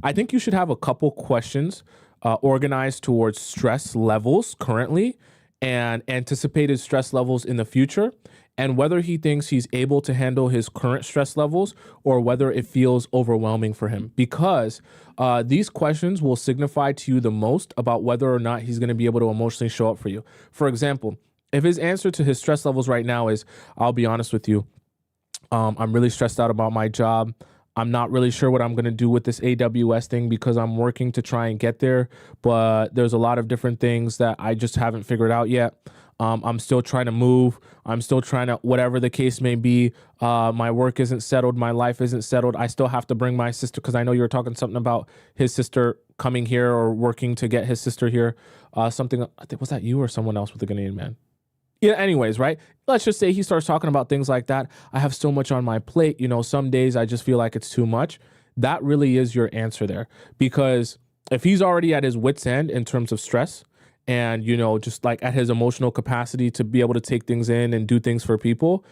I think you should have a couple questions organized towards stress levels currently and anticipated stress levels in the future, and whether he thinks he's able to handle his current stress levels or whether it feels overwhelming for him. Because these questions will signify to you the most about whether or not he's going to be able to emotionally show up for you. For example, if his answer to his stress levels right now is, I'll be honest with you, I'm really stressed out about my job. I'm not really sure what I'm going to do with this AWS thing because I'm working to try and get there, but there's a lot of different things that I just haven't figured out yet. I'm still trying to move. I'm still trying to, whatever the case may be. My work isn't settled. My life isn't settled. I still have to bring my sister, because I know you were talking something about his sister coming here or working to get his sister here. Something, I think, was that you or someone else with the Ghanaian man? Yeah, anyways, right? Let's just say he starts talking about things like that. I have so much on my plate. Some days I just feel like it's too much. That really is your answer there. Because if he's already at his wit's end in terms of stress and, just like at his emotional capacity to be able to take things in and do things for people,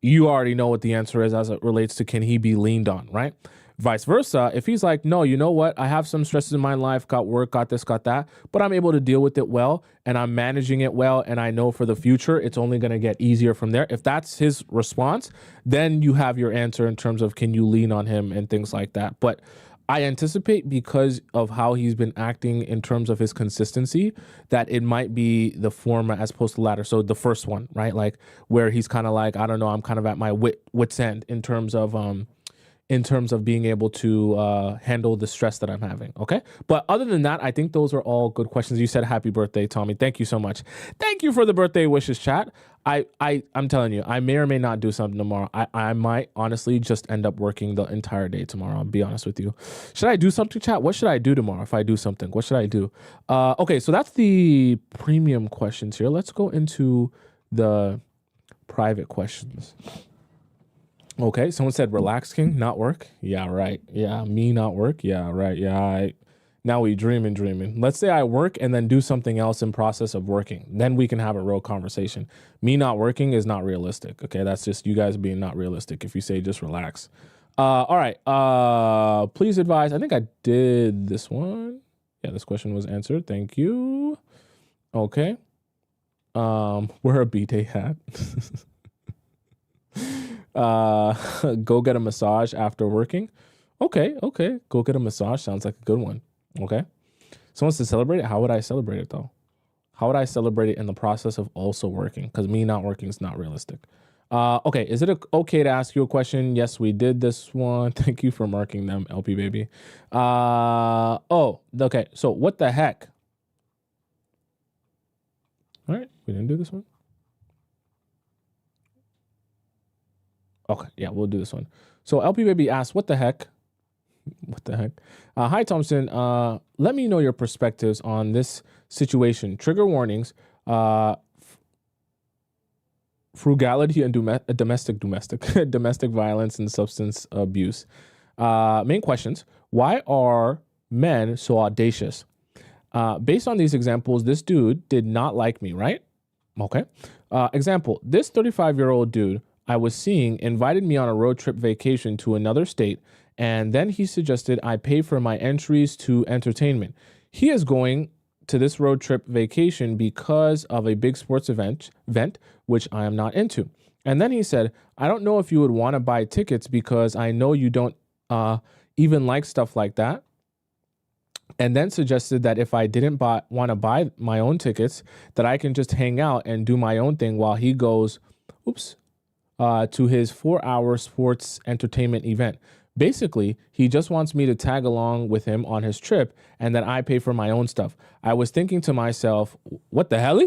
you already know what the answer is as it relates to, can he be leaned on, right? Vice versa, if he's like, no, you know what? I have some stresses in my life, got work, got this, got that, but I'm able to deal with it well and I'm managing it well. And I know for the future, it's only going to get easier from there. If that's his response, then you have your answer in terms of, can you lean on him and things like that. But I anticipate, because of how he's been acting in terms of his consistency, that it might be the former as opposed to the latter. So the first one, right? Like where he's kind of like, I don't know, I'm kind of at my wit's end in terms of being able to handle the stress that I'm having. Okay. But other than that, I think those are all good questions. You said happy birthday, Tommy. Thank you so much. Thank you for the birthday wishes, chat. I'm telling you, I may or may not do something tomorrow. I might honestly just end up working the entire day tomorrow. I'll be honest with you. Should I do something, chat? What should I do tomorrow if I do something? What should I do? Okay. So that's the premium questions here. Let's go into the private questions. Okay, someone said relax, King, not work. Yeah, right. Yeah, me not work. Yeah, right. Yeah, now we dreaming. Let's say I work and then do something else in process of working. Then we can have a real conversation. Me not working is not realistic. Okay, that's just you guys being not realistic if you say just relax. All right. Please advise. I think I did this one. Yeah, this question was answered. Thank you. Okay. Wear a B-Day hat. Go get a massage after working. Okay. Go get a massage. Sounds like a good one. Okay. Someone wants to celebrate it. How would I celebrate it though? How would I celebrate it in the process of also working? Because me not working is not realistic. Okay. Is it okay to ask you a question? Yes, we did this one. Thank you for marking them, LP baby. Oh, okay. So what the heck? All right. We didn't do this one. Okay, yeah, we'll do this one. So LP Baby asks, what the heck? What the heck? Hi, Tomisin. Let me know your perspectives on this situation. Trigger warnings, frugality and domestic domestic violence and substance abuse. Main questions. Why are men so audacious? Based on these examples, this dude did not like me, right? Okay. Example, this 35-year-old dude I was seeing invited me on a road trip vacation to another state, and then he suggested I pay for my entries to entertainment. He is going to this road trip vacation because of a big sports event, which I am not into. And then he said, I don't know if you would want to buy tickets because I know you don't even like stuff like that. And then suggested that if I didn't want to buy my own tickets, that I can just hang out and do my own thing while he goes, to his 4-hour sports entertainment event. Basically, he just wants me to tag along with him on his trip and that I pay for my own stuff. I was thinking to myself, what the hell?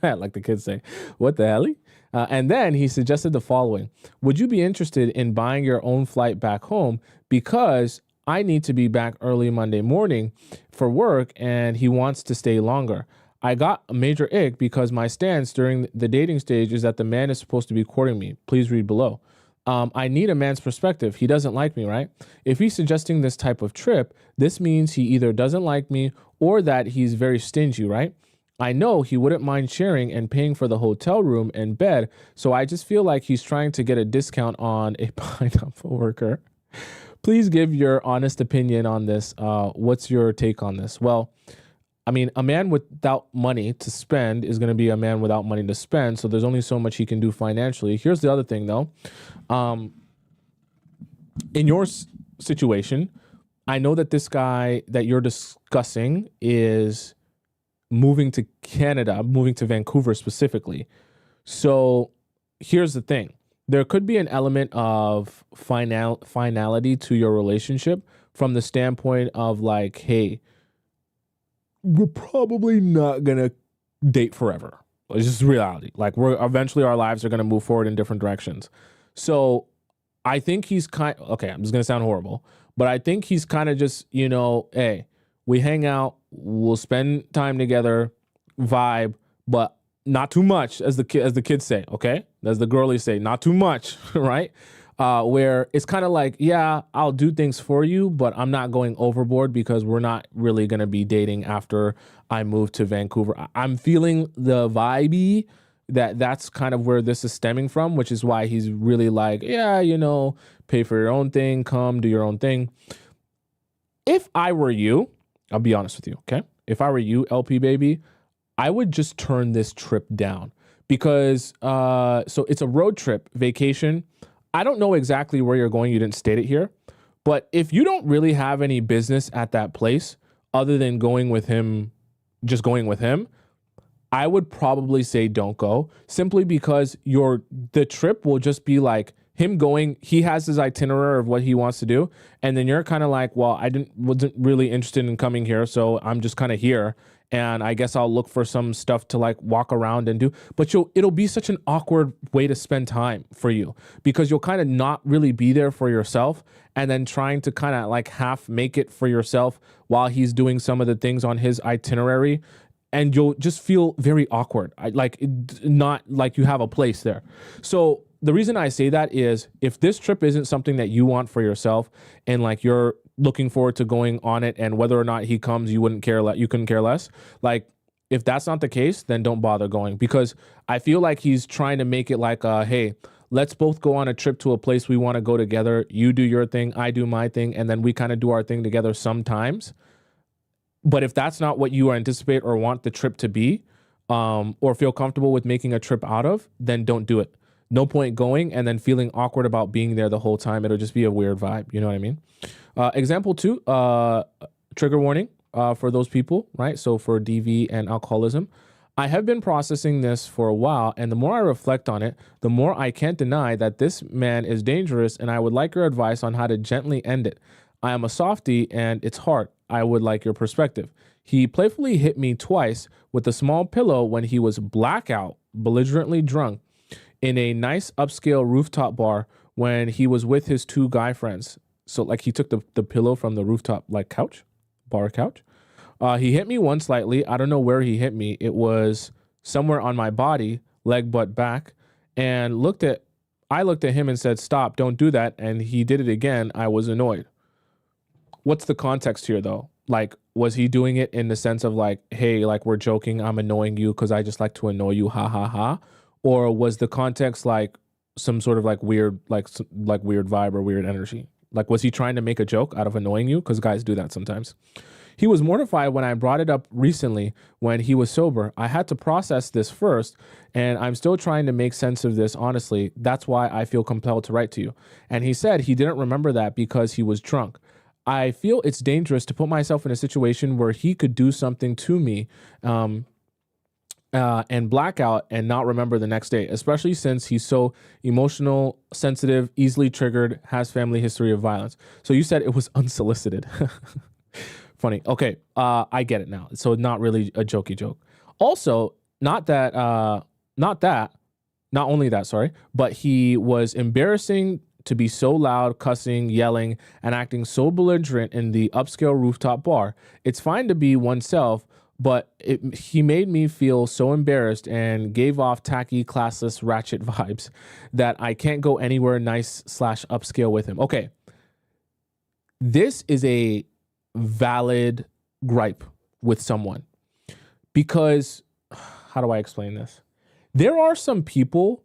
Like the kids say, what the hell? And then he suggested the following. Would you be interested in buying your own flight back home? Because I need to be back early Monday morning for work and he wants to stay longer. I got a major ick because my stance during the dating stage is that the man is supposed to be courting me. Please read below. I need a man's perspective. He doesn't like me, right? If he's suggesting this type of trip, this means he either doesn't like me or that he's very stingy, right? I know he wouldn't mind sharing and paying for the hotel room and bed, so I just feel like he's trying to get a discount on a pineapple worker. Please give your honest opinion on this. What's your take on this? Well, I mean, a man without money to spend is going to be a man without money to spend. So there's only so much he can do financially. Here's the other thing, though. In your situation, I know that this guy that you're discussing is moving to Canada, moving to Vancouver specifically. So here's the thing. There could be an element of finality to your relationship from the standpoint of like, hey, we're probably not gonna date forever. It's just reality. Like we're eventually our lives are gonna move forward in different directions. So I think he's okay, I'm just gonna sound horrible, but I think he's kind of just, hey, we hang out, we'll spend time together, vibe, but not too much, as the kids say, okay? As the girlies say, not too much, right? Where it's kind of like, yeah, I'll do things for you, but I'm not going overboard because we're not really going to be dating after I move to Vancouver. I'm feeling the vibey that's kind of where this is stemming from, which is why he's really like, yeah, pay for your own thing, come do your own thing. If I were you, I'll be honest with you, okay? If I were you, LP baby, I would just turn this trip down because, so it's a road trip vacation. I don't know exactly where you're going. You didn't state it here. But if you don't really have any business at that place other than going with him, just going with him, I would probably say don't go simply because the trip will just be like him going. He has his itinerary of what he wants to do. And then you're kind of like, well, wasn't really interested in coming here. So I'm just kind of here. And I guess I'll look for some stuff to like walk around and do. But it'll be such an awkward way to spend time for you because you'll kind of not really be there for yourself and then trying to kind of like half make it for yourself while he's doing some of the things on his itinerary. And you'll just feel very awkward, not like you have a place there. So the reason I say that is if this trip isn't something that you want for yourself and like you're looking forward to going on it and whether or not he comes, you couldn't care less. Like if that's not the case, then don't bother going because I feel like he's trying to make it like, hey, let's both go on a trip to a place we want to go together. You do your thing, I do my thing, and then we kind of do our thing together sometimes. But if that's not what you anticipate or want the trip to be, or feel comfortable with making a trip out of, then don't do it. No point going and then feeling awkward about being there the whole time. It'll just be a weird vibe. You know what I mean? Example 2, trigger warning for those people, right? So for DV and alcoholism, I have been processing this for a while, and the more I reflect on it, the more I can't deny that this man is dangerous, and I would like your advice on how to gently end it. I am a softie, and it's hard. I would like your perspective. He playfully hit me twice with a small pillow when he was blackout, belligerently drunk, in a nice upscale rooftop bar when he was with his 2 guy friends. So like he took the pillow from the rooftop like bar couch. He hit me once slightly. I don't know where he hit me. It was somewhere on my body, leg, butt, back, and I looked at him and said, stop, don't do that. And he did it again. I was annoyed. What's the context here though? Like, was he doing it in the sense of like, hey, like we're joking, I'm annoying you because I just like to annoy you, ha ha ha? Or was the context like some sort of like weird, like weird vibe or weird energy? Like, was he trying to make a joke out of annoying you? Because guys do that sometimes. He was mortified when I brought it up recently when he was sober. I had to process this first, and I'm still trying to make sense of this, honestly. That's why I feel compelled to write to you. And he said he didn't remember that because he was drunk. I feel it's dangerous to put myself in a situation where he could do something to me and black out and not remember the next day, especially since he's so emotional, sensitive, easily triggered, has family history of violence. So you said it was unsolicited. Funny. Okay, I get it now. So not really a jokey joke. Also, not only that, sorry, but he was embarrassing to be so loud, cussing, yelling, and acting so belligerent in the upscale rooftop bar. It's fine to be oneself, but he made me feel so embarrassed and gave off tacky, classless, ratchet vibes that I can't go anywhere nice / upscale with him. Okay, this is a valid gripe with someone because, how do I explain this? There are some people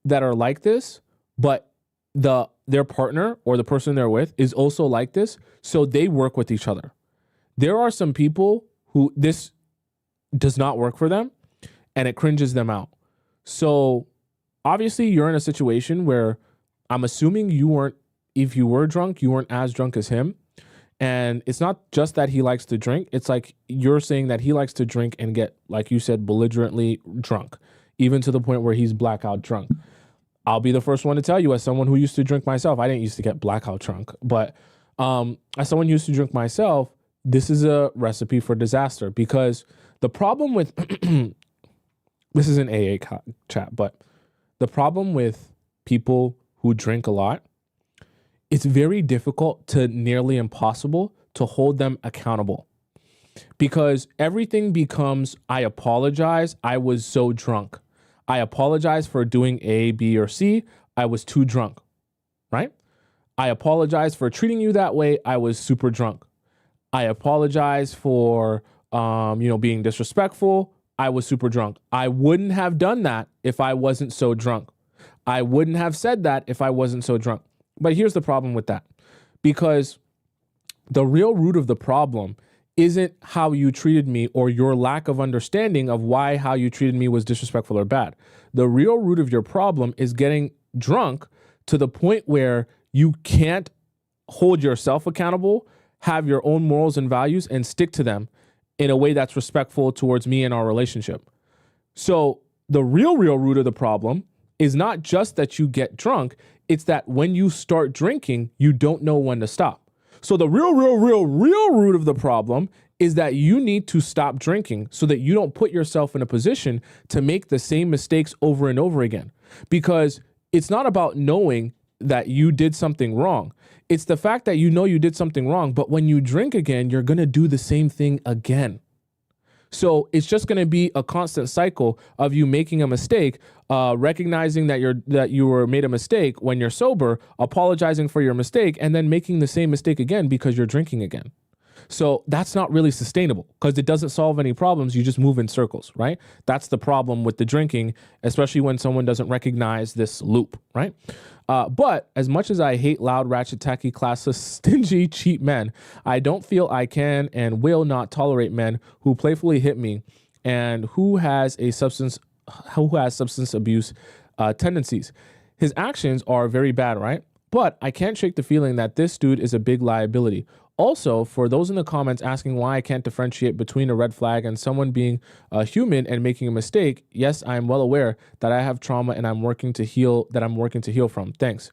that are like this, but their partner or the person they're with is also like this, so they work with each other. There are some people who this does not work for them and it cringes them out. So obviously you're in a situation where I'm assuming if you were drunk, you weren't as drunk as him. And it's not just that he likes to drink. It's like you're saying that he likes to drink and get, like you said, belligerently drunk, even to the point where he's blackout drunk. I'll be the first one to tell you, as someone who used to drink myself, I didn't used to get blackout drunk, but as someone who used to drink myself, this is a recipe for disaster, because the problem with this is an AA chat, but the problem with people who drink a lot, it's very difficult to nearly impossible to hold them accountable, because everything becomes, I apologize, I was so drunk. I apologize for doing A, B, or C. I was too drunk, right? I apologize for treating you that way. I was super drunk. I apologize for, being disrespectful. I was super drunk. I wouldn't have done that if I wasn't so drunk. I wouldn't have said that if I wasn't so drunk. But here's the problem with that, because the real root of the problem isn't how you treated me or your lack of understanding of why how you treated me was disrespectful or bad. The real root of your problem is getting drunk to the point where you can't hold yourself accountable, have your own morals and values, and stick to them in a way that's respectful towards me and our relationship. So the real root of the problem is not just that you get drunk, it's that when you start drinking, you don't know when to stop. So the real root of the problem is that you need to stop drinking so that you don't put yourself in a position to make the same mistakes over and over again. Because it's not about knowing that you did something wrong. It's the fact that you know you did something wrong, but when you drink again, you're going to do the same thing again. So it's just going to be a constant cycle of you making a mistake, recognizing that you were made a mistake when you're sober, apologizing for your mistake, and then making the same mistake again because you're drinking again. So that's not really sustainable, because it doesn't solve any problems. You just move in circles, right? That's the problem with the drinking, especially when someone doesn't recognize this loop, right? But as much as I hate loud, ratchet, tacky, classless, stingy, cheap men, I don't feel I can and will not tolerate men who playfully hit me and who has substance abuse tendencies. His actions are very bad, right? But I can't shake the feeling that this dude is a big liability. Also, for those in the comments asking why I can't differentiate between a red flag and someone being a human and making a mistake, yes, I am well aware that I have trauma and I'm working to heal from. Thanks.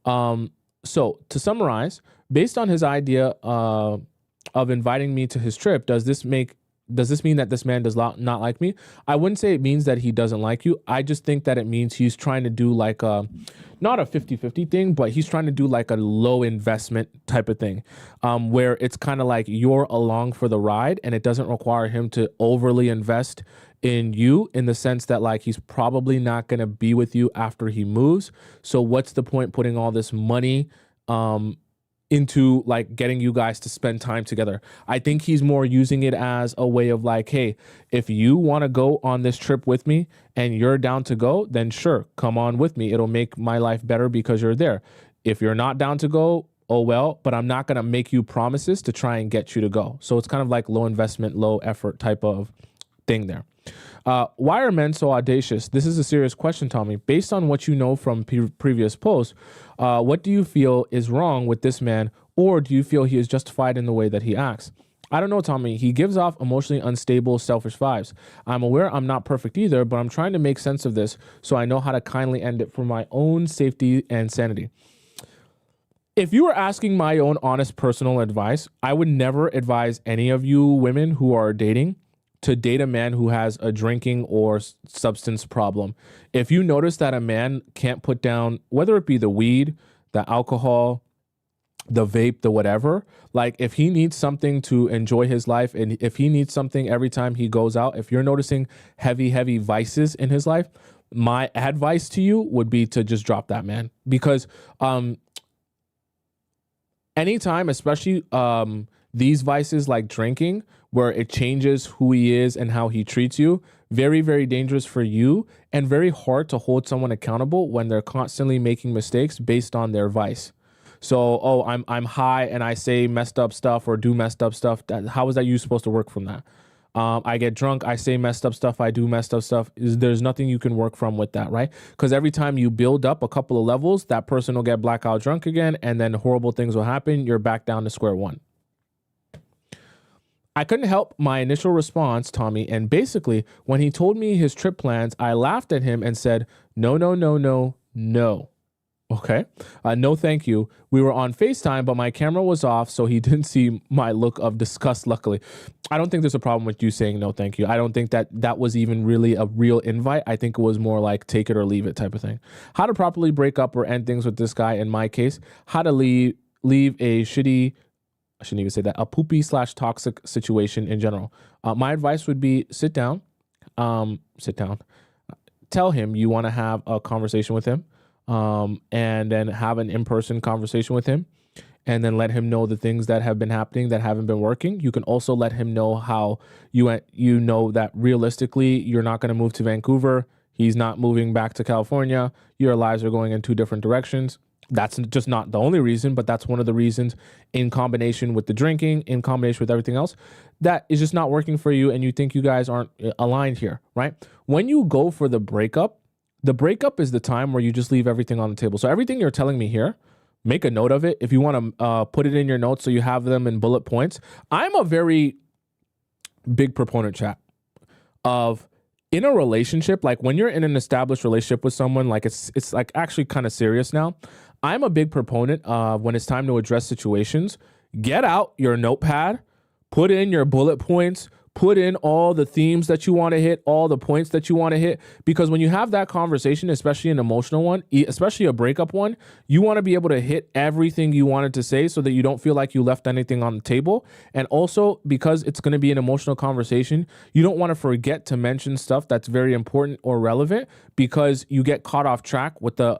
So to summarize, based on his idea of inviting me to his trip, does this mean that this man does not like me? I wouldn't say it means that he doesn't like you. I just think that it means he's trying to do like not a 50-50 thing, but he's trying to do like a low investment type of thing, where it's kind of like you're along for the ride and it doesn't require him to overly invest in you, in the sense that like he's probably not going to be with you after he moves. So what's the point putting all this money into like getting you guys to spend time together? I think he's more using it as a way of like, hey, if you want to go on this trip with me and you're down to go, then sure, come on with me. It'll make my life better because you're there. If you're not down to go, oh well, but I'm not going to make you promises to try and get you to go. So it's kind of like low investment, low effort type of thing there. Why are men so audacious? This is a serious question, Tommy. Based on what you know from previous posts, what do you feel is wrong with this man, or do you feel he is justified in the way that he acts? I don't know, Tommy. He gives off emotionally unstable, selfish vibes. I'm aware I'm not perfect either, but I'm trying to make sense of this so I know how to kindly end it for my own safety and sanity. If you were asking my own honest personal advice, I would never advise any of you women who are dating to date a man who has a drinking or substance problem. If you notice that a man can't put down, whether it be the weed, the alcohol, the vape, the whatever. Like if he needs something to enjoy his life, and if he needs something every time he goes out, if you're noticing heavy vices in his life, my advice to you would be to just drop that, man. Because anytime, especially these vices like drinking, where it changes who he is and how he treats you, very dangerous for you, and very hard to hold someone accountable when they're constantly making mistakes based on their vice. So, oh, I'm high and I say messed up stuff or do messed up stuff. How is that you supposed to work from that? I get drunk, I say messed up stuff, I do messed up stuff. There's nothing you can work from with that, right? Because every time you build up a couple of levels, that person will get blackout drunk again, and then horrible things will happen. You're back down to square one. I couldn't help my initial response, Tommy, and basically when he told me his trip plans, I laughed at him and said, no. Okay. No, thank you. We were on FaceTime, but my camera was off, so he didn't see my look of disgust, luckily. I don't think there's a problem with you saying no, thank you. I don't think that was even really a real invite. I think it was more like take it or leave it type of thing. How to properly break up or end things with this guy, in my case, how to leave a shitty, I shouldn't even say that, a poopy / toxic situation in general. My advice would be sit down. Tell him you want to have a conversation with him. And then have an in-person conversation with him, and then let him know the things that have been happening that haven't been working. You can also let him know how you know that realistically you're not going to move to Vancouver. He's not moving back to California. Your lives are going in two different directions. That's just not the only reason, but that's one of the reasons, in combination with the drinking, in combination with everything else, that is just not working for you, and you think you guys aren't aligned here, right? When you go for the breakup is the time where you just leave everything on the table. So everything you're telling me here, make a note of it. If you want to put it in your notes so you have them in bullet points. I'm a very big proponent, chat, of in a relationship, like when you're in an established relationship with someone, like it's like actually kind of serious now. I'm a big proponent of when it's time to address situations, get out your notepad, put in your bullet points, put in all the themes that you want to hit, all the points that you want to hit, because when you have that conversation, especially an emotional one, especially a breakup one, you want to be able to hit everything you wanted to say so that you don't feel like you left anything on the table. And also, because it's going to be an emotional conversation, you don't want to forget to mention stuff that's very important or relevant, because you get caught off track with the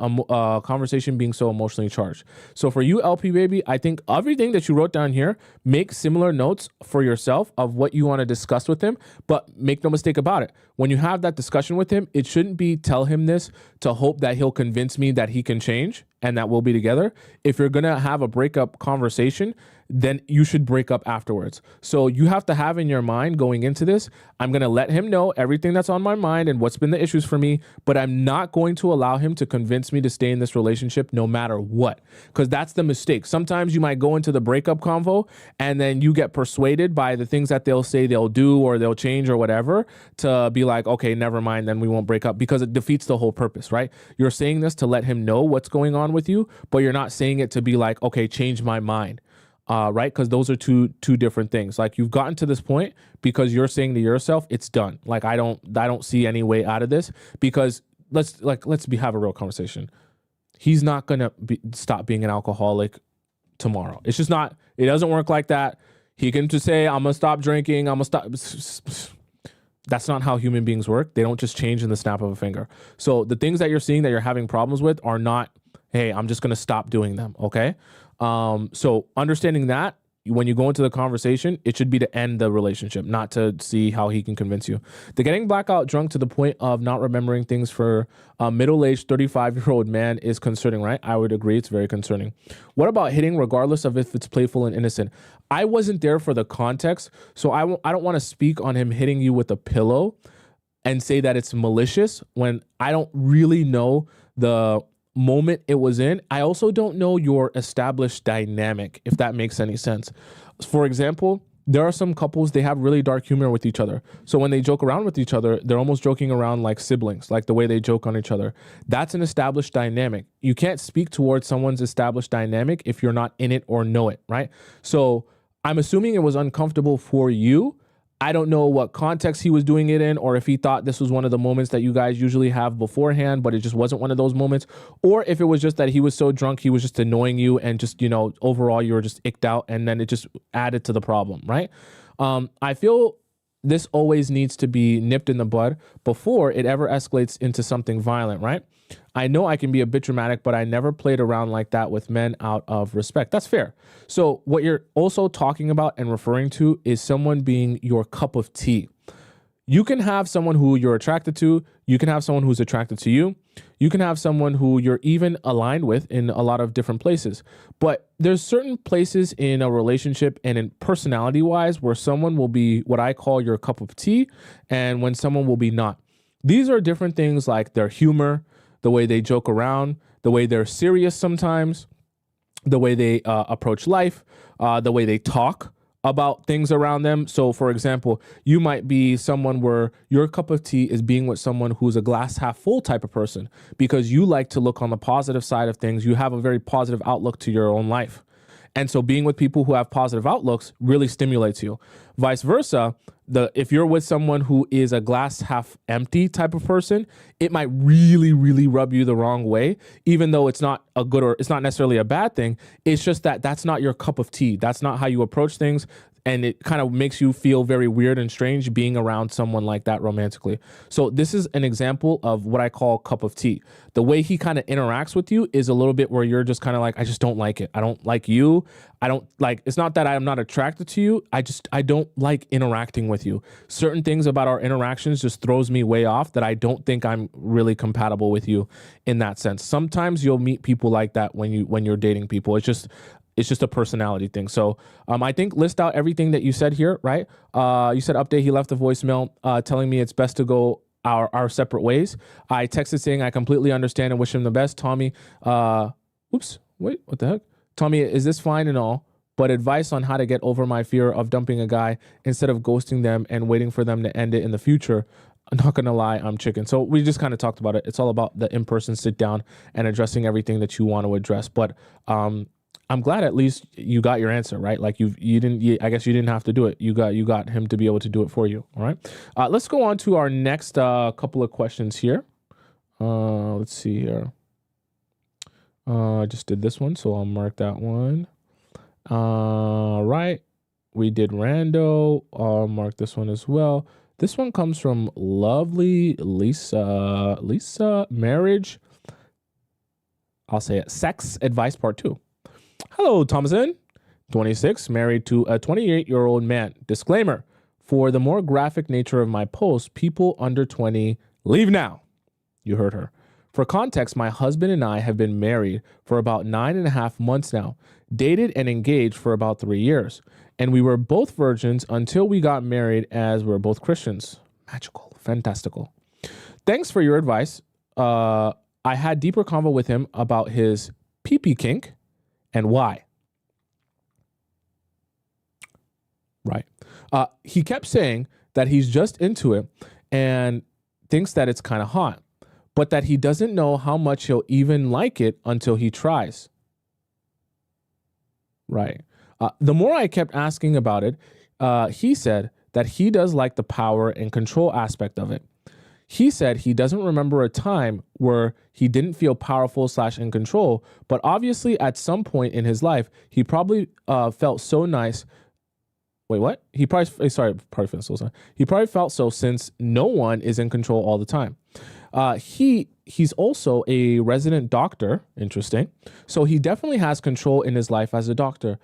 conversation being so emotionally charged. So for you, LP baby, I think everything that you wrote down here, make similar notes for yourself of what you want to discuss with him, but make no mistake about it. When you have that discussion with him, it shouldn't be tell him this to hope that he'll convince me that he can change and that we'll be together. If you're going to have a breakup conversation, then you should break up afterwards. So you have to have in your mind going into this, I'm going to let him know everything that's on my mind and what's been the issues for me, but I'm not going to allow him to convince me to stay in this relationship no matter what, because that's the mistake. Sometimes you might go into the breakup convo and then you get persuaded by the things that they'll say they'll do or they'll change or whatever to be like, okay, never mind, then we won't break up, because it defeats the whole purpose, right? You're saying this to let him know what's going on with you, but you're not saying it to be like, okay, change my mind. Right? Because those are two different things. Like, you've gotten to this point because you're saying to yourself, it's done. Like, I don't see any way out of this, because let's have a real conversation. He's not gonna stop being an alcoholic tomorrow. It's just not. It doesn't work like that. He can just say, I'm gonna stop drinking. I'm gonna stop. That's not how human beings work. They don't just change in the snap of a finger. So the things that you're seeing that you're having problems with are not, hey, I'm just gonna stop doing them. Okay. So understanding that when you go into the conversation, it should be to end the relationship, not to see how he can convince you. The getting blackout drunk to the point of not remembering things for a middle-aged 35-year-old man is concerning, right? I would agree. It's very concerning. What about hitting regardless of if it's playful and innocent? I wasn't there for the context, so I don't want to speak on him hitting you with a pillow and say that it's malicious when I don't really know the moment it was in. I also don't know your established dynamic, if that makes any sense. For example, there are some couples, they have really dark humor with each other. So when they joke around with each other, they're almost joking around like siblings, like the way they joke on each other. That's an established dynamic. You can't speak towards someone's established dynamic if you're not in it or know it, right? So I'm assuming it was uncomfortable for you. I don't know what context he was doing it in, or if he thought this was one of the moments that you guys usually have beforehand, but it just wasn't one of those moments, or if it was just that he was so drunk, he was just annoying you and just, overall you were just icked out, and then it just added to the problem, right? I feel this always needs to be nipped in the bud before it ever escalates into something violent, right? I know I can be a bit dramatic, but I never played around like that with men out of respect. That's fair. So what you're also talking about and referring to is someone being your cup of tea. You can have someone who you're attracted to. You can have someone who's attracted to you. You can have someone who you're even aligned with in a lot of different places. But there's certain places in a relationship and in personality wise where someone will be what I call your cup of tea, and when someone will be not. These are different things like their humor, the way they joke around, the way they're serious sometimes, the way they approach life, the way they talk about things around them. So for example, you might be someone where your cup of tea is being with someone who's a glass half full type of person because you like to look on the positive side of things. You have a very positive outlook to your own life. And so being with people who have positive outlooks really stimulates you. Vice versa, if you're with someone who is a glass half empty type of person, it might really, really rub you the wrong way, even though it's not a good or it's not necessarily a bad thing. It's just that that's not your cup of tea. That's not how you approach things. And it kind of makes you feel very weird and strange being around someone like that romantically. So this is an example of what I call cup of tea. The way he kind of interacts with you is a little bit where you're just kind of like, I just don't like it. I don't like you. I don't like, it's not that I'm not attracted to you. I don't like interacting with you. Certain things about our interactions just throws me way off that I don't think I'm really compatible with you in that sense. Sometimes you'll meet people like that when you're dating people. It's just a personality thing. So I think list out everything that you said here, right? You said update, he left a voicemail telling me it's best to go our separate ways. I texted saying I completely understand and wish him the best. Tommy, oops, wait, what the heck? Tommy, is this fine and all? But advice on how to get over my fear of dumping a guy instead of ghosting them and waiting for them to end it in the future. I'm not going to lie, I'm chicken. So we just kind of talked about it. It's all about the in-person sit down and addressing everything that you want to address. But I'm glad at least you got your answer, right? Like I guess you didn't have to do it. You got him to be able to do it for you. All right. Let's go on to our next couple of questions here. Let's see here. I just did this one, so I'll mark that one. Right. We did rando. I'll mark this one as well. This one comes from lovely Lisa, marriage. I'll say it. Sex advice part 2. Hello, Tomisin. 26, married to a 28-year-old man. Disclaimer, for the more graphic nature of my post, people under 20, leave now. You heard her. For context, my husband and I have been married for about 9.5 months now, dated and engaged for about 3 years, and we were both virgins until we got married as we're both Christians. Magical, fantastical. Thanks for your advice. I had deeper convo with him about his pee-pee kink and why. Right. He kept saying that he's just into it and thinks that it's kind of hot, but that he doesn't know how much he'll even like it until he tries. Right. The more I kept asking about it, he said that he does like the power and control aspect of it. He said he doesn't remember a time where he didn't feel powerful / in control, but obviously at some point in his life, he probably felt so nice. Wait, what? He probably felt so since no one is in control all the time. He's also a resident doctor. Interesting. So he definitely has control in his life as a doctor.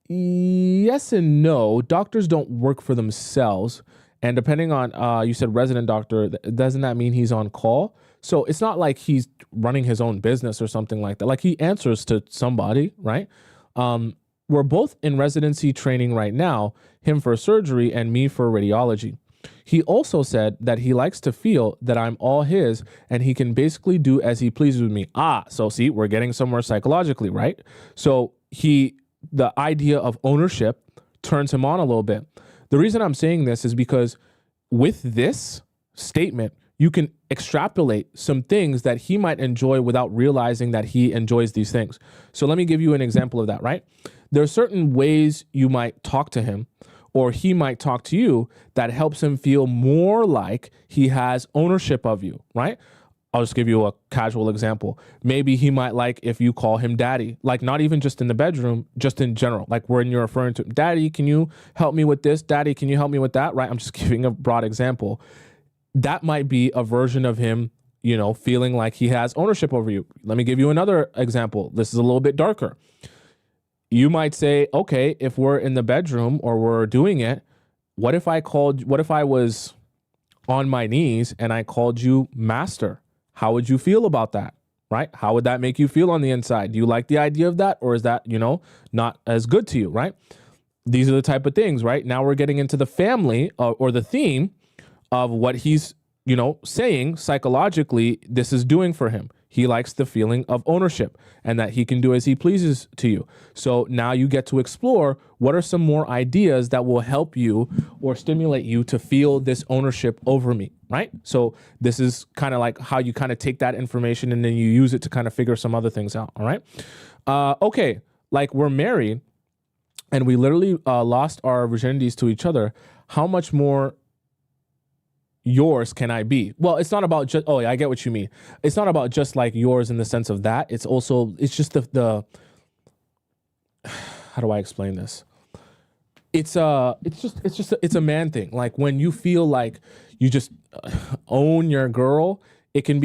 Yes and no. Doctors don't work for themselves. And depending on, you said resident doctor, doesn't that mean he's on call? So it's not like he's running his own business or something like that. Like he answers to somebody, right? We're both in residency training right now, him for surgery and me for radiology. He also said that he likes to feel that I'm all his and he can basically do as he pleases with me. So see, we're getting somewhere psychologically, right? So the idea of ownership turns him on a little bit. The reason I'm saying this is because with this statement, you can extrapolate some things that he might enjoy without realizing that he enjoys these things. So let me give you an example of that, right? There are certain ways you might talk to him or he might talk to you that helps him feel more like he has ownership of you, right? I'll just give you a casual example. Maybe he might like if you call him daddy, like not even just in the bedroom, just in general, like when you're referring to daddy, can you help me with this? Daddy, can you help me with that? Right? I'm just giving a broad example. That might be a version of him, you know, feeling like he has ownership over you. Let me give you another example. This is a little bit darker. You might say, okay, if we're in the bedroom or we're doing it, what if I was on my knees and I called you master? How would you feel about that? Right? How would that make you feel on the inside? Do you like the idea of that? Or is that, you know, not as good to you? Right? These are the type of things, right? Now we're getting into the family or the theme of what he's, you know, saying psychologically this is doing for him. He likes the feeling of ownership and that he can do as he pleases to you. So now you get to explore what are some more ideas that will help you or stimulate you to feel this ownership over me, right? So this is kind of like how you kind of take that information and then you use it to kind of figure some other things out, all right? Okay, like we're married and we literally lost our virginities to each other. How much more yours can I be? Well, it's not about just, oh yeah, I get what you mean. It's not about just like yours in the sense of that. It's also, it's just the how do I explain this? It's a man thing. Like when you feel like you just own your girl, it can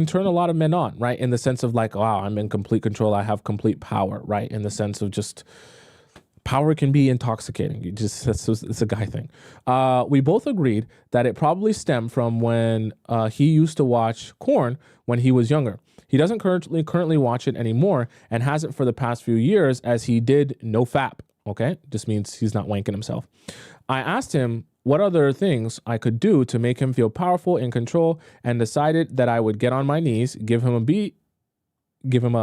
turn a lot of men on, right? In the sense of like, wow, I'm in complete control. I have complete power, right? In the sense of just, power can be intoxicating. It's a guy thing. We both agreed that it probably stemmed from when he used to watch porn when he was younger. He doesn't currently watch it anymore and hasn't for the past few years as he did no fap. Okay, just means he's not wanking himself. I asked him what other things I could do to make him feel powerful, in control, and decided that I would get on my knees, give him a beat, give him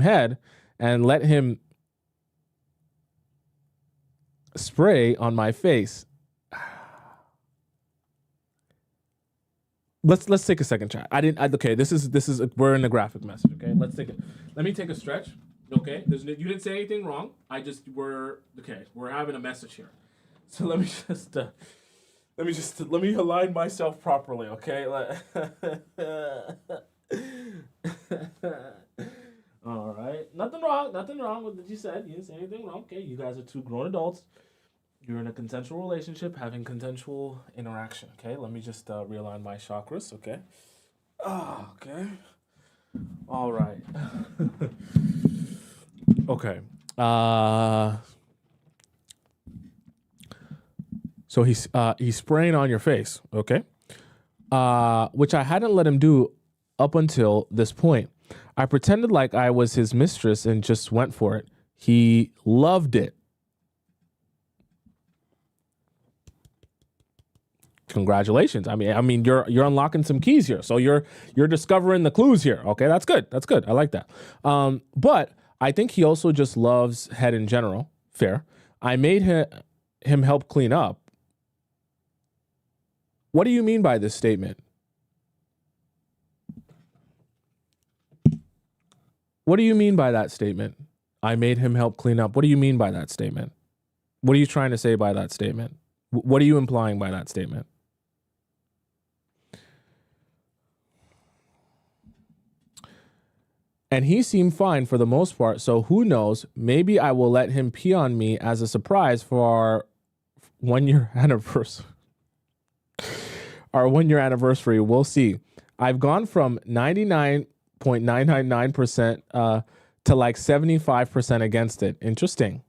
head, and let him spray on my face. Let's take a second, chat. Okay, this is we're in a graphic message. Okay, let me take a stretch. Okay, you didn't say anything wrong. We're having a message here. So let me align myself properly. Okay. All right. Nothing wrong with what you said. You didn't say anything wrong. Okay, you guys are two grown adults. You're in a consensual relationship, having consensual interaction. Okay, let me just realign my chakras. Okay. Okay. All right. Okay. So he's spraying on your face. Okay. Which I hadn't let him do up until this point. I pretended like I was his mistress and just went for it. He loved it. Congratulations. I mean, you're unlocking some keys here. So you're discovering the clues here. Okay, that's good. I like that. But I think he also just loves head in general. Fair. I made him help clean up. What do you mean by this statement? What do you mean by that statement? I made him help clean up. What do you mean by that statement? What are you trying to say by that statement? What are you implying by that statement? And he seemed fine for the most part, so who knows? Maybe I will let him pee on me as a surprise for our 1 year anniversary. Our 1 year anniversary, we'll see. I've gone from 99.999% to like 75% against it. Interesting.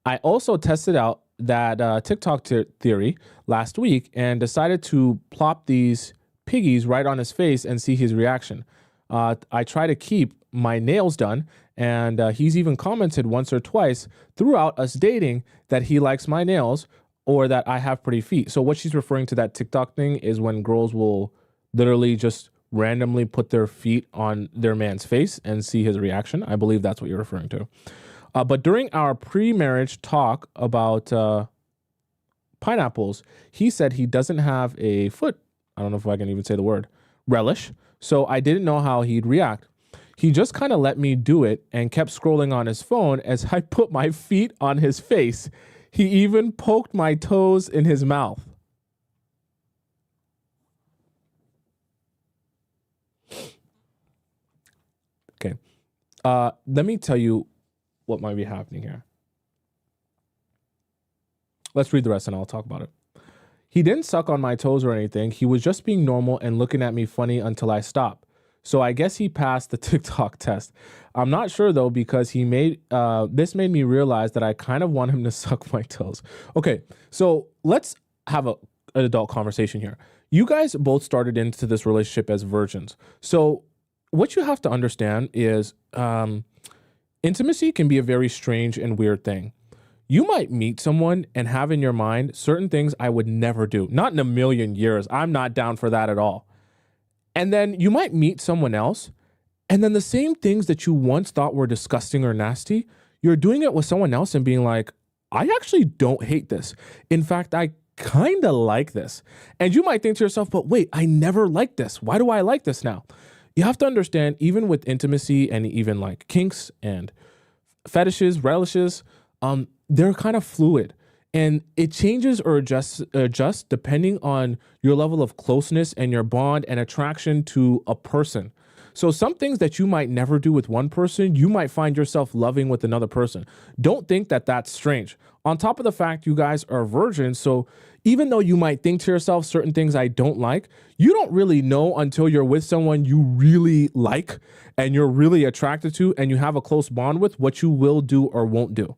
I also tested out that TikTok theory last week and decided to plop these piggies right on his face and see his reaction. I try to keep my nails done, and he's even commented once or twice throughout us dating that he likes my nails or that I have pretty feet. So what she's referring to, that TikTok thing, is when girls will literally just randomly put their feet on their man's face and see his reaction. I believe that's what you're referring to. But during our pre-marriage talk about pineapples, he said he doesn't have a foot, I don't know if I can even say the word, relish. So I didn't know how he'd react. He just kind of let me do it and kept scrolling on his phone as I put my feet on his face. He even poked my toes in his mouth. Okay. Let me tell you what might be happening here. Let's read the rest and I'll talk about it. He didn't suck on my toes or anything. He was just being normal and looking at me funny until I stopped. So I guess he passed the TikTok test. I'm not sure though, because this made me realize that I kind of want him to suck my toes. Okay, so let's have an adult conversation here. You guys both started into this relationship as virgins. So what you have to understand is intimacy can be a very strange and weird thing. You might meet someone and have in your mind certain things I would never do. Not in a million years. I'm not down for that at all. And then you might meet someone else, and then the same things that you once thought were disgusting or nasty, you're doing it with someone else and being like, I actually don't hate this. In fact, I kind of like this. And you might think to yourself, but wait, I never liked this. Why do I like this now? You have to understand, even with intimacy and even like kinks and fetishes, relishes, they're kind of fluid and it changes or adjusts depending on your level of closeness and your bond and attraction to a person. So some things that you might never do with one person, you might find yourself loving with another person. Don't think that that's strange. On top of the fact you guys are virgins, so even though you might think to yourself certain things I don't like, you don't really know until you're with someone you really like and you're really attracted to and you have a close bond with what you will do or won't do.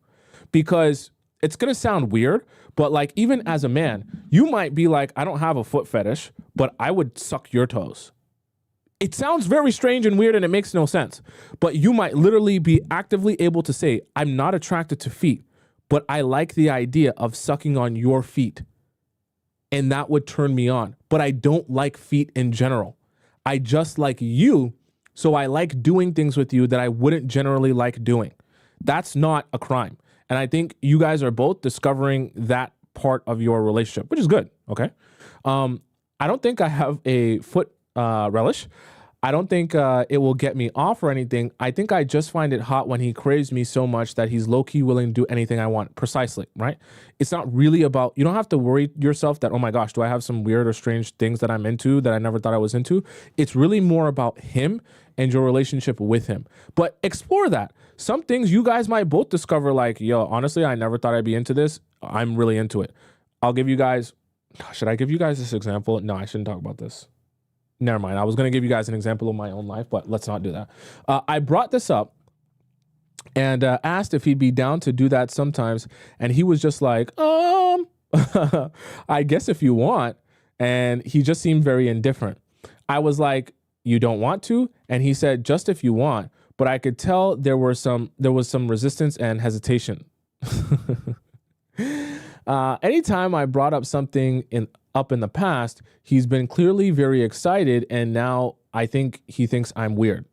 Because it's going to sound weird, but like even as a man, you might be like, I don't have a foot fetish, but I would suck your toes. It sounds very strange and weird and it makes no sense, but you might literally be actively able to say, I'm not attracted to feet, but I like the idea of sucking on your feet. And that would turn me on, but I don't like feet in general. I just like you, so I like doing things with you that I wouldn't generally like doing. That's not a crime. And I think you guys are both discovering that part of your relationship, which is good. Okay. I don't think I have a foot relish. I don't think it will get me off or anything. I think I just find it hot when he craves me so much that he's low-key willing to do anything I want. Precisely, right? It's not really about, you don't have to worry yourself that, oh my gosh, do I have some weird or strange things that I'm into that I never thought I was into? It's really more about him and your relationship with him. But explore that. Some things you guys might both discover like, yo, honestly, I never thought I'd be into this. I'm really into it. I'll give you guys, should I give you guys this example? No, I shouldn't talk about this. Never mind. I was going to give you guys an example of my own life, but let's not do that. I brought this up and asked if he'd be down to do that sometimes. And he was just like, I guess if you want. And he just seemed very indifferent. I was like, you don't want to? And he said, just if you want. But I could tell there was some resistance and hesitation. Anytime I brought up something in the past, he's been clearly very excited, and now I think he thinks I'm weird.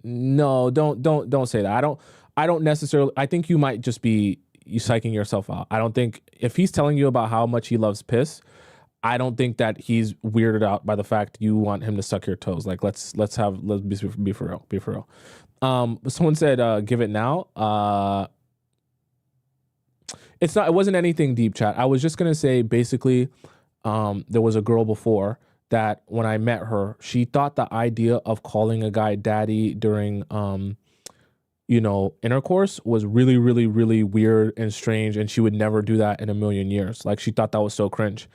No, don't say that. I don't necessarily. I think you might just be psyching yourself out. I don't think if he's telling you about how much he loves piss, I don't think that he's weirded out by the fact you want him to suck your toes. Like let's be for real. Be for real. Someone said, give it now. It wasn't anything deep, chat. I was just going to say, basically, there was a girl before that when I met her, she thought the idea of calling a guy daddy during, intercourse was really, really, really weird and strange. And she would never do that in a million years. Like she thought that was so cringe.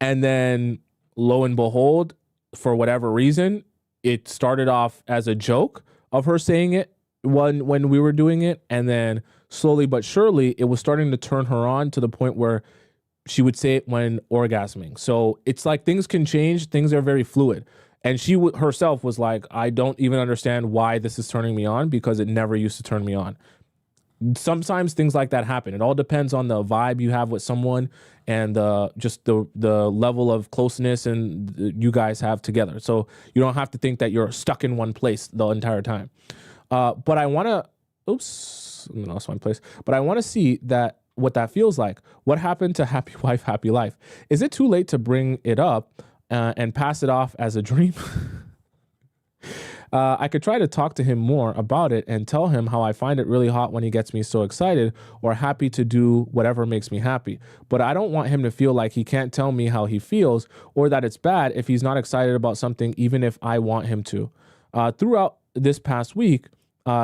And then lo and behold, for whatever reason, it started off as a joke of her saying it when we were doing it. And then slowly but surely, it was starting to turn her on to the point where she would say it when orgasming. So it's like things can change. Things are very fluid. And she herself was like, I don't even understand why this is turning me on because it never used to turn me on. Sometimes things like that happen. It all depends on the vibe you have with someone and just the level of closeness and you guys have together. So you don't have to think that you're stuck in one place the entire time. But I want to, I lost my place. But I want to see what that feels like. What happened to happy wife, happy life? Is it too late to bring it up and pass it off as a dream? I could try to talk to him more about it and tell him how I find it really hot when he gets me so excited or happy to do whatever makes me happy. But I don't want him to feel like he can't tell me how he feels or that it's bad if he's not excited about something, even if I want him to. Throughout this past week,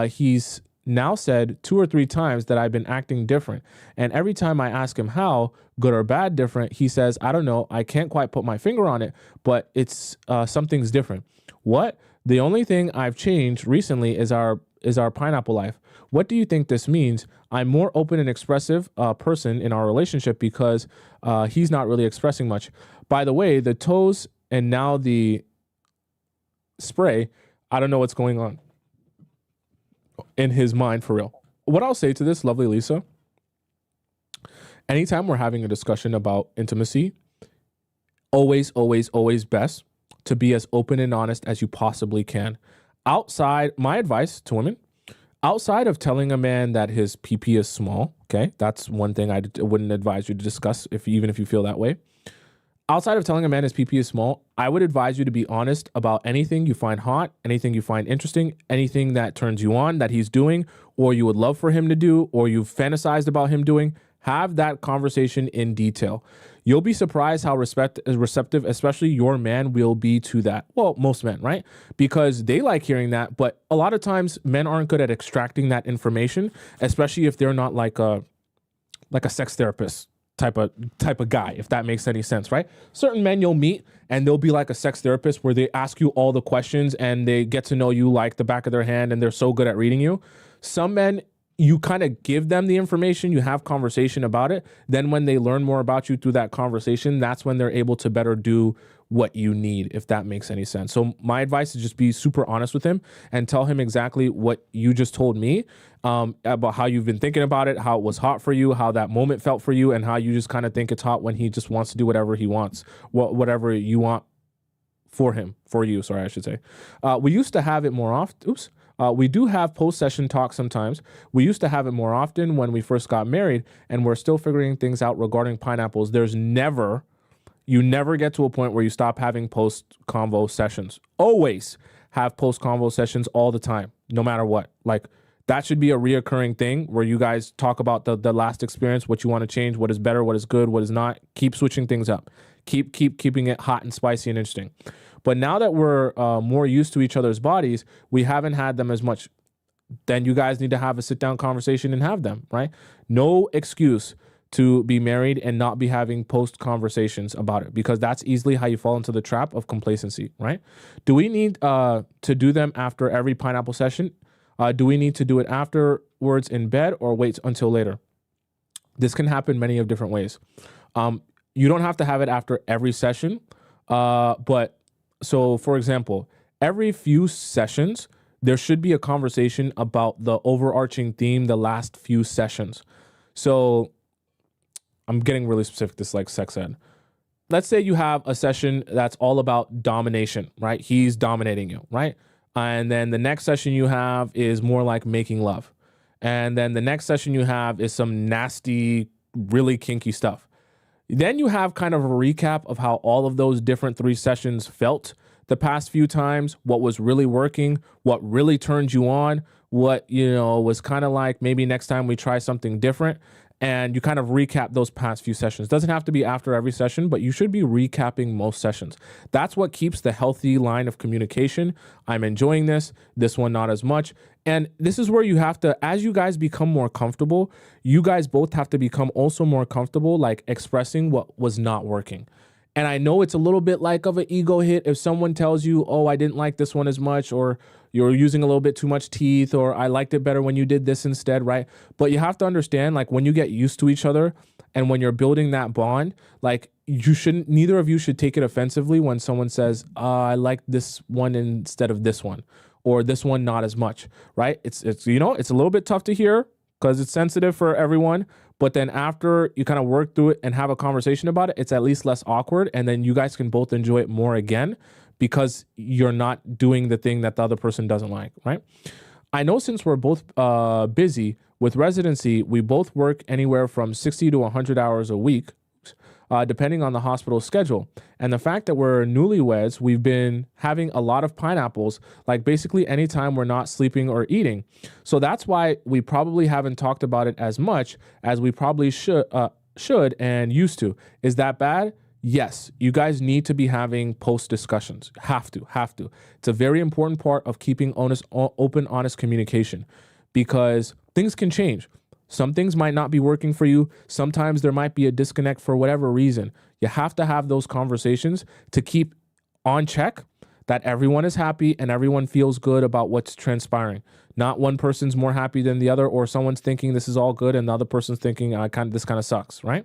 he's now said 2 or 3 times that I've been acting different. And every time I ask him how, good or bad different, he says, I don't know, I can't quite put my finger on it, but it's something's different. What? The only thing I've changed recently is our pineapple life. What do you think this means? I'm more open and expressive person in our relationship because he's not really expressing much. By the way, the toes and now the spray, I don't know what's going on in his mind for real. What I'll say to this, lovely Lisa, anytime we're having a discussion about intimacy, always, always, always best to be as open and honest as you possibly can. Outside, my advice to women, outside of telling a man that his PP is small, okay, that's one thing I wouldn't advise you to discuss even if you feel that way. Outside of telling a man his PP is small, I would advise you to be honest about anything you find hot, anything you find interesting, anything that turns you on that he's doing, or you would love for him to do, or you've fantasized about him doing. Have that conversation in detail. You'll be surprised how receptive, especially your man, will be to that. Well, most men, right? Because they like hearing that, but a lot of times men aren't good at extracting that information, especially if they're not like a sex therapist type of guy, if that makes any sense, right? Certain men you'll meet and they'll be like a sex therapist where they ask you all the questions and they get to know you like the back of their hand and they're so good at reading you. Some men, you kind of give them the information, you have conversation about it. Then when they learn more about you through that conversation, that's when they're able to better do what you need, if that makes any sense. So my advice is just be super honest with him and tell him exactly what you just told me about how you've been thinking about it, how it was hot for you, how that moment felt for you, and how you just kind of think it's hot when he just wants to do whatever he wants, whatever you want for you, sorry, I should say. We used to have it more often. We do have post-session talk sometimes. We used to have it more often when we first got married, and we're still figuring things out regarding pineapples. You never get to a point where you stop having post-convo sessions. Always have post-convo sessions all the time, no matter what. Like, that should be a reoccurring thing where you guys talk about the last experience, what you want to change, what is better, what is good, what is not. Keep switching things up. Keeping it hot and spicy and interesting. But now that we're more used to each other's bodies, we haven't had them as much. Then you guys need to have a sit-down conversation and have them, right? No excuse to be married and not be having post conversations about it, because that's easily how you fall into the trap of complacency, right? Do we need to do them after every pineapple session? Do we need to do it afterwards in bed or wait until later? This can happen many of different ways. You don't have to have it after every session, but so for example, every few sessions, there should be a conversation about the overarching theme the last few sessions. So I'm getting really specific, this is like sex ed. Let's say you have a session that's all about domination, right? He's dominating you, right? And then the next session you have is more like making love. And then the next session you have is some nasty, really kinky stuff. Then you have kind of a recap of how all of those different 3 sessions felt the past few times, what was really working, what really turned you on, what, was kind of like maybe next time we try something different. And you kind of recap those past few sessions. Doesn't have to be after every session, but you should be recapping most sessions. That's what keeps the healthy line of communication. I'm enjoying this one not as much. And this is where you have to, as you guys become more comfortable, you guys both have to become also more comfortable, like expressing what was not working. And I know it's a little bit like of an ego hit if someone tells you, oh, I didn't like this one as much, or you're using a little bit too much teeth, or I liked it better when you did this instead, right? But you have to understand, like, when you get used to each other and when you're building that bond, like, neither of you should take it offensively when someone says, I like this one instead of this one, or this one not as much, right? It's it's a little bit tough to hear because it's sensitive for everyone. But then after you kind of work through it and have a conversation about it, it's at least less awkward. And then you guys can both enjoy it more again because you're not doing the thing that the other person doesn't like, right? I know since we're both busy with residency, we both work anywhere from 60 to 100 hours a week. depending on the hospital schedule. And the fact that we're newlyweds, we've been having a lot of pineapples, like basically anytime we're not sleeping or eating. So that's why we probably haven't talked about it as much as we probably should and used to. Is that bad? Yes, you guys need to be having post discussions. Have to. It's a very important part of keeping open, honest communication, because things can change. Some things might not be working for you. Sometimes there might be a disconnect for whatever reason. You have to have those conversations to keep on check that everyone is happy and everyone feels good about what's transpiring. Not one person's more happy than the other, or someone's thinking this is all good and the other person's thinking this kind of sucks, right?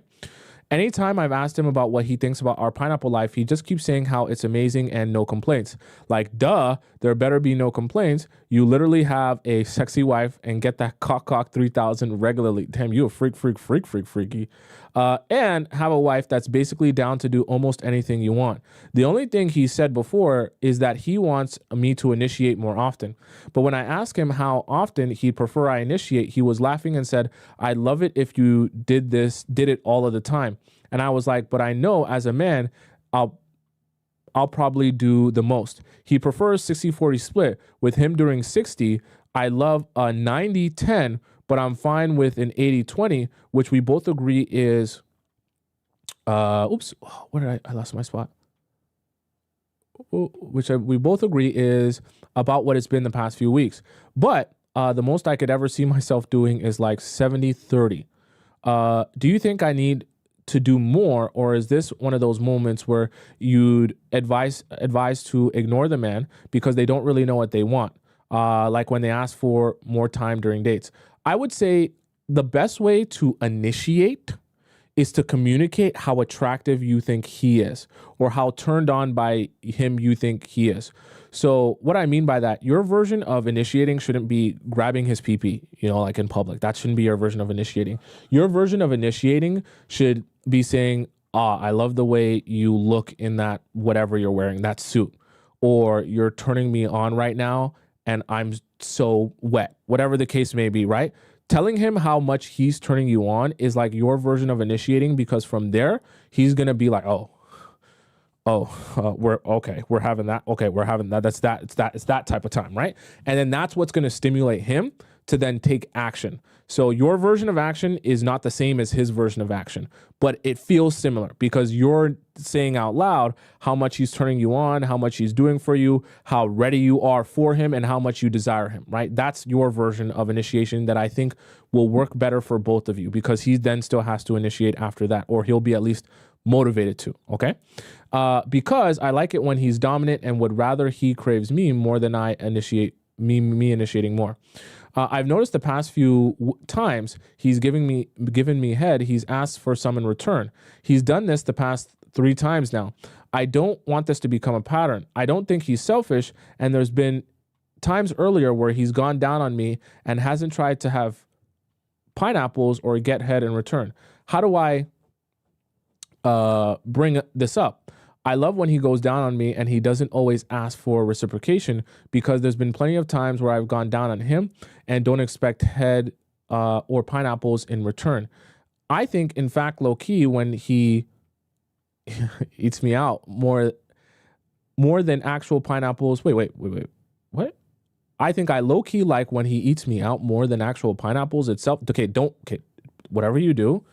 Anytime I've asked him about what he thinks about our pineapple life, he just keeps saying how it's amazing and no complaints. Like, duh, there better be no complaints. You literally have a sexy wife and get that cock 3000 regularly. Damn, you a freaky. And have a wife that's basically down to do almost anything you want. The only thing he said before is that he wants me to initiate more often. But when I asked him how often he'd prefer I initiate, he was laughing and said, I'd love it if you did it all of the time. And I was like, but I know as a man, I'll probably do the most. He prefers 60-40 split. With him doing 60, I love a 90-10, but I'm fine with an 80-20, which we both agree is, where did I lost my spot? We both agree is about what it's been the past few weeks. But the most I could ever see myself doing is like 70-30. Do you think I need to do more, or is this one of those moments where you'd advise to ignore the man because they don't really know what they want? Like when they ask for more time during dates. I would say the best way to initiate is to communicate how attractive you think he is, or how turned on by him you think he is. So what I mean by that, your version of initiating shouldn't be grabbing his pee-pee, like in public. That shouldn't be your version of initiating. Your version of initiating should be saying, I love the way you look in that whatever you're wearing, that suit, or you're turning me on right now and I'm so wet, whatever the case may be, right? Telling him how much he's turning you on is like your version of initiating, because from there, he's going to be like, we're having that. Okay, we're having that. It's that type of time, right? And then that's what's going to stimulate him to then take action. So your version of action is not the same as his version of action, but it feels similar because you're saying out loud how much he's turning you on, how much he's doing for you, how ready you are for him, and how much you desire him, right? That's your version of initiation that I think will work better for both of you, because he then still has to initiate after that, or he'll be at least motivated to, okay? Because I like it when he's dominant and would rather he craves me more than I initiate me initiating more. I've noticed the past few times he's given me head, he's asked for some in return. He's done this the past 3 times now. I don't want this to become a pattern. I don't think he's selfish, and there's been times earlier where he's gone down on me and hasn't tried to have pineapples or get head in return. How do I bring this up? I love when he goes down on me and he doesn't always ask for reciprocation, because there's been plenty of times where I've gone down on him and don't expect head or pineapples in return. I think, in fact, low key, when he eats me out more than actual pineapples. Wait. What? I think I low key like when he eats me out more than actual pineapples itself. Okay, whatever you do,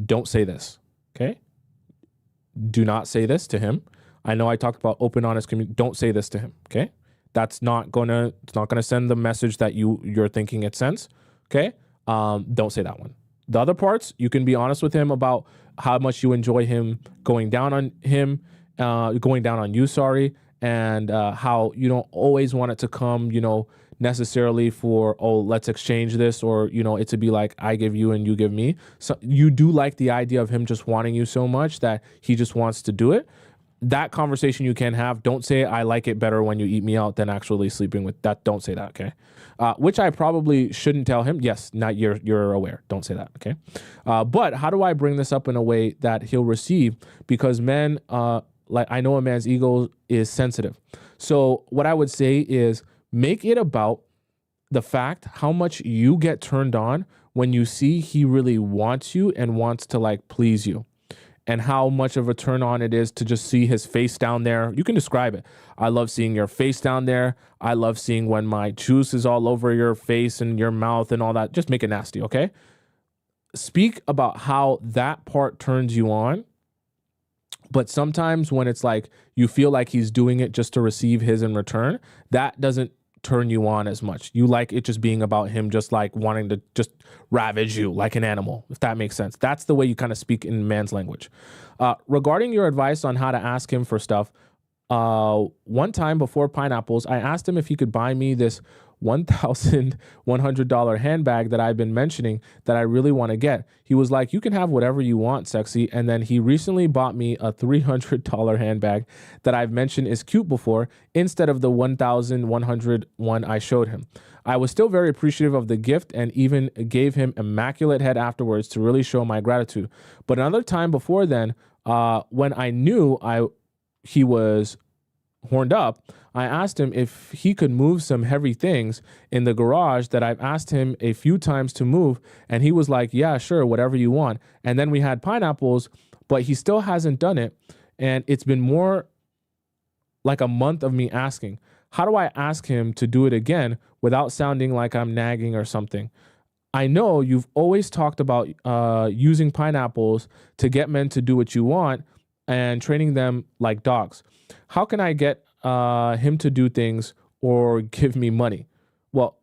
don't say this. Okay? Do not say this to him. I know I talked about open, honest communication. Don't say this to him. Okay? It's not gonna send the message that you're thinking it sends. Okay? Don't say that one. The other parts, you can be honest with him about how much you enjoy him going down on you, sorry, and how you don't always want it to come, necessarily for, let's exchange this, or, it to be like, I give you and you give me. So you do like the idea of him just wanting you so much that he just wants to do it. That conversation you can have. Don't say, I like it better when you eat me out than actually sleeping with that. Don't say that, okay? Which I probably shouldn't tell him. Yes, now you're aware. Don't say that, okay? But how do I bring this up in a way that he'll receive? Because men, I know a man's ego is sensitive. So what I would say is make it about the fact how much you get turned on when you see he really wants you and wants to please you. and how much of a turn on it is to just see his face down there. You can describe it. I love seeing your face down there. I love seeing when my juice is all over your face and your mouth and all that. Just make it nasty, okay? Speak about how that part turns you on. But sometimes when it's like you feel like he's doing it just to receive his in return, that doesn't turn you on as much. You like it just being about him just like wanting to just ravage you like an animal, if that makes sense. That's the way you kind of speak in man's language. Regarding your advice on how to ask him for stuff, one time before pineapples, I asked him if he could buy me this $1,100 handbag that I've been mentioning that I really want to get. He was like, you can have whatever you want, sexy. And then he recently bought me a $300 handbag that I've mentioned is cute before instead of the $1,100 one I showed him. I was still very appreciative of the gift and even gave him immaculate head afterwards to really show my gratitude. But another time before then, when I knew he was horned up, I asked him if he could move some heavy things in the garage that I've asked him a few times to move. And he was like, yeah, sure, whatever you want. And then we had pineapples, but he still hasn't done it. And it's been more like a month of me asking. How do I ask him to do it again without sounding like I'm nagging or something? I know you've always talked about using pineapples to get men to do what you want and training them like dogs. How can I get him to do things or give me money? Well,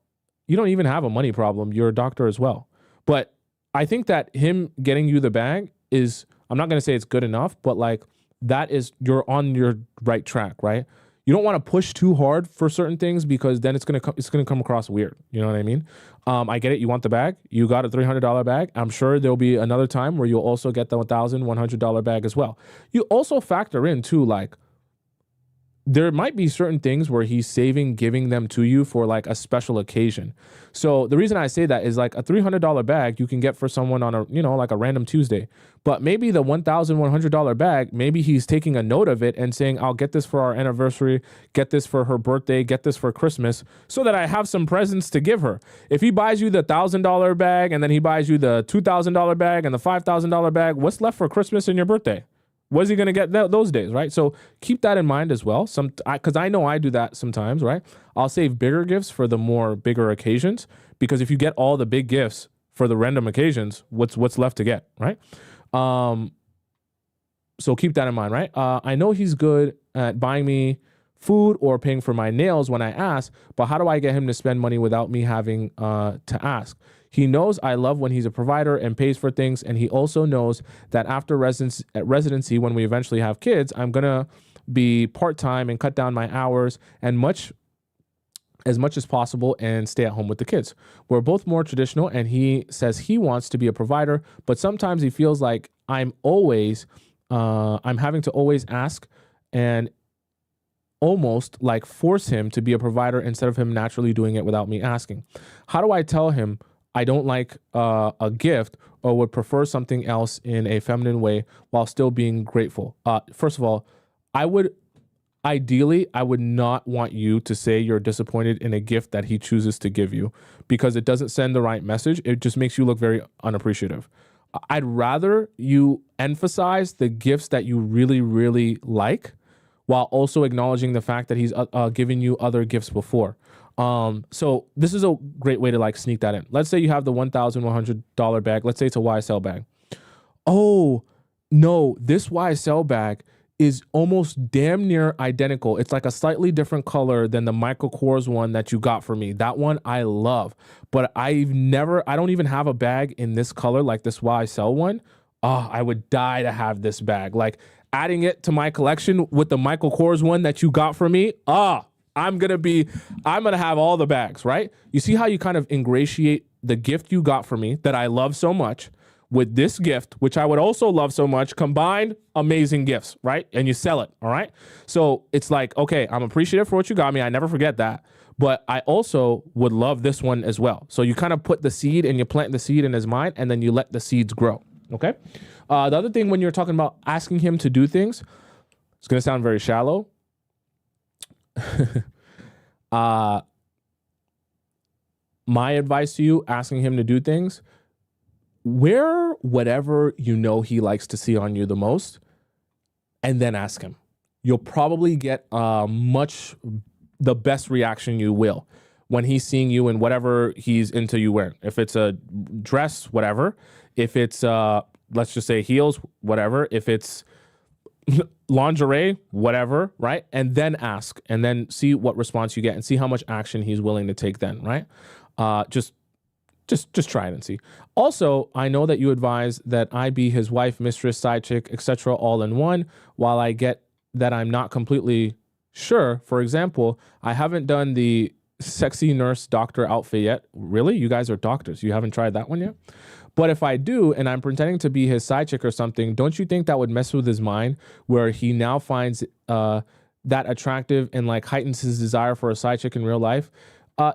you don't even have a money problem. You're a doctor as well. But I think that him getting you the bag is, I'm not going to say it's good enough, but like that is, you're on your right track, right? You don't want to push too hard for certain things because then it's gonna come across weird. You know what I mean? I get it. You want the bag. You got a $300 bag. I'm sure there'll be another time where you'll also get the $1,100 bag as well. You also factor in too, like, there might be certain things where he's saving giving them to you for like a special occasion. So the reason I say that is like a $300 bag you can get for someone on a, like a random Tuesday. But maybe the $1,100 bag, maybe he's taking a note of it and saying, I'll get this for our anniversary, get this for her birthday, get this for Christmas, so that I have some presents to give her. If he buys you the $1,000 bag and then he buys you the $2,000 bag and the $5,000 bag, what's left for Christmas and your birthday? What is he going to get those days, right? So keep that in mind as well. Because I know I do that sometimes, right? I'll save bigger gifts for the more bigger occasions, because if you get all the big gifts for the random occasions, what's left to get, right? So keep that in mind, right? I know he's good at buying me food or paying for my nails when I ask, but how do I get him to spend money without me having to ask? He knows I love when he's a provider and pays for things, and he also knows that after residency, when we eventually have kids, I'm going to be part-time and cut down my hours and as much as possible and stay at home with the kids. We're both more traditional, and he says he wants to be a provider, but sometimes he feels like I'm having to always ask and almost like force him to be a provider instead of him naturally doing it without me asking. How do I tell him I don't like a gift or would prefer something else in a feminine way while still being grateful? First of all, I would not want you to say you're disappointed in a gift that he chooses to give you, because it doesn't send the right message. It just makes you look very unappreciative. I'd rather you emphasize the gifts that you really, really like while also acknowledging the fact that he's given you other gifts before. So this is a great way to like sneak that in. Let's say you have the $1,100 bag. Let's say it's a YSL bag. Oh no, this YSL bag is almost damn near identical. It's like a slightly different color than the Michael Kors one that you got for me. That one I love, but I don't even have a bag in this color like this YSL one. Oh, I would die to have this bag. Like adding it to my collection with the Michael Kors one that you got for me. I'm going to have all the bags, right? You see how you kind of ingratiate the gift you got for me that I love so much with this gift, which I would also love so much, combined amazing gifts, right? And you sell it, all right? So it's like, okay, I'm appreciative for what you got me. I never forget that. But I also would love this one as well. So you kind of put the seed and you plant the seed in his mind, and then you let the seeds grow, okay? The other thing when you're talking about asking him to do things, it's going to sound very shallow. My advice to you, asking him to do things, wear whatever you know he likes to see on you the most, and then ask him. You'll probably get the best reaction you will when he's seeing you in whatever he's into you wearing. If it's a dress, whatever. If it's, let's just say heels, whatever. If it's lingerie, whatever, right? And then ask, and then see what response you get, and see how much action he's willing to take then, right? Just try it and see. Also, I know that you advise that I be his wife, mistress, side chick, etc., all in one. While I get that I'm not completely sure. For example, I haven't done the sexy nurse doctor outfit yet. Really? You guys are doctors. You haven't tried that one yet? But if I do, and I'm pretending to be his side chick or something, don't you think that would mess with his mind, where he now finds that attractive and like heightens his desire for a side chick in real life?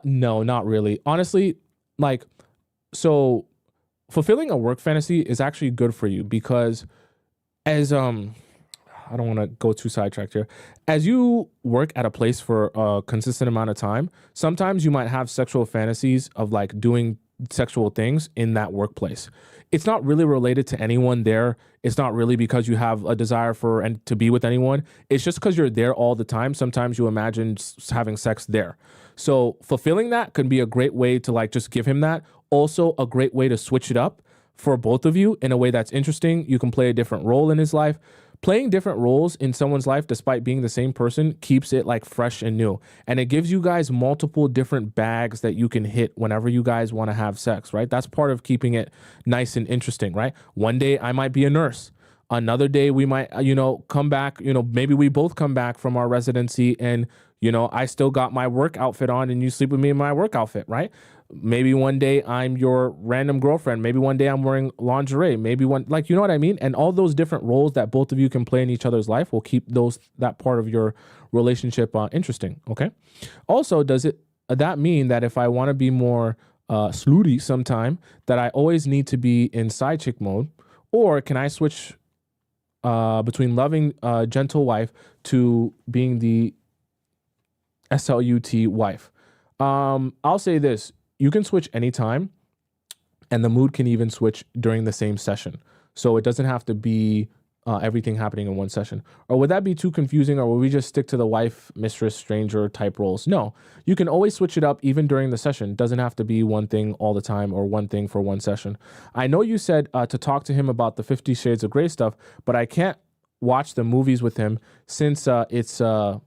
No, not really. Honestly, like, so fulfilling a work fantasy is actually good for you, because as I don't want to go too sidetracked here. As you work at a place for a consistent amount of time, sometimes you might have sexual fantasies of like doing sexual things in that workplace. It's not really related to anyone there. It's not really because you have a desire for and to be with anyone. It's just because you're there all the time. Sometimes you imagine having sex there. So fulfilling that can be a great way to like just give him that. Also a great way to switch it up for both of you in a way that's interesting. You can play a different role in his life. Playing different roles in someone's life despite being the same person keeps it like fresh and new. And it gives you guys multiple different bags that you can hit whenever you guys want to have sex, right? That's part of keeping it nice and interesting, right? One day I might be a nurse. Another day we might, come back, maybe we both come back from our residency and, I still got my work outfit on and you sleep with me in my work outfit, right? Maybe one day I'm your random girlfriend. Maybe one day I'm wearing lingerie. Maybe one, like, you know what I mean? And all those different roles that both of you can play in each other's life will keep that part of your relationship interesting. Okay. Also, does that mean that if I want to be more slutty sometime, that I always need to be in side chick mode, or can I switch between loving gentle wife to being the SLUT wife? I'll say this. You can switch anytime, and the mood can even switch during the same session. So it doesn't have to be everything happening in one session. Or would that be too confusing, or would we just stick to the wife, mistress, stranger type roles? No, you can always switch it up even during the session. It doesn't have to be one thing all the time or one thing for one session. I know you said to talk to him about the 50 Shades of Grey stuff, but I can't watch the movies with him since it's, you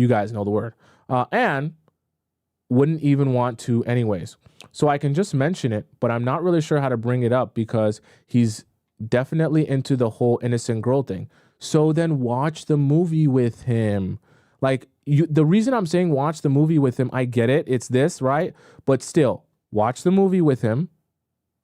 guys know the word. And wouldn't even want to anyways. So I can just mention it, but I'm not really sure how to bring it up because he's definitely into the whole innocent girl thing. So then watch the movie with him. Like, the reason I'm saying watch the movie with him, I get it. It's this, right? But still, watch the movie with him,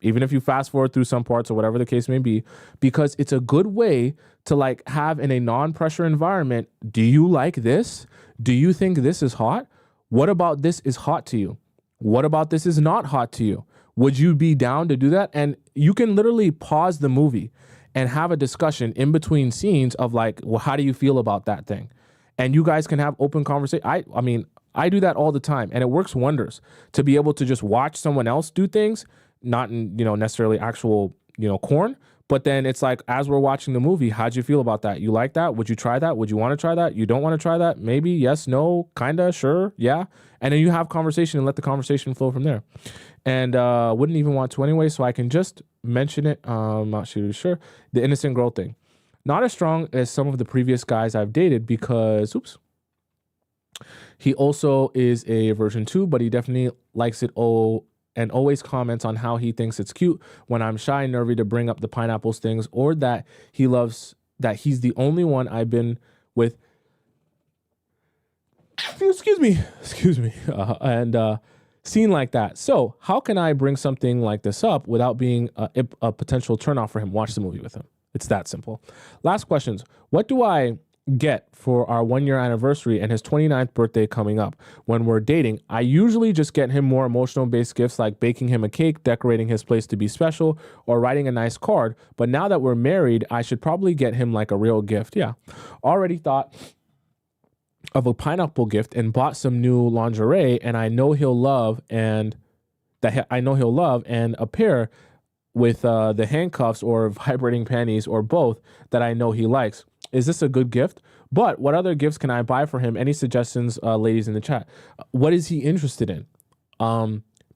even if you fast forward through some parts or whatever the case may be, because it's a good way to like have in a non-pressure environment. Do you like this? Do you think this is hot? What about this is hot to you? What about this is not hot to you? Would you be down to do that? And you can literally pause the movie and have a discussion in between scenes of like, well, how do you feel about that thing? And you guys can have open conversation. I mean, I do that all the time, and it works wonders to be able to just watch someone else do things, not in, necessarily actual, corn. But then it's like, as we're watching the movie, how'd you feel about that? You like that? Would you try that? Would you want to try that? You don't want to try that? Maybe, yes, no, kinda, sure, yeah. And then you have conversation and let the conversation flow from there. And wouldn't even want to anyway, so I can just mention it. I'm not sure. The innocent girl thing. Not as strong as some of the previous guys I've dated because, he also is a version 2, but he definitely likes it and always comments on how he thinks it's cute when I'm shy and nervy to bring up the pineapples things, or that he loves that he's the only one I've been with. Excuse me. And seen like that. So how can I bring something like this up without being a potential turnoff for him? Watch the movie with him. It's that simple. Last questions. What do I get for our 1-year anniversary and his 29th birthday coming up? When we're dating, I usually just get him more emotional based gifts like baking him a cake, decorating his place to be special, or writing a nice card. But now that we're married, I should probably get him like a real gift. Yeah. Already thought of a pineapple gift and bought some new lingerie, and I know he'll love and that I know he'll love, and a pair with the handcuffs or vibrating panties or both that I know he likes. Is this a good gift? But what other gifts can I buy for him? Any suggestions, ladies in the chat? What is he interested in?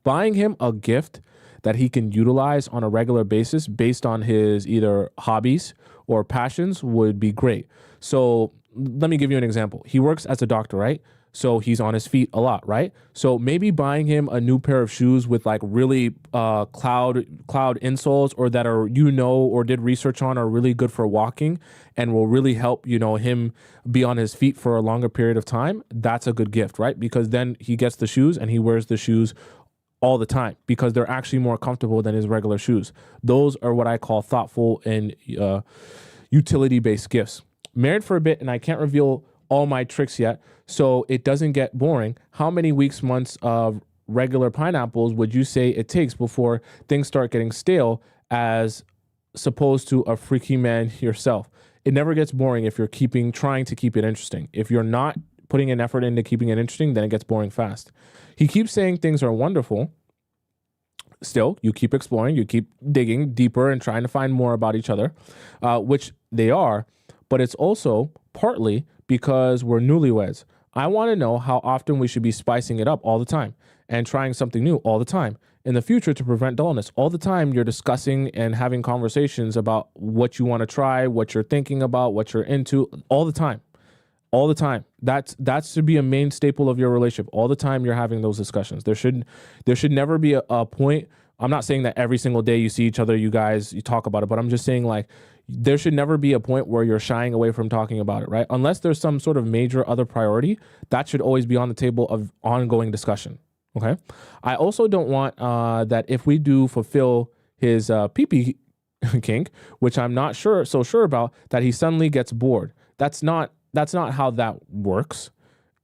Buying him a gift that he can utilize on a regular basis based on his either hobbies or passions would be great. So let me give you an example. He works as a doctor, right? So he's on his feet a lot, right? So maybe buying him a new pair of shoes with like really cloud insoles, or that are, or did research on, are really good for walking and will really help, him be on his feet for a longer period of time. That's a good gift, right? Because then he gets the shoes and he wears the shoes all the time because they're actually more comfortable than his regular shoes. Those are what I call thoughtful and utility-based gifts. Married for a bit and I can't reveal all my tricks yet, so it doesn't get boring. How many weeks, months of regular pineapples would you say it takes before things start getting stale, as opposed to a freaky man yourself? It never gets boring if you're trying to keep it interesting. If you're not putting an effort into keeping it interesting, then it gets boring fast. He keeps saying things are wonderful. Still, you keep exploring, you keep digging deeper and trying to find more about each other, which they are, but it's also partly because we're newlyweds. I want to know how often we should be spicing it up all the time and trying something new all the time in the future to prevent dullness. All the time you're discussing and having conversations about what you want to try, what you're thinking about, what you're into, all the time. All the time. That should be a main staple of your relationship. All the time you're having those discussions. There should never be a point. I'm not saying that every single day you see each other, you talk about it, but I'm just saying, like, there should never be a point where you're shying away from talking about it, right? Unless there's some sort of major other priority, that should always be on the table of ongoing discussion. Okay. I also don't want that if we do fulfill his pee-pee kink, which I'm not so sure about, that he suddenly gets bored. That's not how that works.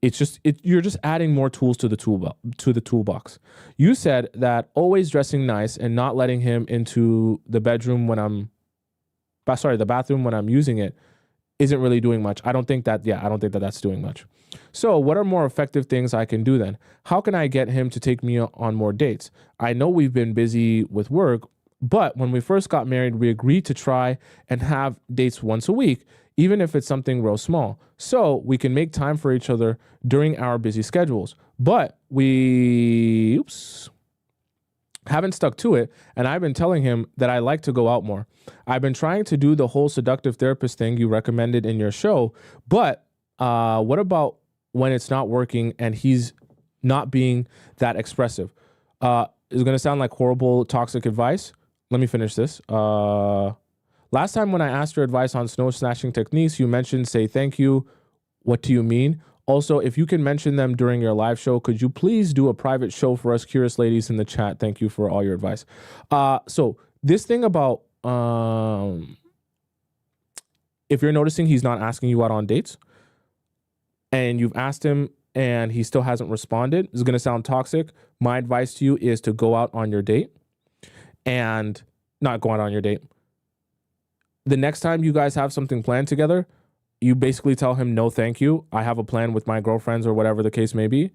It's just you're just adding more tools to the toolbox. You said that always dressing nice and not letting him into the bathroom when I'm using it isn't really doing much. I don't think that's doing much. So what are more effective things I can do then? How can I get him to take me on more dates? I know we've been busy with work, but when we first got married, we agreed to try and have dates once a week, even if it's something real small, so we can make time for each other during our busy schedules. But we haven't stuck to it, and I've been telling him that I like to go out more. I've been trying to do the whole seductive therapist thing you recommended in your show, but what about when it's not working and he's not being that expressive? It's going to sound like horrible, toxic advice. Let me finish this. Last time when I asked your advice on snow snatching techniques, you mentioned say thank you. What do you mean? Also, if you can mention them during your live show, could you please do a private show for us curious ladies in the chat? Thank you for all your advice. So this thing about if you're noticing he's not asking you out on dates and you've asked him and he still hasn't responded, this is going to sound toxic. My advice to you is to go out on your date and not go out on your date. The next time you guys have something planned together, you basically tell him, no, thank you. I have a plan with my girlfriends or whatever the case may be.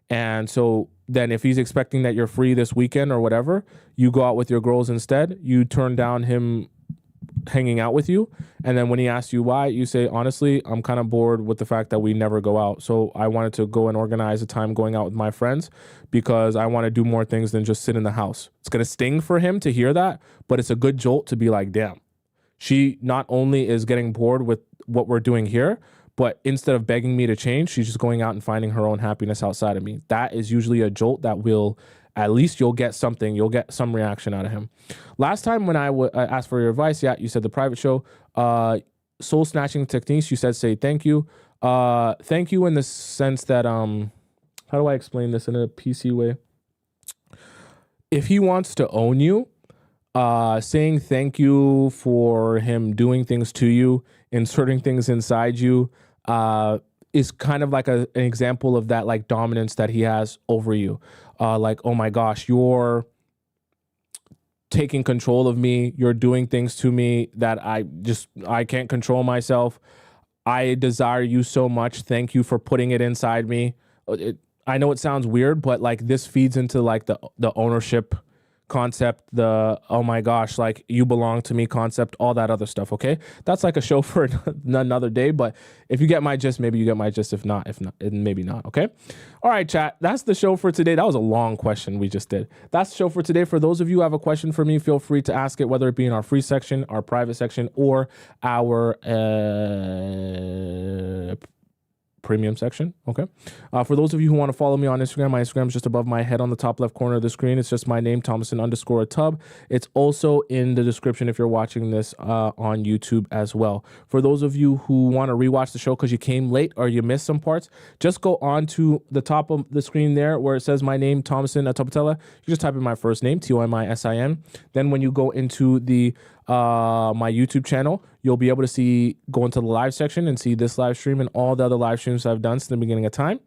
And so then if he's expecting that you're free this weekend or whatever, you go out with your girls instead. You turn down him hanging out with you. And then when he asks you why, you say, honestly, I'm kind of bored with the fact that we never go out. So I wanted to go and organize a time going out with my friends because I want to do more things than just sit in the house. It's going to sting for him to hear that, but it's a good jolt to be like, damn. She not only is getting bored with what we're doing here, but instead of begging me to change, she's just going out and finding her own happiness outside of me. That is usually a jolt that will, at least you'll get something. You'll get some reaction out of him. Last time when I asked for your advice, you said the private show, soul snatching techniques, you said say thank you. Thank you in the sense that, how do I explain this in a PC way? If he wants to own you, saying thank you for him doing things to you, inserting things inside you, is kind of like an example of that like dominance that he has over you. Like, oh my gosh, you're taking control of me. You're doing things to me that I can't control myself. I desire you so much. Thank you for putting it inside me. I know it sounds weird, but like this feeds into like the ownership concept, the oh my gosh, like you belong to me concept, all that other stuff. Okay, that's like a show for another day. But if you get my gist, maybe you get my gist. If not, maybe not. Okay. All right, chat. That's the show for today. That was a long question we just did. That's the show for today. For those of you who have a question for me, feel free to ask it, whether it be in our free section, our private section, or our premium section. Okay. For those of you who want to follow me on Instagram, my Instagram is just above my head on the top left corner of the screen. It's just my name, Tomisin_a_tub. It's also in the description if you're watching this on YouTube as well. For those of you who want to rewatch the show because you came late or you missed some parts, just go on to the top of the screen there where it says my name, Tomisin Atobatele. You just type in my first name, Tomisin. Then when you go into the my YouTube channel, you'll be able to go into the live section and see this live stream and all the other live streams I've done since the beginning of time.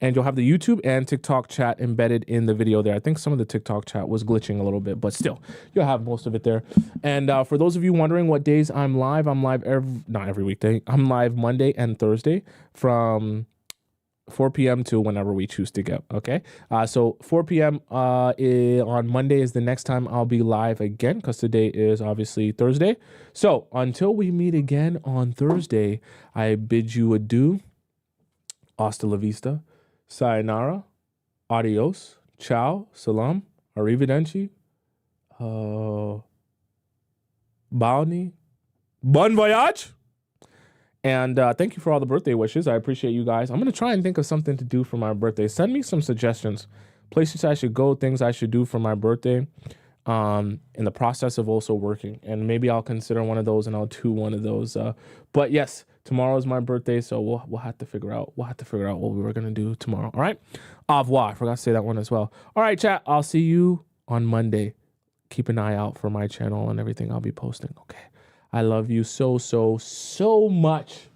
And you'll have the YouTube and TikTok chat embedded in the video there. I think some of the TikTok chat was glitching a little bit, but still, you'll have most of it there. And for those of you wondering what days I'm live not every weekday. I'm live Monday and Thursday from 4 p.m. to whenever we choose to go. Okay. So 4 p.m. On Monday is the next time I'll be live again, because today is obviously Thursday. So until we meet again on Thursday, I bid you adieu. Hasta la vista. Sayonara. Adios. Ciao. Salam. Arrivederci. Baoni. Bon voyage. And thank you for all the birthday wishes. I appreciate you guys. I'm going to try and think of something to do for my birthday. Send me some suggestions. Places I should go, things I should do for my birthday, in the process of also working. And maybe I'll consider one of those and I'll do one of those. But yes, tomorrow is my birthday, so we'll have to figure out what we were going to do tomorrow. All right? Au revoir. I forgot to say that one as well. All right, chat. I'll see you on Monday. Keep an eye out for my channel and everything I'll be posting. Okay. I love you so, so, so much.